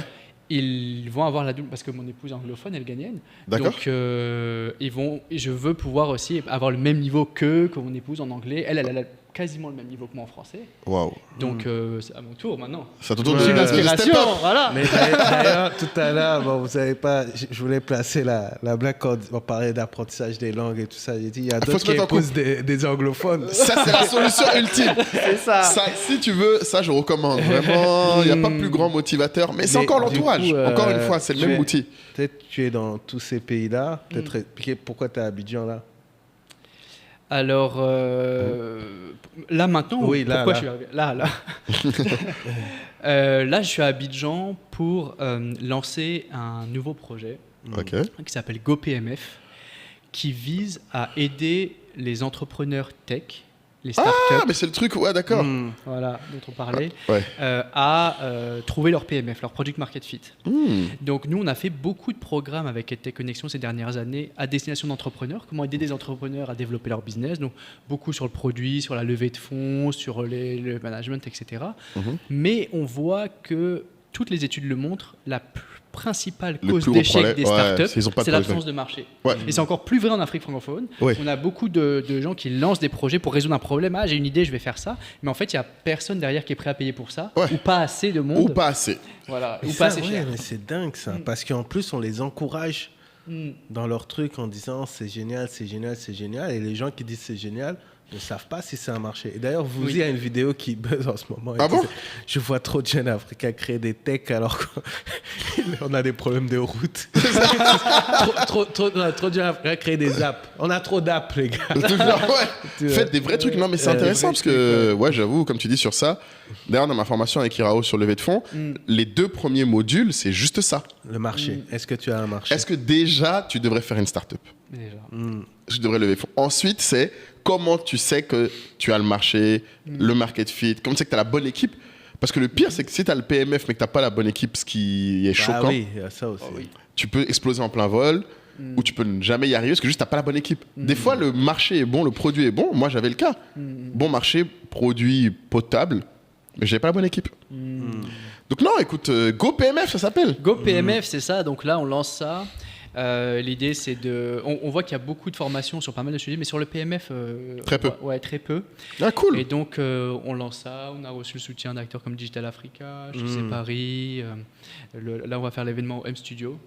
ils vont avoir la double, parce que mon épouse est anglophone, elle est ghanéenne. D'accord. Donc je veux pouvoir aussi avoir le même niveau que mon épouse en anglais. Elle a quasiment le même niveau que moi en français. Waouh. Donc, c'est à mon tour maintenant. Ça te tourne C'est une de inspiration, step up. voilà. Mais d'ailleurs, tout à l'heure, bon, vous savez pas, je voulais placer la blague quand on parlait d'apprentissage des langues et tout ça. J'ai dit, il y a faut d'autres se qui mettre en épousent des anglophones. Ça, c'est la solution ultime. C'est ça. Ça, si tu veux, ça, je recommande. Vraiment, il n'y a pas plus grand motivateur. Mais c'est Mais encore du l'entourage. coup, Encore une fois, c'est le tu même es- outil. Peut-être tu es dans tous ces pays-là. Peut-être expliquer pourquoi tu es à Abidjan là. Alors, là maintenant, Oui, là, pourquoi là. je suis arrivé là, je suis à Abidjan pour lancer un nouveau projet Ok. qui s'appelle GoPMF, qui vise à aider les entrepreneurs tech, les startups, Ah, mais c'est le truc, ouais, d'accord. voilà, dont on parlait, Ouais. à trouver leur PMF, leur Product Market Fit. Hmm. Donc nous, on a fait beaucoup de programmes avec EdTech Connexion ces dernières années à destination d'entrepreneurs. Comment aider des entrepreneurs à développer leur business. Donc beaucoup sur le produit, sur la levée de fonds, sur le management, etc. Mais on voit que toutes les études le montrent, la principale Le cause plus gros d'échec problème, des ouais, startups, c'est qu'ils ont pas de c'est product. l'absence de marché. Ouais. Et c'est encore plus vrai en Afrique francophone. Ouais. On a beaucoup de gens qui lancent des projets pour résoudre un problème. Ah, j'ai une idée, je vais faire ça. Mais en fait, il n'y a personne derrière qui est prêt à payer pour ça. Ouais. Ou pas assez de monde. Ou pas assez. Voilà. Et Ou ça, pas assez ouais, cher. mais c'est dingue ça. Parce qu'en plus, on les encourage dans leur truc en disant c'est génial, c'est génial, c'est génial. Et les gens qui disent c'est génial ne savent pas si c'est un marché. Et d'ailleurs, vous Oui. il y a une vidéo qui buzz en ce moment. Ah Et bon? Je vois trop de jeunes africains créer des techs alors qu'on a des problèmes de route. trop de jeunes africains créer des apps. On a trop d'apps, les gars. Ouais. Faites des vrais trucs. Non, mais c'est intéressant parce que, ouais, j'avoue, comme tu dis sur ça, d'ailleurs, dans ma formation avec Irao sur levée de fonds, les 2 premiers modules, c'est juste ça. Le marché. Est-ce que tu as un marché? Est-ce que déjà, tu devrais faire une start-up? Déjà. Je devrais lever de fonds. Ensuite, c'est comment tu sais que tu as le marché, le market fit, comment tu sais que tu as la bonne équipe. Parce que le pire, c'est que si tu as le PMF mais que tu n'as pas la bonne équipe, ce qui est Ah choquant, oui, il y a ça aussi. tu peux exploser en plein vol ou tu peux ne jamais y arriver parce que juste tu n'as pas la bonne équipe. Des fois, le marché est bon, le produit est bon. Moi, j'avais le cas. Bon marché, produit potable, mais je n'avais pas la bonne équipe. Donc non, écoute, GoPMF, ça s'appelle. GoPMF, c'est ça. Donc là, on lance ça. L'idée, c'est de. On voit qu'il y a beaucoup de formations sur pas mal de sujets, mais sur le PMF, Très peu. Ouais, très peu. Ah, cool. Et donc, on lance ça. On a reçu le soutien d'acteurs comme Digital Africa, HEC Paris. Là, on va faire l'événement au M Studio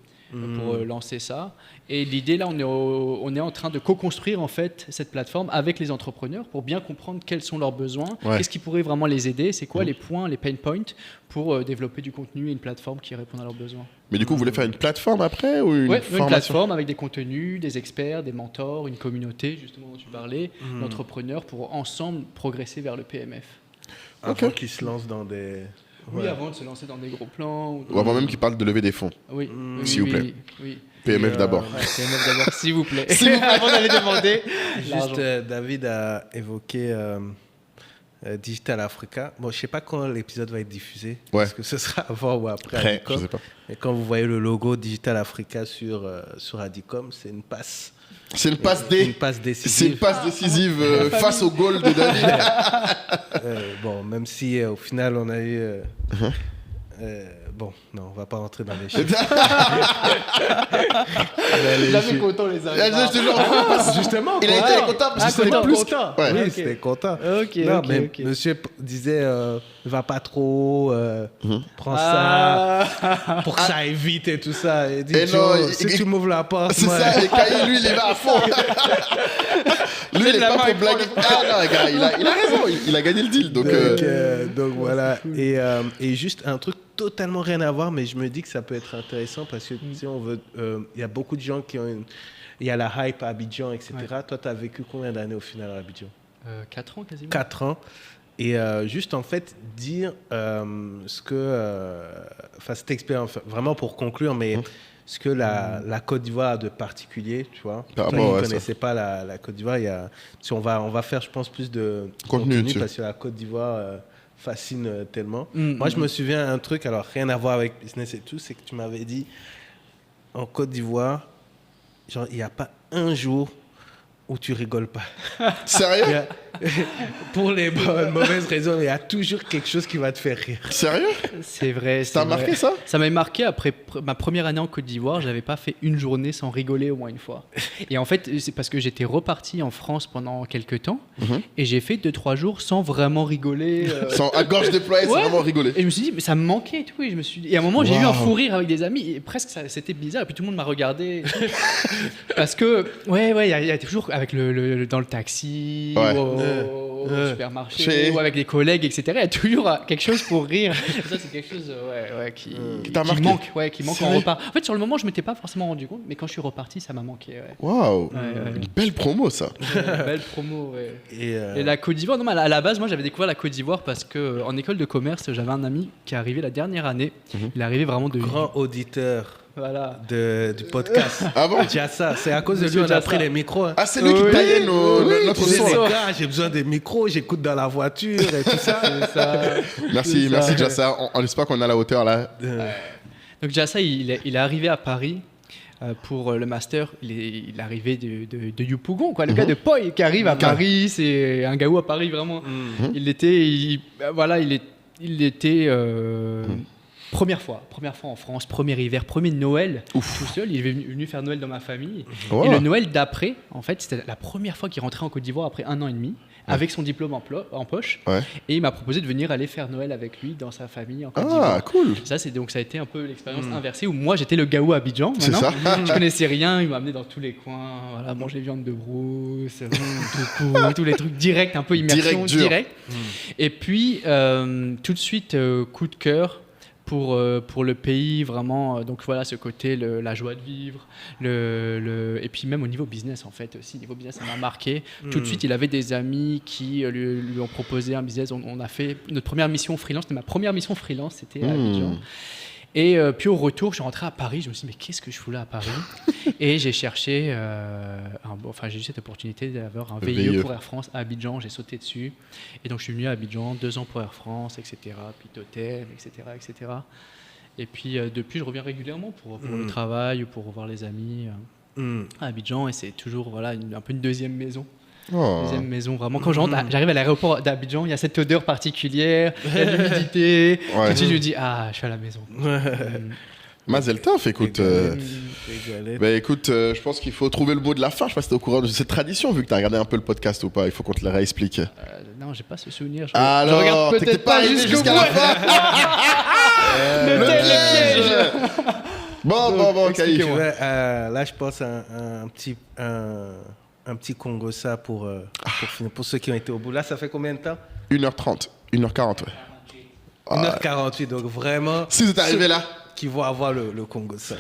pour lancer ça. Et l'idée, là, on est en train de co-construire en fait cette plateforme avec les entrepreneurs pour bien comprendre quels sont leurs besoins, Ouais. qu'est-ce qui pourrait vraiment les aider, c'est quoi les points, les pain points pour développer du contenu et une plateforme qui répond à leurs besoins. Mais du coup, vous voulez faire une plateforme après ou une Ouais, une formation? plateforme avec des contenus, des experts, des mentors, une communauté, justement dont tu parlais, d'entrepreneurs pour ensemble progresser vers le PMF. Avant qu'ils se lancent dans des... Oui, Ouais. avant de se lancer dans des gros plans. Ou avant même qu'ils parlent de lever des fonds. Oui, oui, S'il vous plaît. oui, oui. PMF d'abord. Ouais, PMF d'abord, s'il vous plaît. Avant d'aller demander. l'argent. Juste, David a évoqué Digital Africa. Bon, je sais pas quand l'épisode va être diffusé. Ouais. Est-ce que ce sera avant ou après Après, Adicom. je sais pas. Et quand vous voyez le logo Digital Africa sur Adicom, c'est une passe. C'est une passe Une D. passe C'est une décisive. passe décisive face au goal de David. Bon, même si au final on a eu... bon, non, on va pas rentrer dans les chiffres. Jamais content les Là, amis. je te jure, Justement, il a été content parce que c'était content, plus. content. Ouais. Oui, Ok. c'était content. Ok, non, ok, mais ok. monsieur disait, va pas trop, prends Ah. ça, pour que ça aille vite et tout ça. Et dit, Et Joe, non, si il- tu m'ouvres la porte, C'est moi, ça, et Kai, lui, il y va à fond. Lui, il est la pas main, pour il prend blaguer. Ah non, gars, il a raison, il a gagné le deal. Donc, donc voilà. Et juste un truc totalement rien à voir, mais je me dis que ça peut être intéressant parce que tu sais, on veut, il y a beaucoup de gens qui ont il y a la hype à Abidjan, etc. Toi, tu as vécu combien d'années au final à Abidjan? 4 ans quasiment. 4 ans. Et juste en fait dire ce que, enfin cette expérience, vraiment pour conclure, mais ce que la Côte d'Ivoire a de particulier, tu vois. Par Toi, rapport qui à ne ça. connaissais pas la Côte d'Ivoire, il y a, on va faire, je pense, plus de Contenu dessus. parce que la Côte d'Ivoire fascine tellement. Moi, je me souviens un truc, alors rien à voir avec business et tout, c'est que tu m'avais dit en Côte d'Ivoire, genre il n'y a pas un jour où tu rigoles pas. sérieux? pour les mauvaises raisons, il y a toujours quelque chose qui va te faire rire. Sérieux? C'est vrai. Ça t'a marqué ça? Ça m'avait marqué après ma première année en Côte d'Ivoire. J'avais pas fait une journée sans rigoler au moins une fois. Et en fait, c'est parce que j'étais reparti en France pendant quelques temps et j'ai fait 2-3 jours sans vraiment rigoler. Sans à gorge déployée, sans vraiment rigoler. Et je me suis dit, mais ça me manquait et tout. Et, et à un moment, j'ai eu un fou rire avec des amis et presque c'était bizarre. Et puis tout le monde m'a regardé. Parce que, il y a toujours avec dans le taxi, au supermarché, ou avec des collègues, etc. Il y a toujours quelque chose pour rire. Ça, c'est quelque chose qui manque quand on repart. En fait, sur le moment, je ne m'étais pas forcément rendu compte, mais quand je suis reparti, ça m'a manqué. Waouh, une belle promo, ça. Belle promo, ouais. Et la Côte d'Ivoire, non, à la base, moi, j'avais découvert la Côte d'Ivoire parce qu'en école de commerce, j'avais un ami qui est arrivé la dernière année. Il est arrivé vraiment de... Grand auditeur. Voilà. Du podcast. Ah bon? Jassa, c'est à cause de lui on a pris les micros. Hein. Ah, c'est lui qui taillait notre son. Les gars, j'ai besoin des micros, j'écoute dans la voiture et tout ça. Merci Jassa. On espère qu'on est à la hauteur là. Donc Jassa, il est arrivé à Paris pour le master. Il est arrivé de Yopougon, quoi. Le gars de Poi qui arrive à Paris, c'est un gaou à Paris vraiment. Il était première fois en France, premier hiver, premier Noël, tout seul. Il est venu faire Noël dans ma famille. Et le Noël d'après, en fait, c'était la première fois qu'il rentrait en Côte d'Ivoire après 1 an et demi, avec son diplôme en poche. Et il m'a proposé de venir aller faire Noël avec lui dans sa famille en Côte d'Ivoire. Ah, cool. Ça a été un peu l'expérience inversée où moi, j'étais le gaou à Abidjan. C'est ça. Je connaissais rien, il m'a amené dans tous les coins, voilà, manger viande de brousse, tous les trucs directs, un peu immersion direct. Et puis, tout de suite, coup de cœur. Pour le pays, vraiment, donc voilà, ce côté, la joie de vivre, et puis même au niveau business, en fait, aussi, niveau business, ça m'a marqué. Tout de suite, il avait des amis qui lui ont proposé un business. On a fait notre première mission freelance, c'était ma première mission freelance, c'était à Abidjan. Et puis au retour, je suis rentré à Paris, je me suis dit, mais qu'est-ce que je fous là à Paris? Et j'ai cherché, j'ai eu cette opportunité d'avoir un VIE pour Air France à Abidjan, j'ai sauté dessus. Et donc je suis venu à Abidjan, 2 ans pour Air France, etc., puis d'hôtel, etc. Et puis depuis, je reviens régulièrement pour le travail ou pour revoir les amis à Abidjan. Et c'est toujours un peu une deuxième maison. Deuxième maison, vraiment. Quand j'arrive à l'aéroport d'Abidjan, il y a cette odeur particulière, il y a de l'humidité. Tout de suite, je me dis, je suis à la maison. Mazel tov, écoute. Écoute, je pense qu'il faut trouver le mot de la fin. Je sais pas si t'es au courant de cette tradition, vu que t'as regardé un peu le podcast ou pas. Il faut qu'on te la réexplique. Non, j'ai pas ce souvenir. Alors, je regarde peut-être pas jusqu'à la fin. Le piège. Bon, Kaï. Là, je pense à un petit Congo-ça pour ceux qui ont été au bout. Là, ça fait combien de temps? 1h30, 1h40, ouais. 1h48, donc vraiment... Si vous êtes arrivé là. Qui vont avoir le Congo-ça.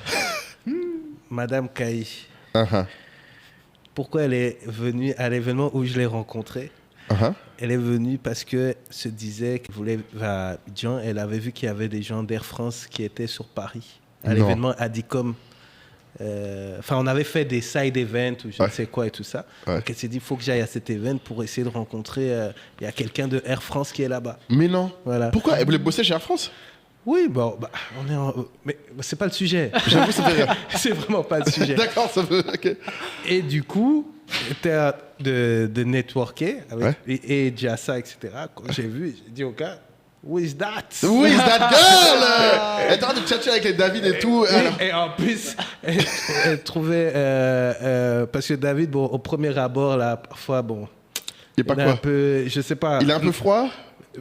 Madame Kaï, pourquoi elle est venue à l'événement où je l'ai rencontrée? Elle est venue parce qu'elle se disait qu'elle voulait à Abidjan. Elle avait vu qu'il y avait des gens d'Air France qui étaient sur Paris, à l'événement Adicom. On avait fait des side events ou je ne sais quoi et tout ça. Donc elle s'est dit, il faut que j'aille à cet event pour essayer de rencontrer. Il y a quelqu'un de Air France qui est là-bas. Mais non. Voilà. Pourquoi? Elle voulait bosser chez Air France? Oui, on est mais c'est pas le sujet. J'avoue, ça fait rire. C'est vraiment pas le sujet. D'accord, ça veut. Okay. Et du coup, j'étais de networker avec et Jassa, etc. Quand j'ai vu, j'ai dit au gars, who is that? Who is that girl? Elle était en train de tchatcher avec les David et tout. Et en plus, elle trouvait parce que David, au premier abord, là, parfois, il est pas quoi? Un peu, je sais pas. Il est un peu froid.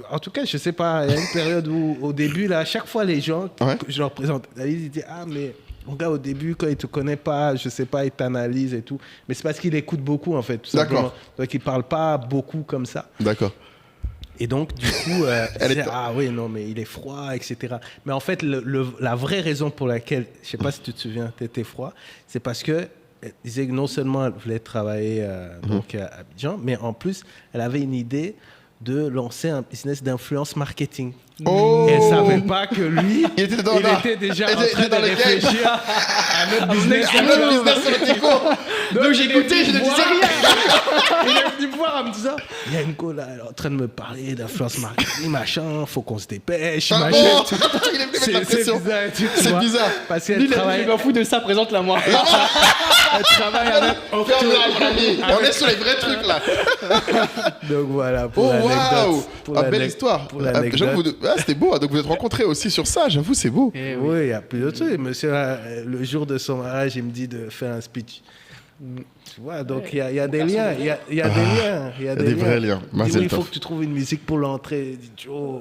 En tout cas, je sais pas, il y a une période où, au début, là, à chaque fois, les gens que je leur présente, ils disent, mais mon gars, au début, quand il te connaît pas, je sais pas, il t'analyse et tout. Mais c'est parce qu'il écoute beaucoup, en fait, tout simplement. D'accord. Donc, il parle pas beaucoup comme ça. D'accord. Et donc, du coup, oui, non, mais il est froid, etc. Mais en fait, la vraie raison pour laquelle, je sais pas si tu te souviens, tu étais froid, c'est parce que elle disait que non seulement elle voulait travailler donc à Abidjan, mais en plus, elle avait une idée de lancer un business d'influence marketing. Et elle ne savait pas que lui, il était déjà en train de réfléchir à notre business. Donc j'ai écouté, je ne disais rien. Il est venu me voir en me disant, il y a une go là, elle est en train de me parler d'influence marketing, machin, faut qu'on se dépêche, machin. Il est venu mettre la pression. C'est bizarre. C'est bizarre. Parce qu'elle travaille... Je m'en fous de ça, présente-la moi. Elle travaille avec Ferme là, mon ami. On est sur les vrais trucs là. Donc voilà, pour Oh l'anecdote. waouh, belle histoire. Pour l'anecdote. C'était beau. Donc vous êtes rencontrés aussi sur ça. J'avoue, c'est beau. Eh oui. Oui, il y a plusieurs trucs. Monsieur, le jour de son mariage, il me dit de faire un speech. Tu vois, donc il y a des liens. Il y a des liens. Il y a des vrais liens. Il dit, oui, Mazel il faut tov. que tu trouves une musique pour l'entrée. Il dit, oh.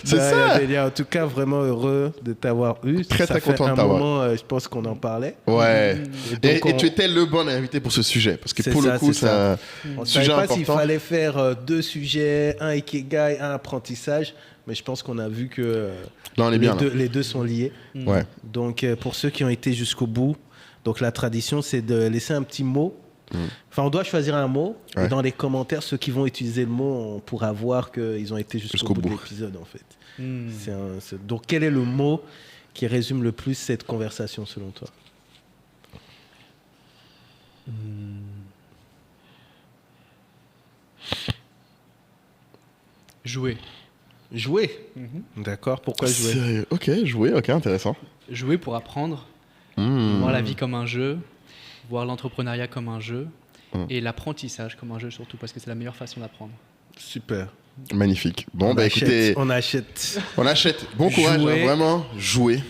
C'est Ben, ça. il y a des liens. En tout cas, vraiment heureux de t'avoir eu. Très, Ça très fait content de un t'avoir. moment, je pense qu'on en parlait. Ouais. Et donc, Et tu étais le bon invité pour ce sujet. Parce que C'est pour le ça, coup, c'est c'est un On ne sujet savait pas s'il important. fallait faire 2 sujets, un ikigai, un apprentissage, mais je pense qu'on a vu que Là, on est bien. Là. les deux sont liés. Ouais. Donc, pour ceux qui ont été jusqu'au bout, donc la tradition, c'est de laisser un petit mot. Enfin, on doit choisir un mot. Ouais. Et dans les commentaires, ceux qui vont utiliser le mot, on pourra voir qu'ils ont été jusqu'au bout de l'épisode, en fait. Donc, quel est le mot qui résume le plus cette conversation, selon toi? Jouer. Jouer. D'accord. Pourquoi jouer? Sérieux. Ok, jouer. Ok, intéressant. Jouer pour apprendre, voir la vie comme un jeu, voir l'entrepreneuriat comme un jeu et l'apprentissage comme un jeu surtout parce que c'est la meilleure façon d'apprendre. Super. Magnifique. Bon, On bah achète, écoutez, on achète. on achète. Bon courage, Jouer. hein, vraiment. Jouer.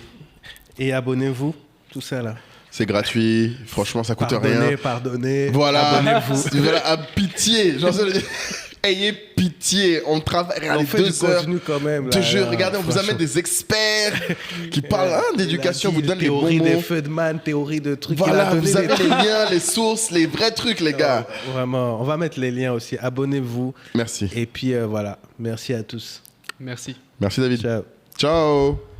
Et abonnez-vous. Tout ça là. C'est gratuit. Franchement, ça coûte rien. Pardonnez. Voilà. Abonnez-vous. Voilà, à pitié. J'en sais- Ayez pitié. On travaille. On Regardez, fait 2 du heures. contenu quand même. Je Là, te jure, là, regardez, on vous amène franchement. des experts qui parlent d'éducation, vous donnent les bons théories des mots. feux de man, théorie de trucs. il a Voilà, donné vous des avez trucs. les liens, les sources, les vrais trucs, les gars. Vraiment, on va mettre les liens aussi. Abonnez-vous. Merci. Et puis voilà. Merci à tous. Merci. Merci, David. Ciao. Ciao.